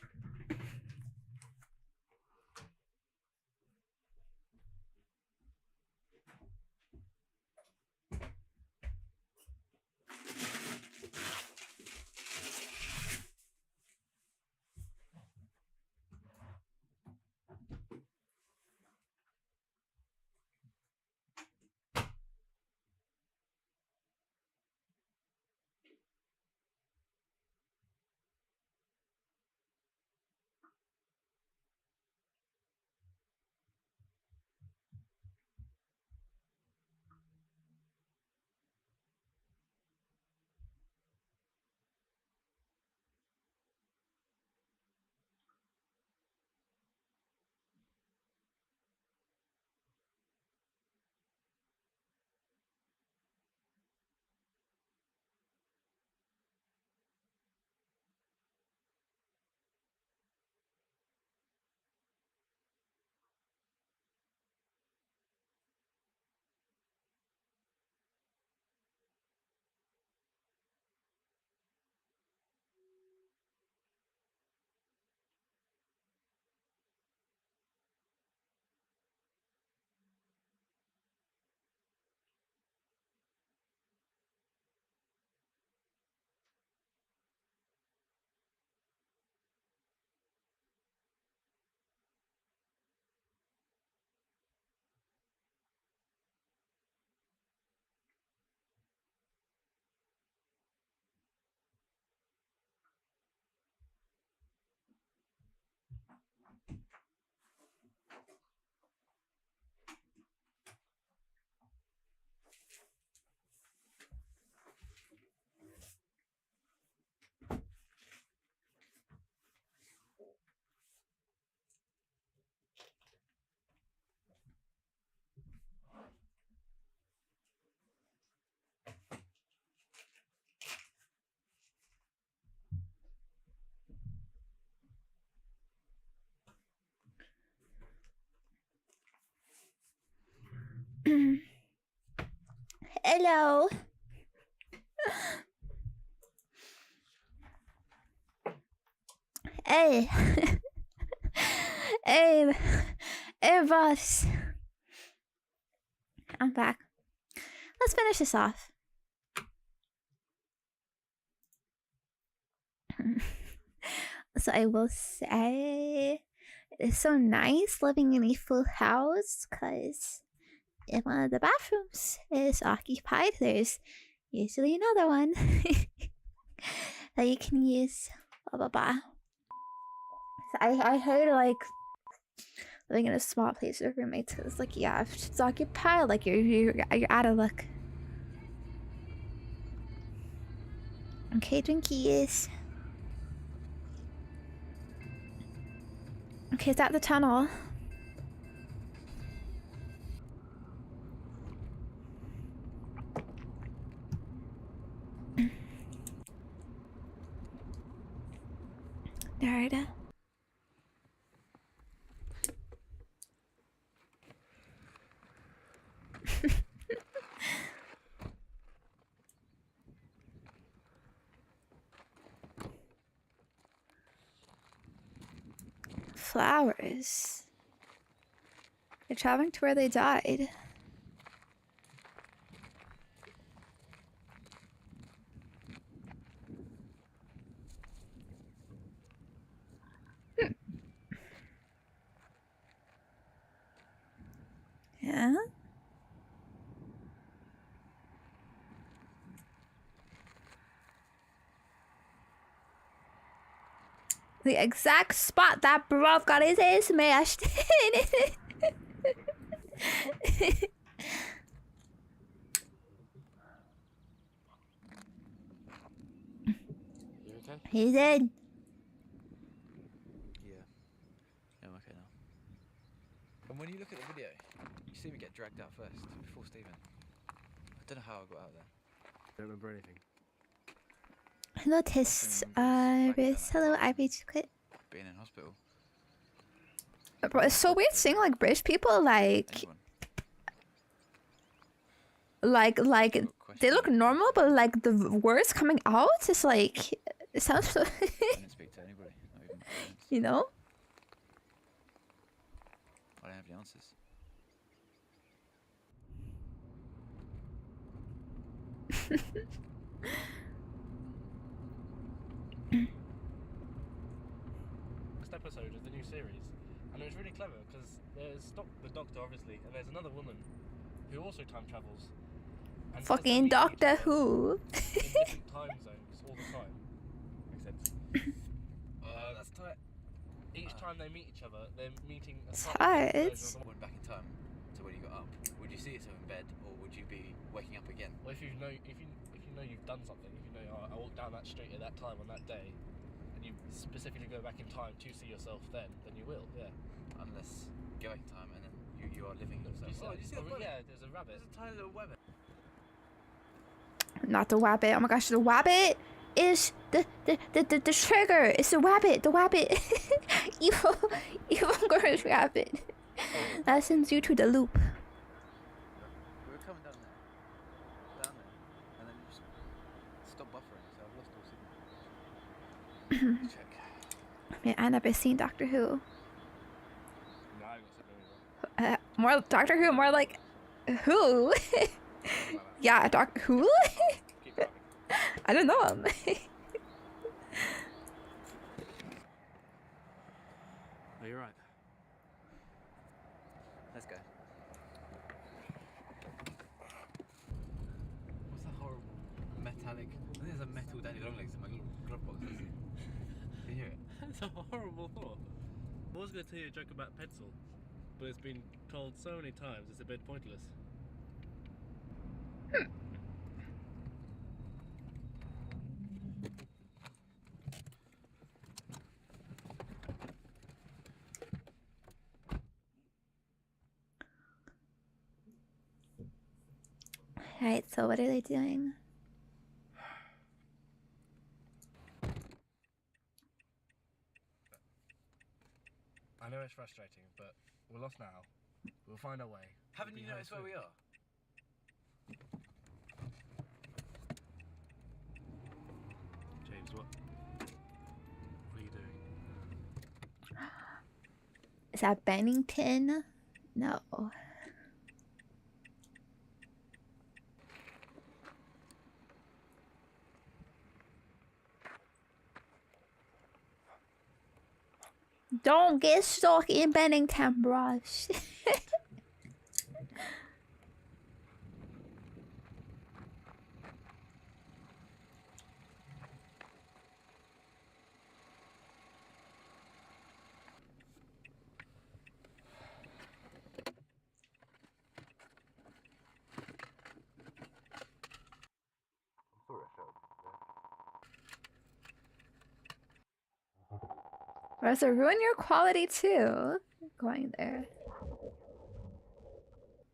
Hello. Hey. Hey. Hey, boss. I'm back. Let's finish this off. So I will say, it's so nice living in a full house because if one of the bathrooms is occupied, there's usually another one that you can use. Blah blah blah. So I heard like living in a small place with roommates is like, yeah, if it's occupied, like you're out of luck. Okay, Twinkies. Okay, is that the tunnel? Nerd. Flowers. They're traveling to where they died. Yeah? The exact spot that bruv got his head smashed. You okay? He's in. Yeah. I'm okay now. And when you look at the video, you see me get dragged out first, before Stephen. I don't know how I got out there. I don't remember anything. Hello, Tis. Hello, Ivy Quit. Being in hospital. Bro, it's so weird seeing like British people like they look normal, but like the words coming out is like it sounds so. I didn't speak to anybody, not even my parents. You know. I don't have the answers. First episode of the new series, and it was really clever because there's the Doctor obviously, and there's another woman who also time travels. And Fucking Doctor Who. in different time zones all the time. Makes sense. That's tight. Each time they meet each other, they're meeting a It's slightly hard. different version of the- Went back in time to when you got up. Would you see yourself in bed, or would you be waking up again? Well, if you know you've done something, if you know, oh, I walked down that street at that time on that day, and you specifically go back in time to see yourself then you will, yeah. Unless you go back in time and then you are living yourself. You see Oh, that? you see that Oh, bunny? yeah, there's a rabbit. There's a tiny little rabbit. Not the wabbit. Oh my gosh, the wabbit is the trigger. It's the wabbit. The wabbit. evil girl's rabbit. That sends you to the loop. We were coming down there, and then you just stop buffering, so I've lost all signal. Check. Man, I never seen Doctor Who. No, I got something wrong. More Doctor Who, more like who? Yeah, Doctor Who. Keep driving. I don't know him. Oh, you're right. Let's go. What's that horrible metallic? I think there's a metal Daddy Longlegs in my little glove box. Can you hear it? That's a horrible thought. I was going to tell you a joke about pencil, but it's been told so many times it's a bit pointless. Alright, so what are they doing? I know it's frustrating, but we're lost now. We'll find our way. Haven't you noticed where we are? James, what are you doing? Is that Bennington? No. Don't get stuck in Bennington, brush. Or does it ruin your quality too? Going there.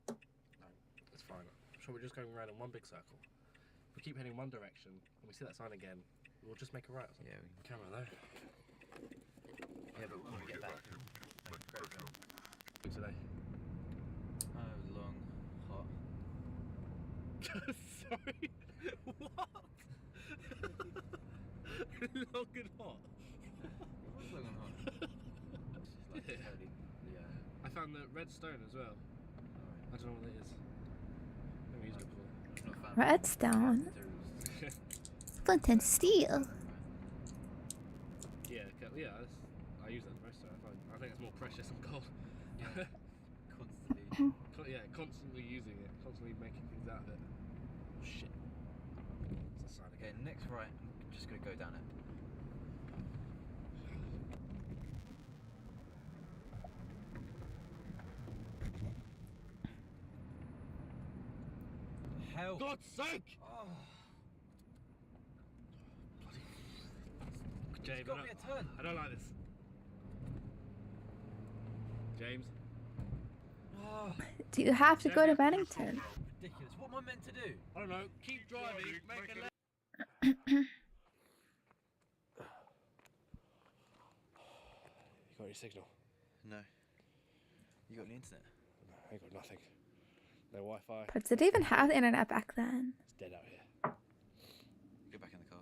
No, it's fine. I'm sure we're just going around in one big circle. If we keep heading one direction and we see that sign again, we'll just make a right or something. Yeah, we can. Camera though. Yeah, but when we get back, Today. oh, long, hot. Sorry. What? Long and hot. What's long and hot? It's like totally, yeah. I found the red stone as well. Alright. I don't know what it is. Never used it before. I'm not a fan of Redstone. materials. Flint and steel. Yeah, yeah. I use that the most. I think it's more precious than gold. Yeah. Constantly. Constantly using it, constantly making things out of it. Oh, shit. It's a sign Okay, again. next right, I'm just gonna go down it. hell? God's sake! Oh, James, got me a turn. I don't like this. James? Oh, Do you have to go to Bennington? ridiculous. What am I meant to do? I don't know. Keep driving. Make a left. You got any signal? No. You got any internet? No, I ain't got nothing. No Wi-Fi. But did they even have the internet back then? It's dead out here. Get back in the car.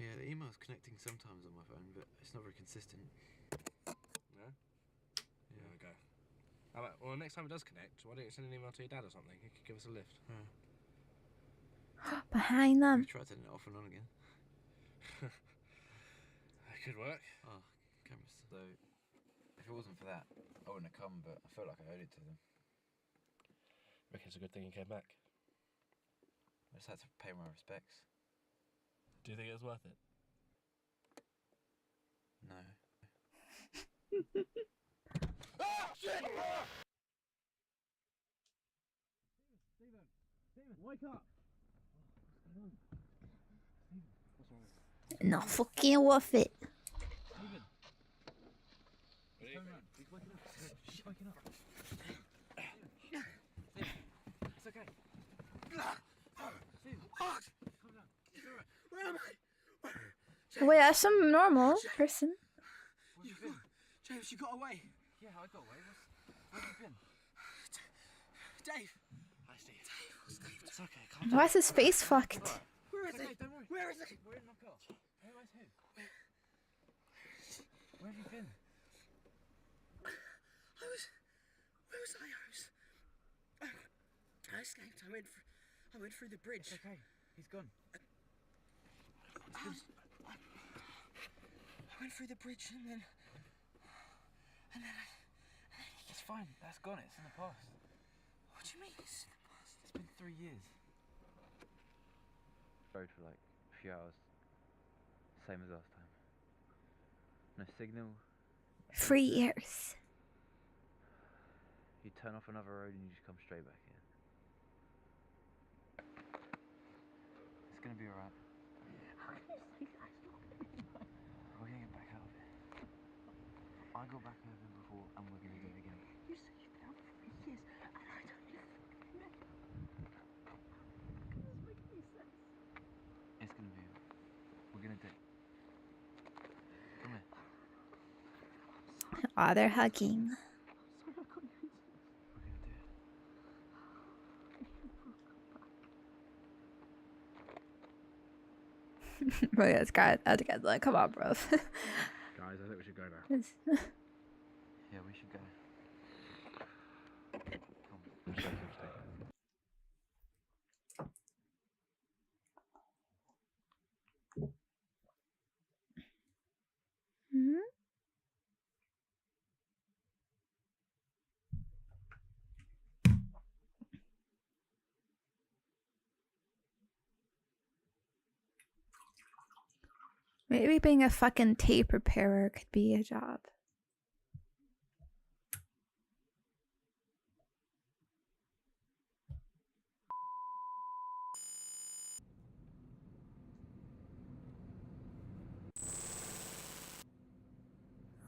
Yeah, the email's connecting sometimes on my phone, but it's not very consistent. No? Yeah, okay. How about, well, next time it does connect, why don't you send an email to your dad or something? He could give us a lift. Behind them. We've tried turning it off and on again. That could work. Oh, cameras. So, if it wasn't for that, I wouldn't have come, but I felt like I owed it to them. Reckon it's a good thing you came back. I just had to pay my respects. Do you think it was worth it? No. Stephen, wake up! Not fucking worth it. Stephen! He's waking up. He's waking up. It's okay. Where am I? Wait, that's some normal person. Where have you been? James, you got away. Yeah, I got away. Where have you been? Dave. Hi, Steve. Steve. It's okay, calm down. Why is his face fucked? Where is Okay, he? don't worry. Where is he? We're in my car. Where is who? Where have you been? Where was I? I escaped. I went through the bridge. It's okay. He's gone. I went through the bridge and then It's fine. That's gone. It's in the past. what do you mean? It's in the past. It's been 3 years. Rode for like a few hours. Same as last time. No signal. 3 years. You turn off another road and you just come straight back in. It's gonna be alright. We're gonna get back out of it. I got back over it before and we're gonna do it again. You said you've been out for 3 years and I don't even know. Doesn't make any sense. It's gonna be alright. We're gonna do it. Come here. Oh, they're hugging. Sorry, I couldn't do this. We're gonna do it. Bro, that's good. That's good. Like, come on, bro. Guys, I think we should go now. Yeah, we should go. Come. Hmm? Maybe being a fucking tape repairer could be a job.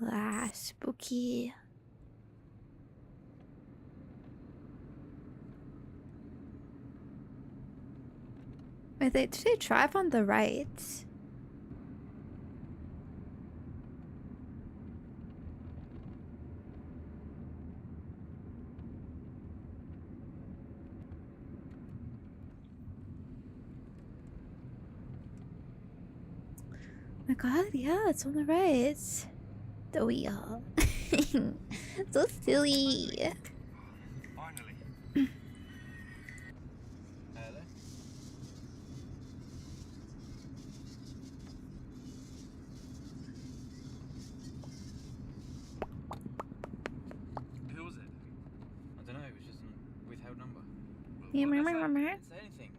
Ah, spooky. Wait, did they drive on the right? My god, yeah, it's on the right. The wheel. So silly. Finally. Hello? Who was it? I don't know, it was just a withheld number. Yeah, What did remember, they say? remember? Didn't say anything.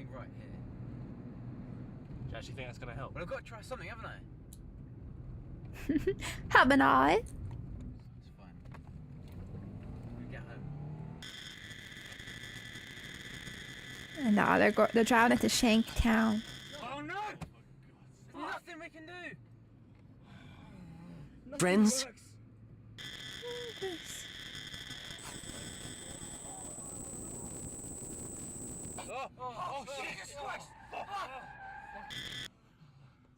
something right here. Do you actually think that's gonna help? Well, I've got to try something, haven't I? Haven't I? It's fine. We get home. No, they're driving to Shanktown. Oh no! There's nothing we can do. Friends? Oh, Jesus Christ!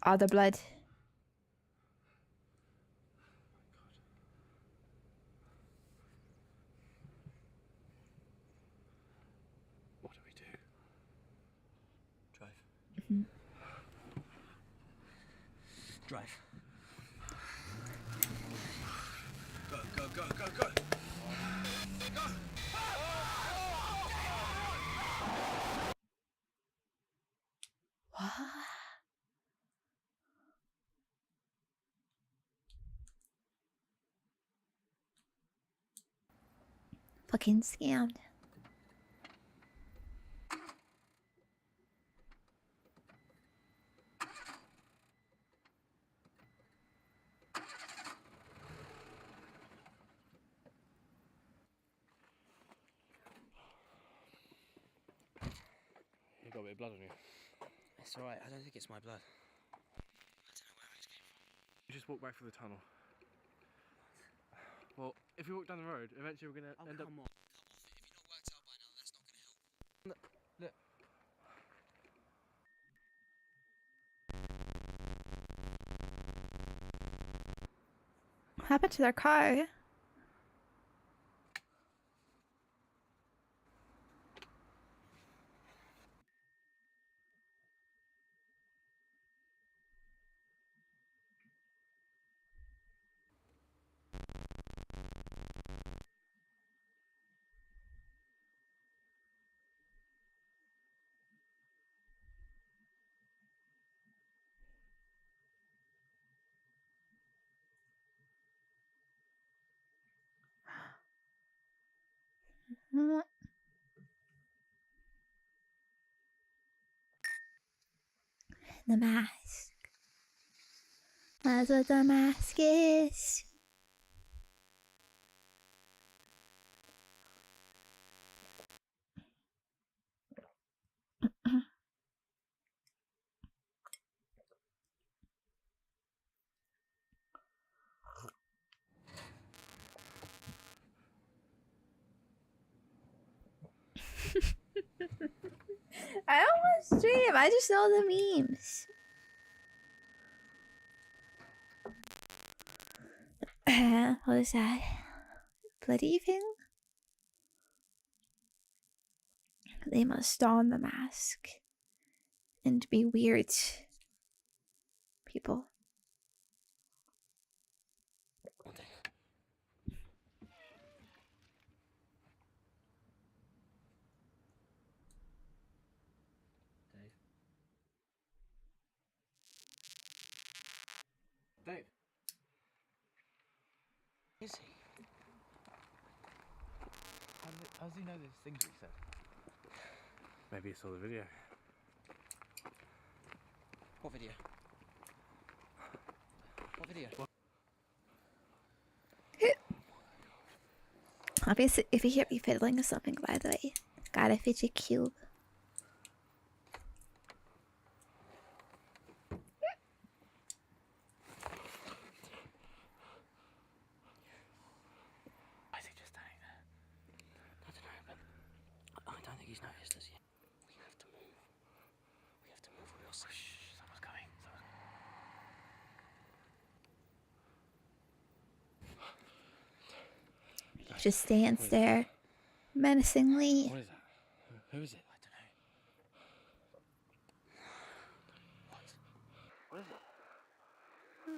Oh, the blood. What do we do? Drive. Mhm. Drive. Go, go, go, go, go! Go! What? Fucking scammed. You got a bit of blood on you. It's alright, I don't think it's my blood. You just walk back through the tunnel. Well, if we walk down the road, eventually we're gonna end up. Come on. If you've not worked out by now, that's not gonna help. Look. What happened to their car? What? The mask. That's what the mask is. I don't want to stream. I just know the memes. What is that? Bloody thing? They must don the mask and be weird people. Dave. Is he? How does he know these things we said? Maybe you saw the video. What video? What video? Obviously, if you hear me fiddling or something, by the way, got a fidget cube. Why is he just standing there? I don't know, but I don't think he's noticed us yet. We have to move. We have to move or we'll see. Shh, someone's coming. He just stands there menacingly. What is that? Who is it? I don't know.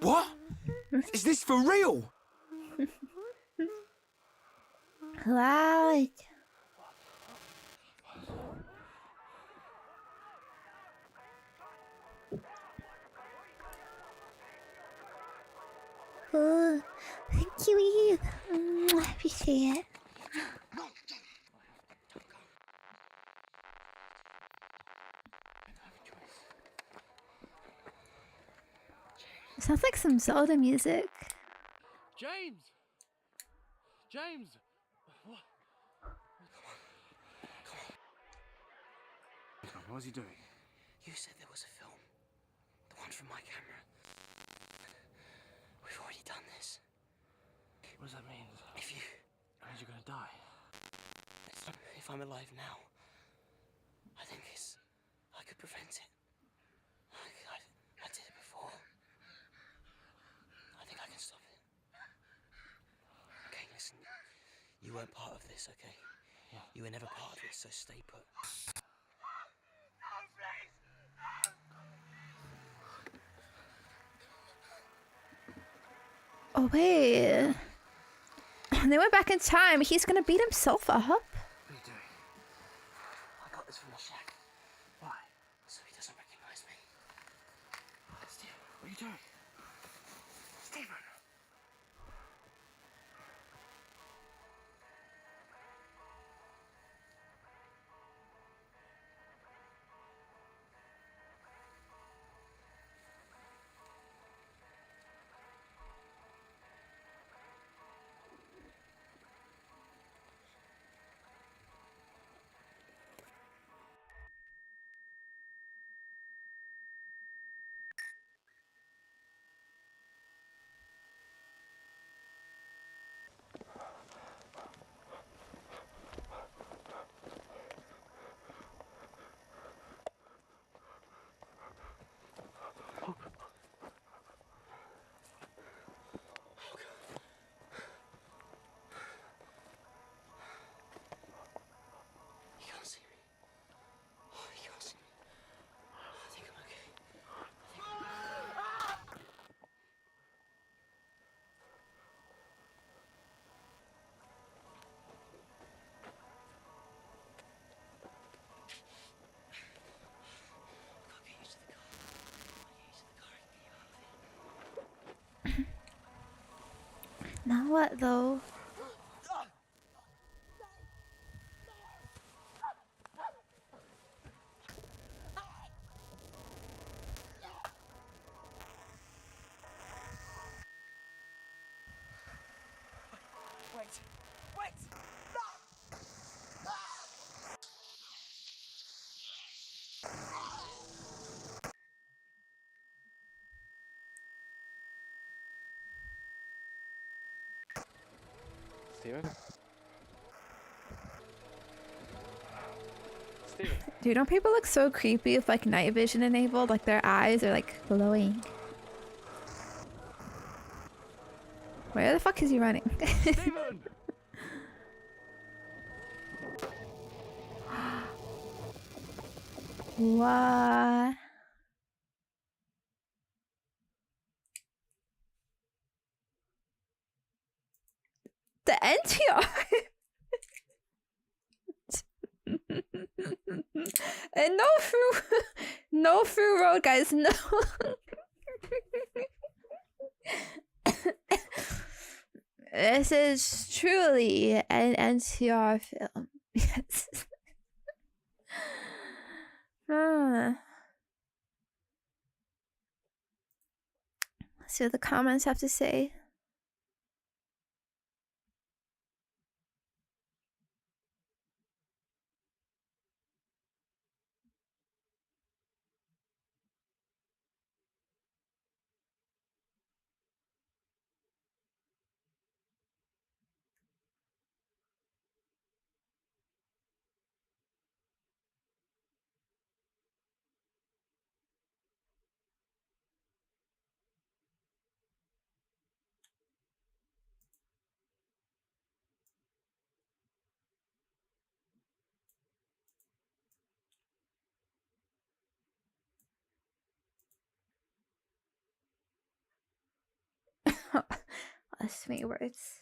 What? What is it? What? Is this for real? Loud. Oh, thank you, Eve. I appreciate it. Sounds like some Zelda music. James! James! What? What was he doing? You said there was a film. The one from my camera. We've already done this. What does that mean? If you... Means you're gonna die. If I'm alive now, I think I could prevent it. I did it before. I think I can stop it. Okay, listen. You weren't part of this, okay? Yeah. You were never part of it, so stay put. Oh wait. They went back in time. He's gonna beat himself up. What are you doing? I got this from the shack. Why? So he doesn't recognize me. Stephen, what are you doing? Stephen! He can't see me. Oh, he can't see me. I think I'm okay. I'll get you to the car. I'll get you to the car and get you out of here. Now what though? Stephen? Stephen? Dude, don't people look so creepy with like night vision enabled? Like their eyes are like glowing. Where the fuck is he running? Stephen! What? The NTR? And no through, no through road, guys. No. This is truly an NTR film. Yes. Let's see what the comments have to say. Sweet words.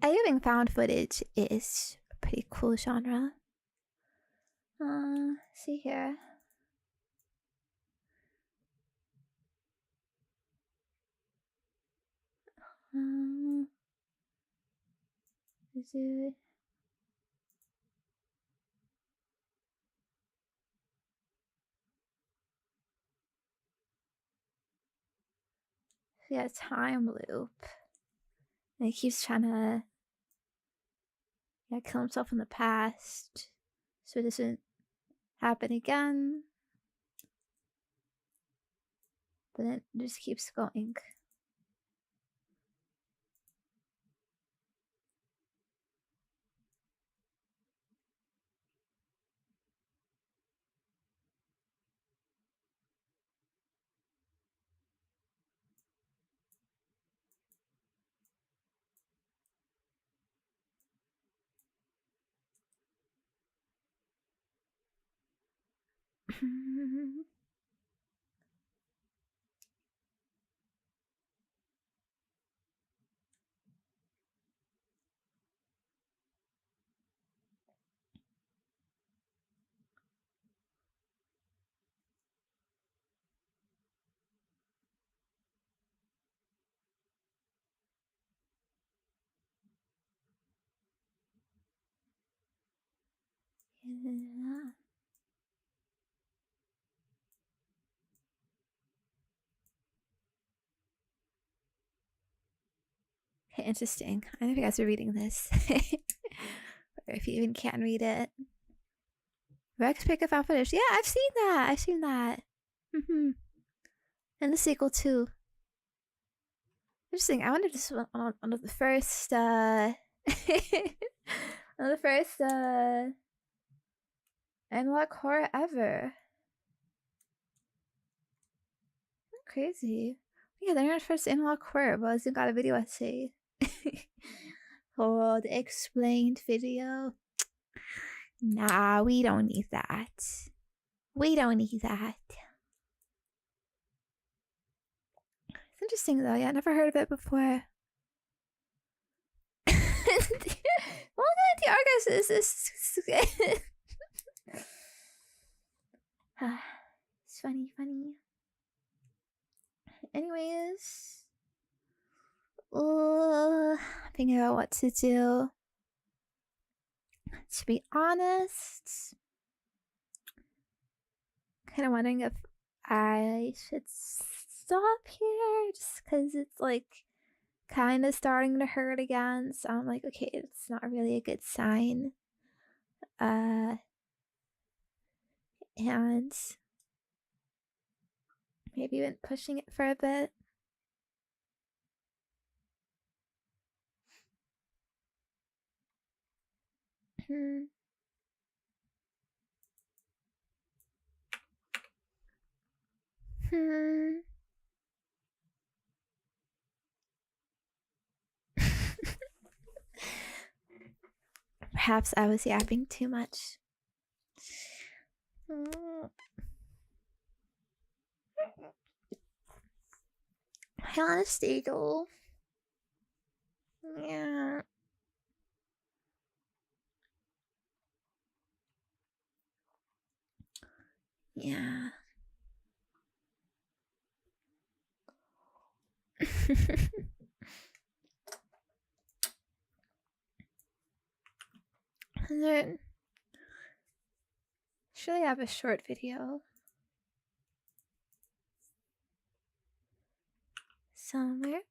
I think found footage is a pretty cool genre. See here. Is it? Yeah, time loop. And he keeps trying to kill himself in the past so it doesn't happen again. But then it just keeps going. Yeah. Okay, interesting. I don't know if you guys are reading this. Or if you even can read it. Rex pickup out footage. Yeah, I've seen that. I've seen that. And the sequel too. Interesting. I wonder if this was one of the first one of the first analog horror ever. Crazy. Yeah, they're not first analog horror, but it's got a video essay. Oh, the explained video. Nah, we don't need that. We don't need that. It's interesting though. Yeah, I never heard of it before. Well, the Argus is it's funny. Anyways, thinking about what to do. To be honest, kind of wondering if I should stop here just because it's like kind of starting to hurt again. So I'm like, okay, it's not really a good sign. And maybe been pushing it for a bit. Perhaps I was yapping too much. Honesty though. Yeah. Yeah. And then should I have a short video somewhere?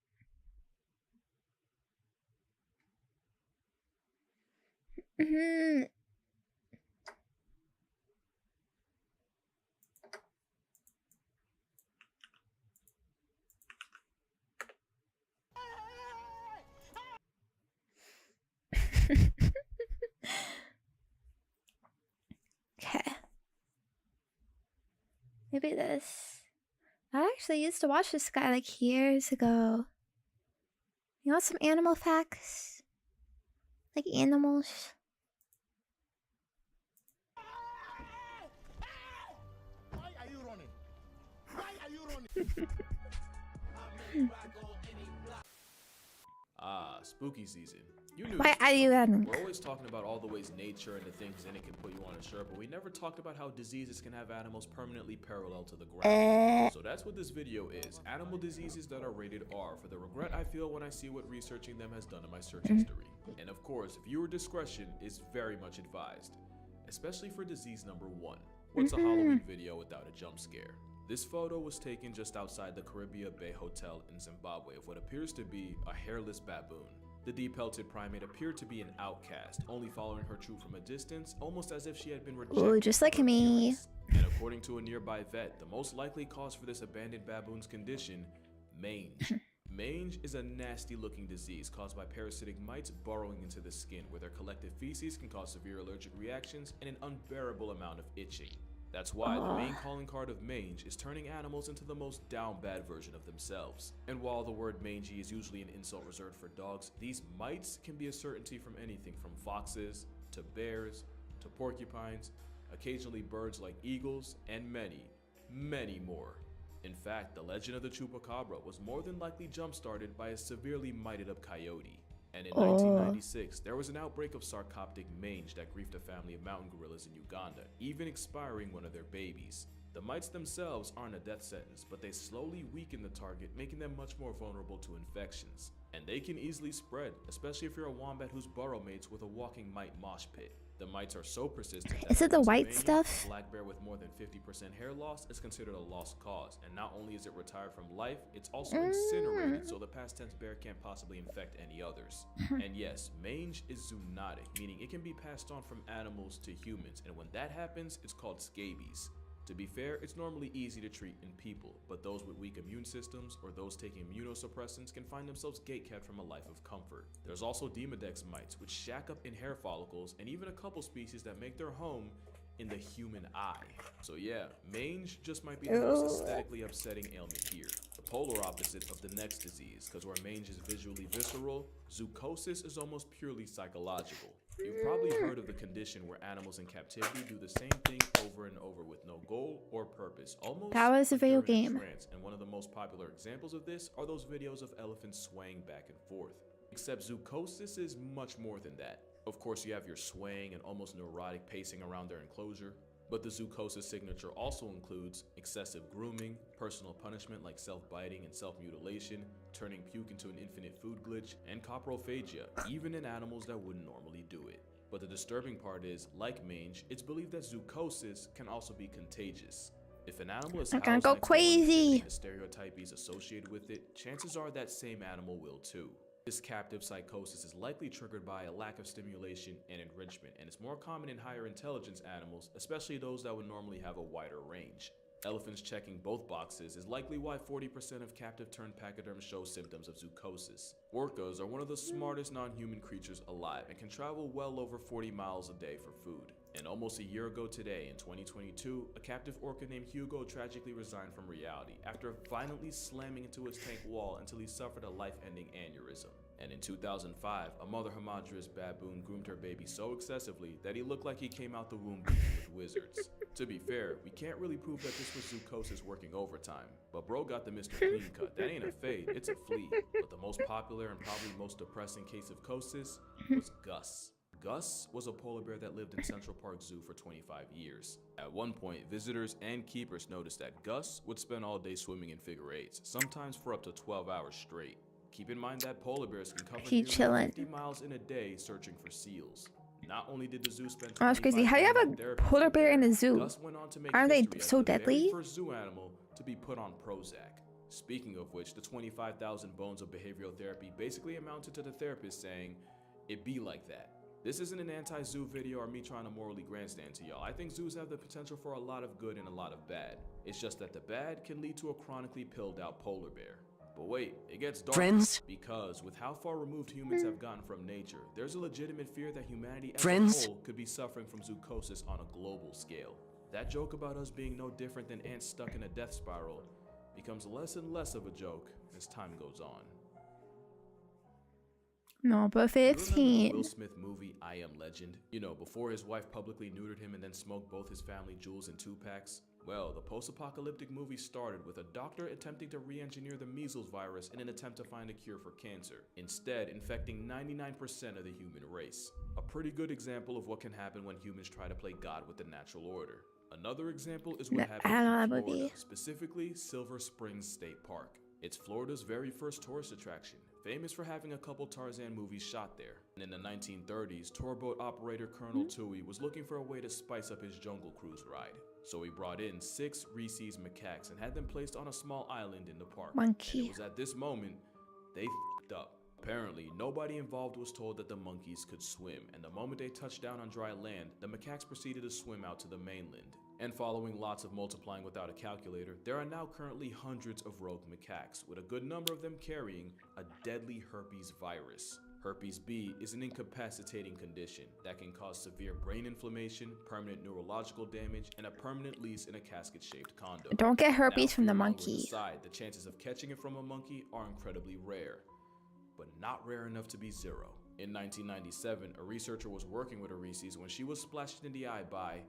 Okay. Maybe this. I actually used to watch this guy like years ago. You want some animal facts? Like animals? Why are you running? Why are you running? Spooky season. You knew Why this was are you coming. running? We're always talking about all the ways nature and the things in it can put you on a shirt, but we never talked about how diseases can have animals permanently parallel to the ground. So that's what this video is. Animal diseases that are rated R, for the regret I feel when I see what researching them has done in my search history. And of course, viewer discretion is very much advised, especially for disease number 1. What's a Halloween video without a jump scare? This photo was taken just outside the Caribbean Bay Hotel in Zimbabwe of what appears to be a hairless baboon. The deep-pelted primate appeared to be an outcast, only following her troop from a distance, almost as if she had been rejected. Ooh, just like for her me. appearance. And according to a nearby vet, the most likely cause for this abandoned baboon's condition, mange. Mange is a nasty-looking disease caused by parasitic mites burrowing into the skin, where their collective feces can cause severe allergic reactions and an unbearable amount of itching. That's why the main calling card of mange is turning animals into the most down-bad version of themselves. And while the word mangy is usually an insult reserved for dogs, these mites can be a certainty from anything from foxes, to bears, to porcupines, occasionally birds like eagles, and many, many more. In fact, the legend of the chupacabra was more than likely jump-started by a severely mited-up coyote. And in 1996, there was an outbreak of sarcoptic mange that griefed a family of mountain gorillas in Uganda, even expiring one of their babies. The mites themselves aren't a death sentence, but they slowly weaken the target, making them much more vulnerable to infections. And they can easily spread, especially if you're a wombat whose burrow mates with a walking mite mosh pit. The mites are so persistent that Is it the white Pennsylvania, stuff? a black bear with more than 50% hair loss is considered a lost cause, and not only is it retired from life, it's also incinerated, so the past tense bear can't possibly infect any others. And yes, mange is zoonotic, meaning it can be passed on from animals to humans, and when that happens, it's called scabies. To be fair, it's normally easy to treat in people, but those with weak immune systems or those taking immunosuppressants can find themselves gatekept from a life of comfort. There's also Demodex mites, which shack up in hair follicles, and even a couple species that make their home in the human eye. So yeah, mange just might be the most aesthetically upsetting ailment here. The polar opposite of the next disease, because where mange is visually visceral, zoochosis is almost purely psychological. You've probably heard of the condition where animals in captivity do the same thing over and over with no goal or purpose, almost That was a like video they're in game. trance. And one of the most popular examples of this are those videos of elephants swaying back and forth. Except zoochosis is much more than that. Of course, you have your swaying and almost neurotic pacing around their enclosure, but the zoochosis signature also includes excessive grooming, personal punishment like self-biting and self-mutilation, turning puke into an infinite food glitch, and coprophagia, even in animals that wouldn't normally do it. But the disturbing part is, like mange, it's believed that zoochosis can also be contagious. If an animal is I'm housed gonna go next to one crazy. exhibiting the stereotypes associated with it, chances are that same animal will too. This captive psychosis is likely triggered by a lack of stimulation and enrichment, and it's more common in higher intelligence animals, especially those that would normally have a wider range. Elephants checking both boxes is likely why 40% of captive turned pachyderms show symptoms of zoochosis. Orcas are one of the smartest non-human creatures alive and can travel well over 40 miles a day for food. And almost a year ago today, in 2022, a captive orca named Hugo tragically resigned from reality after violently slamming into his tank wall until he suffered a life-ending aneurysm. And in 2005, a mother hamadryas baboon groomed her baby so excessively that he looked like he came out the womb beaten with wizards. To be fair, we can't really prove that this was zoochosis working overtime, but bro got the Mr. Clean cut. That ain't a fade, it's a flea. But the most popular and probably most depressing case of chosis was Gus. Gus was a polar bear that lived in Central Park Zoo for 25 years. At one point, visitors and keepers noticed that Gus would spend all day swimming in figure eights, sometimes for up to 12 hours straight. Keep in mind that polar bears can cover He nearly chillin'. 50 miles in a day searching for seals. Not only did the zoo spend Oh, that's crazy. How do you have a 25 grand on polar therapy bear in a for zoo? Gus went on to make Aren't they history as so the very deadly? first zoo animal to be put on Prozac. Speaking of which, the 25,000 bones of behavioral therapy basically amounted to the therapist saying, "It be like that." This isn't an anti-zoo video or me trying to morally grandstand to y'all. I think zoos have the potential for a lot of good and a lot of bad. It's just that the bad can lead to a chronically pilled out polar bear. But wait, it gets darker. Friends? Because with how far removed humans have gotten from nature, there's a legitimate fear that humanity as Friends? a whole could be suffering from zoochosis on a global scale. That joke about us being no different than ants stuck in a death spiral becomes less and less of a joke as time goes on. No, but You remember the 15. Will Smith movie I Am Legend? You know, before his wife publicly neutered him and then smoked both his family jewels in 2-packs? Well, the post-apocalyptic movie started with a doctor attempting to re-engineer the measles virus in an attempt to find a cure for cancer, instead infecting 99% of the human race. A pretty good example of what can happen when humans try to play God with the natural order. Another example is what happened I don't know in that Florida, movie. specifically Silver Springs State Park. It's Florida's very first tourist attraction, famous for having a couple Tarzan movies shot there. And in the 1930s, tour boat operator Colonel Tui was looking for a way to spice up his jungle cruise ride. So he brought in 6 Reese's macaques and had them placed on a small island in the park. Monkey. And it was at this moment they f***ed up. Apparently, nobody involved was told that the monkeys could swim, and the moment they touched down on dry land, the macaques proceeded to swim out to the mainland. And following lots of multiplying without a calculator, there are now currently hundreds of rogue macaques, with a good number of them carrying a deadly herpes virus. Herpes B is an incapacitating condition that can cause severe brain inflammation, permanent neurological damage, and a permanent lease in a casket-shaped condom. Don't get herpes Now, from the fear monkey. aside, the chances of catching it from a monkey are incredibly rare, but not rare enough to be zero. In 1997, a researcher was working with a Reese's when she was splashed in the eye by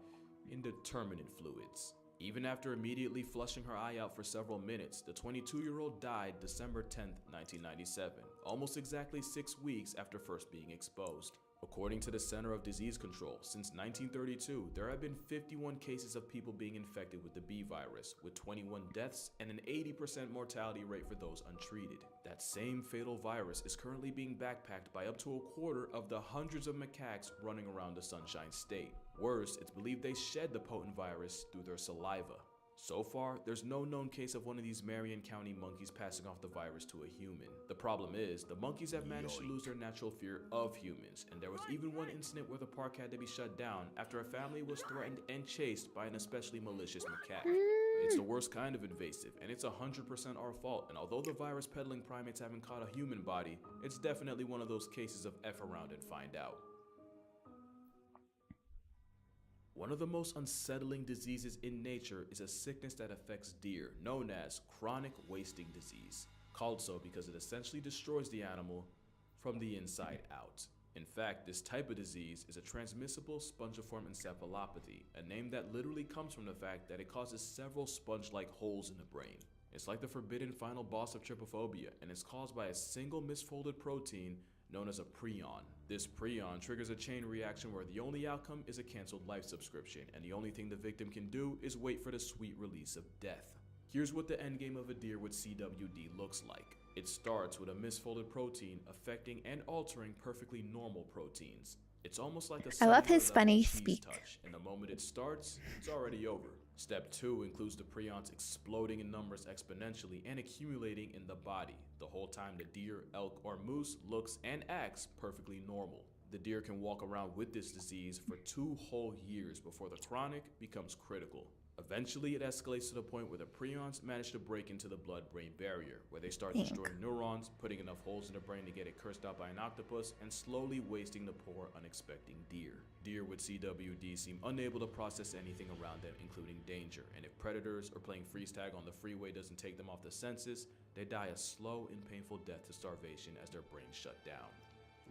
indeterminate fluids. Even after immediately flushing her eye out for several minutes, the 22-year-old died December 10, 1997, almost exactly 6 weeks after first being exposed. According to the Center of Disease Control, since 1932, there have been 51 cases of people being infected with the B virus, with 21 deaths and an 80% mortality rate for those untreated. That same fatal virus is currently being backpacked by up to a quarter of the hundreds of macaques running around the Sunshine State. Worse, it's believed they shed the potent virus through their saliva. So far, there's no known case of one of these Marion County monkeys passing off the virus to a human. The problem is, the monkeys have managed to lose their natural fear of humans, and there was even one incident where the park had to be shut down after a family was threatened and chased by an especially malicious macaque. It's the worst kind of invasive, and it's 100% our fault, and although the virus peddling primates haven't caught a human body, it's definitely one of those cases of F around and find out. One of the most unsettling diseases in nature is a sickness that affects deer, known as chronic wasting disease, called so because it essentially destroys the animal from the inside out. In fact, this type of disease is a transmissible spongiform encephalopathy, a name that literally comes from the fact that it causes several sponge-like holes in the brain. It's like the forbidden final boss of trypophobia, and it's caused by a single misfolded protein known as a prion. This prion triggers a chain reaction where the only outcome is a canceled life subscription, and the only thing the victim can do is wait for the sweet release of death. Here's what the endgame of a deer with CWD looks like. It starts with a misfolded protein affecting and altering perfectly normal proteins. It's almost like a I love his cellular level funny cheese speak. touch, and the moment it starts, it's already over. Step 2 includes the prions exploding in numbers exponentially and accumulating in the body, the whole time the deer, elk, or moose looks and acts perfectly normal. The deer can walk around with this disease for 2 whole years before the chronic becomes critical. Eventually, it escalates to the point where the prions manage to break into the blood-brain barrier, where they start destroying neurons, putting enough holes in the brain to get it cursed out by an octopus, and slowly wasting the poor, unexpecting deer. Deer with CWD seem unable to process anything around them, including danger, and if predators or playing freeze tag on the freeway doesn't take them off the senses, they die a slow and painful death to starvation as their brains shut down.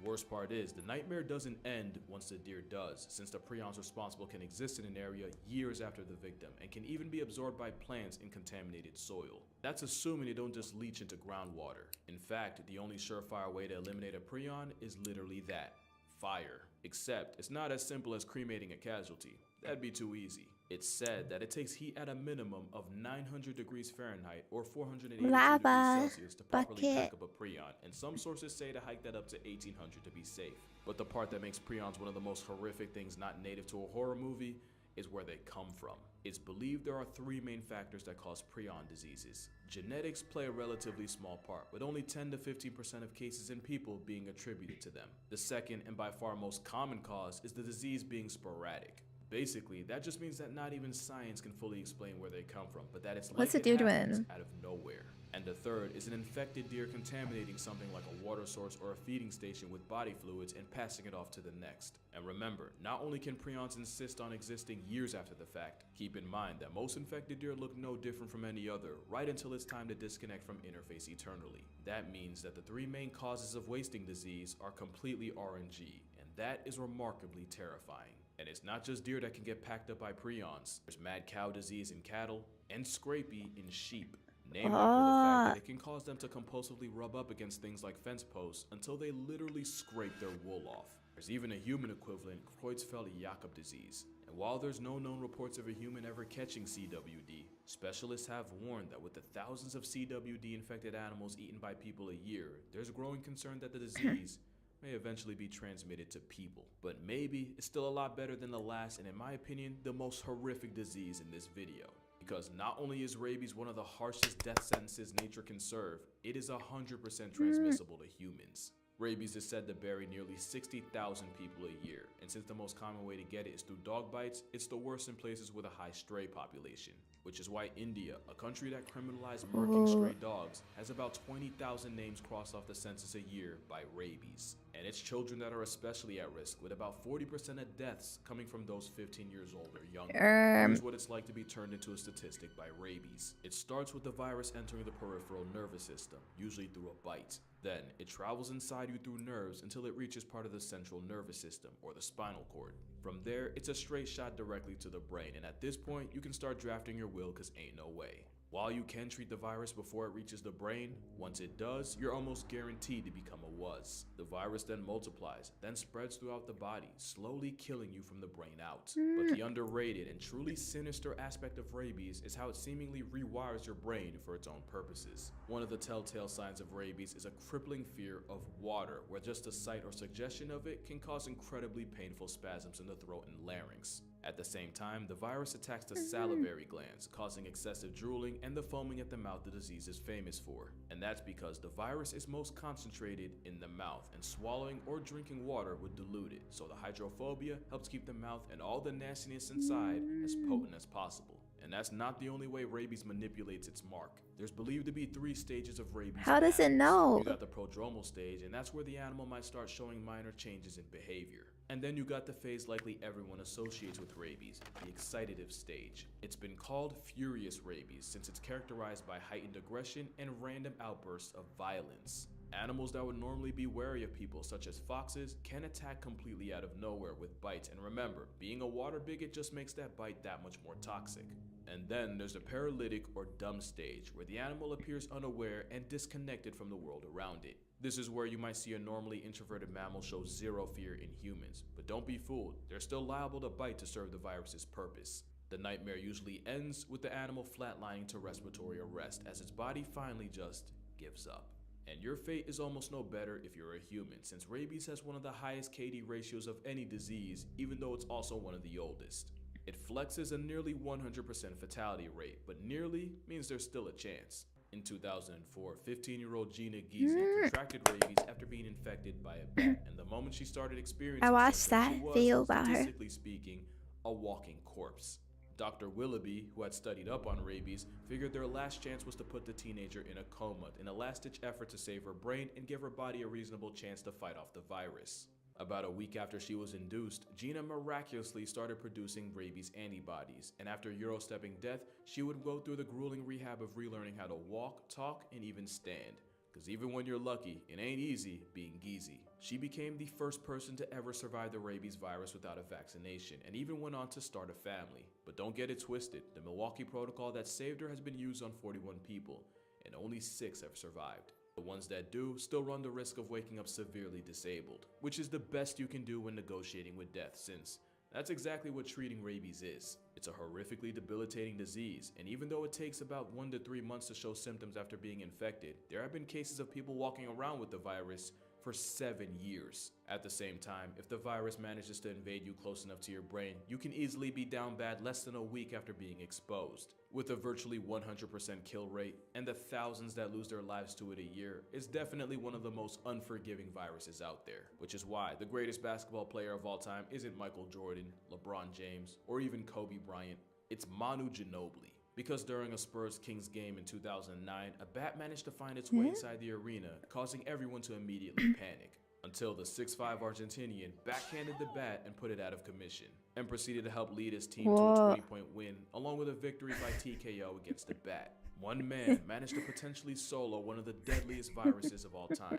The worst part is, the nightmare doesn't end once the deer does, since the prions responsible can exist in an area years after the victim, and can even be absorbed by plants in contaminated soil. That's assuming they don't just leach into groundwater. In fact, the only surefire way to eliminate a prion is literally that: fire. Except, it's not as simple as cremating a casualty. That'd be too easy. It's said that it takes heat at a minimum of 900 degrees Fahrenheit or 482 Lava degrees Celsius to properly bucket. pack up a prion, and some sources say to hike that up to 1800 to be safe. But the part that makes prions one of the most horrific things not native to a horror movie is where they come from. It's believed there are 3 main factors that cause prion diseases. Genetics play a relatively small part, with only 10 to 15% of cases in people being attributed to them. The second, and by far most common cause, is the disease being sporadic. Basically, that just means that not even science can fully explain where they come from, but that it's What's like the it dude happens doing? out of nowhere. And the third is an infected deer contaminating something like a water source or a feeding station with body fluids and passing it off to the next. And remember, not only can prions insist on existing years after the fact, keep in mind that most infected deer look no different from any other, right until it's time to disconnect from interface eternally. That means that the 3 main causes of wasting disease are completely RNG, and that is remarkably terrifying. And it's not just deer that can get packed up by prions. There's mad cow disease in cattle and scrapie in sheep. Named after the fact that it can cause them to compulsively rub up against things like fence posts until they literally scrape their wool off. There's even a human equivalent, Creutzfeldt-Jakob disease. And while there's no known reports of a human ever catching CWD, specialists have warned that with the thousands of CWD-infected animals eaten by people a year, there's growing concern that the disease may eventually be transmitted to people. But maybe it's still a lot better than the last and, in my opinion, the most horrific disease in this video. Because not only is rabies one of the harshest death sentences nature can serve, it is 100% transmissible to humans. Rabies is said to bury nearly 60,000 people a year, and since the most common way to get it is through dog bites, it's the worst in places with a high stray population. Which is why India, a country that criminalized murking stray dogs, has about 20,000 names crossed off the census a year by rabies. And it's children that are especially at risk, with about 40% of deaths coming from those 15 years old or younger. Here's what it's like to be turned into a statistic by rabies. It starts with the virus entering the peripheral nervous system, usually through a bite. Then, it travels inside you through nerves until it reaches part of the central nervous system, or the spinal cord. From there, it's a straight shot directly to the brain, and at this point, you can start drafting your will cause ain't no way. While you can treat the virus before it reaches the brain, once it does, you're almost guaranteed to become a was. The virus then multiplies, then spreads throughout the body, slowly killing you from the brain out. But the underrated and truly sinister aspect of rabies is how it seemingly rewires your brain for its own purposes. One of the telltale signs of rabies is a crippling fear of water, where just the sight or suggestion of it can cause incredibly painful spasms in the throat and larynx. At the same time, the virus attacks the salivary glands, causing excessive drooling and the foaming at the mouth the disease is famous for. And that's because the virus is most concentrated in the mouth, and swallowing or drinking water would dilute it, so the hydrophobia helps keep the mouth and all the nastiness inside as potent as possible. And that's not the only way rabies manipulates its mark. There's believed to be 3 stages of rabies. How does it know? You got the prodromal stage, and that's where the animal might start showing minor changes in behavior. And then you got the phase likely everyone associates with rabies, the excitative stage. It's been called furious rabies since it's characterized by heightened aggression and random outbursts of violence. Animals that would normally be wary of people, such as foxes, can attack completely out of nowhere with bites, and remember, being a water bigot just makes that bite that much more toxic. And then there's the paralytic or dumb stage, where the animal appears unaware and disconnected from the world around it. This is where you might see a normally introverted mammal show zero fear in humans, but don't be fooled, they're still liable to bite to serve the virus's purpose. The nightmare usually ends with the animal flatlining to respiratory arrest as its body finally just gives up. And your fate is almost no better if you're a human, since rabies has one of the highest KD ratios of any disease, even though it's also one of the oldest. It flexes a nearly 100% fatality rate, but nearly means there's still a chance. In 2004, 15-year-old Gina Giese contracted rabies after being infected by a bat, and the moment she started experiencing I watched symptoms, that she was, video about her. statistically speaking, a walking corpse. Dr. Willoughby, who had studied up on rabies, figured their last chance was to put the teenager in a coma in a last-ditch effort to save her brain and give her body a reasonable chance to fight off the virus. About a week after she was induced, Gina miraculously started producing rabies antibodies, and after Eurostepping death, she would go through the grueling rehab of relearning how to walk, talk, and even stand. Cause even when you're lucky, it ain't easy being Giese. She became the first person to ever survive the rabies virus without a vaccination, and even went on to start a family. But don't get it twisted, the Milwaukee protocol that saved her has been used on 41 people, and only 6 have survived. The ones that do still run the risk of waking up severely disabled, which is the best you can do when negotiating with death, since that's exactly what treating rabies is. It's a horrifically debilitating disease, and even though it takes about 1 to 3 months to show symptoms after being infected, there have been cases of people walking around with the virus for 7 years. At the same time, if the virus manages to invade you close enough to your brain, you can easily be down bad less than a week after being exposed. With a virtually 100% kill rate, and the thousands that lose their lives to it a year, it's definitely one of the most unforgiving viruses out there. Which is why the greatest basketball player of all time isn't Michael Jordan, LeBron James, or even Kobe Bryant. It's Manu Ginobili. Because during a Spurs-Kings game in 2009, a bat managed to find its way inside the arena, causing everyone to immediately panic. Until the 6'5" Argentinian backhanded the bat and put it out of commission, and proceeded to help lead his team to a 20-point win, along with a victory by TKO against the bat. One man managed to potentially solo one of the deadliest viruses of all time,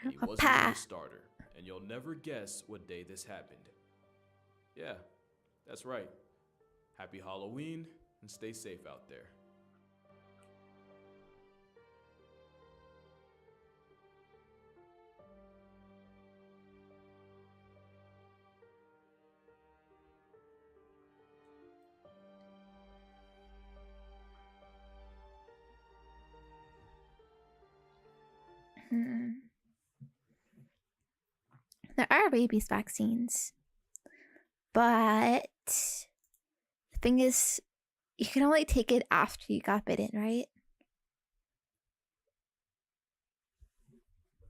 and he wasn't even a starter. And you'll never guess what day this happened. Yeah, that's right. Happy Halloween, and stay safe out there. There are rabies vaccines, but the thing is, you can only take it after you got bitten, right?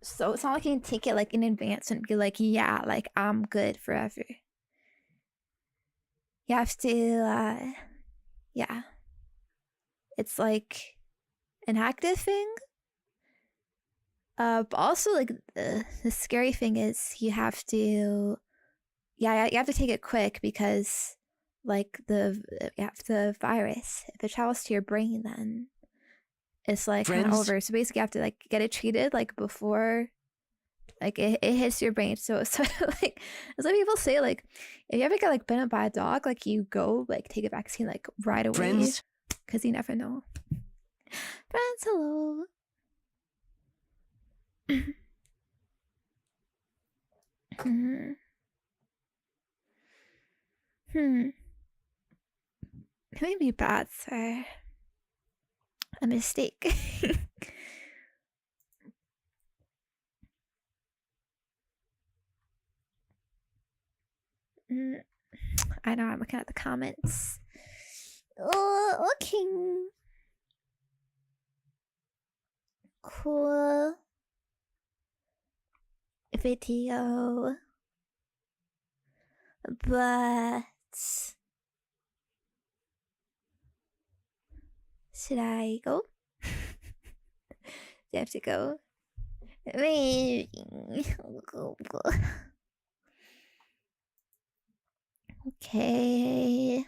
So it's not like you can take it like in advance and be like, yeah, like I'm good forever. You have to, yeah. It's like an active thing. But also like the scary thing is you have to, yeah, you have to take it quick because like the virus, if it travels to your brain, then it's like kind of over. So basically you have to like get it treated like before like it hits your brain. So it's sort of like, as like people say, like if you ever get like bitten by a dog, like you go like take a vaccine like right away because you never know. Friends, hello. Maybe bats are a mistake. I know, I'm looking at the comments. Oh, okay. Cool video. But should I go? Do I have to go? Okay.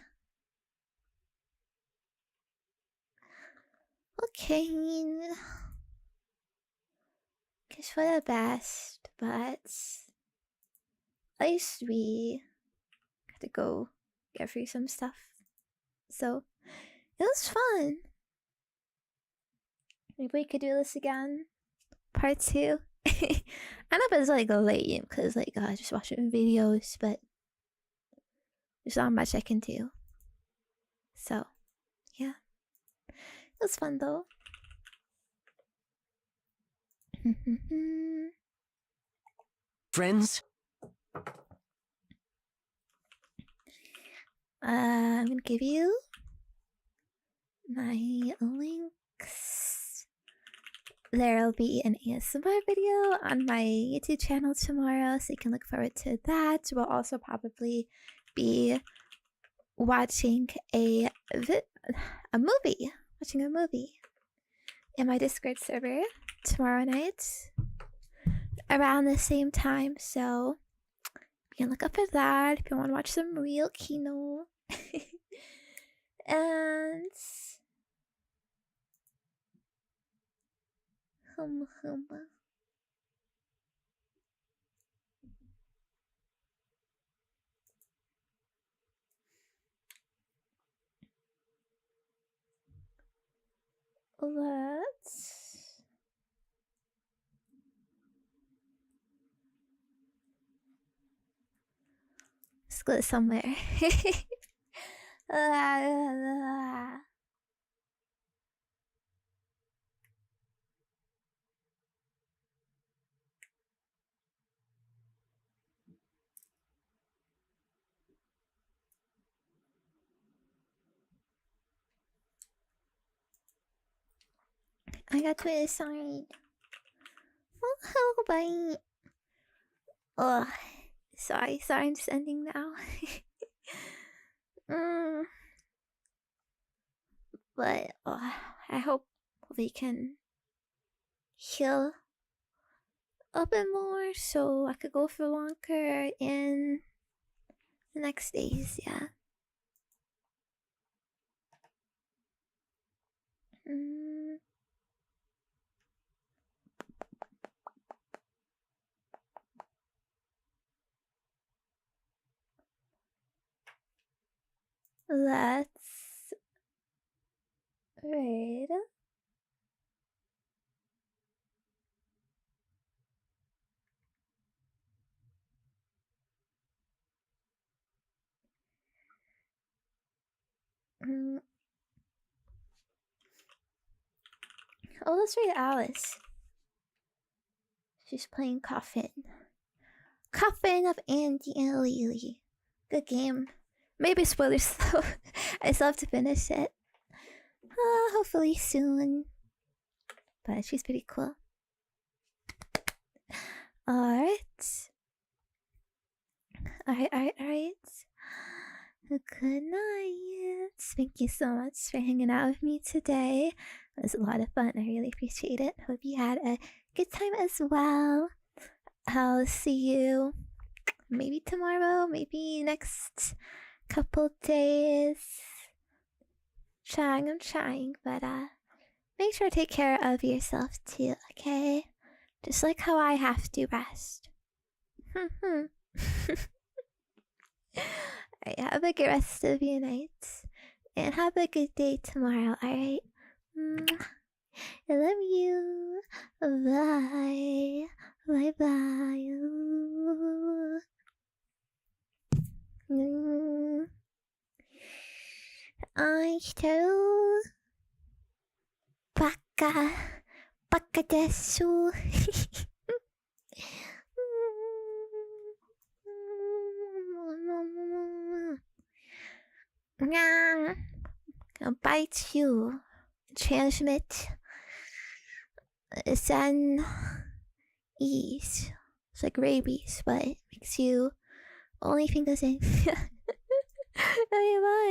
Okay. Guess for the best, but at least we have to go get through some stuff. So it was fun. Maybe we could do this again. Part 2. I know it's like late because like just watching videos, but there's not much I can do. So yeah. It was fun though. Friends? I'm gonna give you my links. There'll be an ASMR video on my YouTube channel tomorrow, so you can look forward to that. We'll also probably be watching a movie in my Discord server tomorrow night around the same time, so you can look up for that if you want to watch some real kino. And let's go somewhere. I got to aside. Oh, bye. Oh, sorry, I'm just ending now. But I hope we can heal a bit more so I could go for longer in the next days, yeah. Let's read. Oh, let's read Alice. She's playing Coffin. Coffin of Andy and Lily. Good game. Maybe spoilers though. I still have to finish it. Hopefully soon. But she's pretty cool. Alright. Alright. Good night. Thank you so much for hanging out with me today. It was a lot of fun. I really appreciate it. Hope you had a good time as well. I'll see you maybe tomorrow, maybe next couple days. I'm trying, but make sure to take care of yourself too, okay? Just like how I have to rest. Alright, have a good rest of your night. And have a good day tomorrow, alright? I love you. Bye. Bye bye. I so baka desu. I'll bite you. Transmit Zen ease. It's like rabies, but it makes you only think the same. Okay, bye.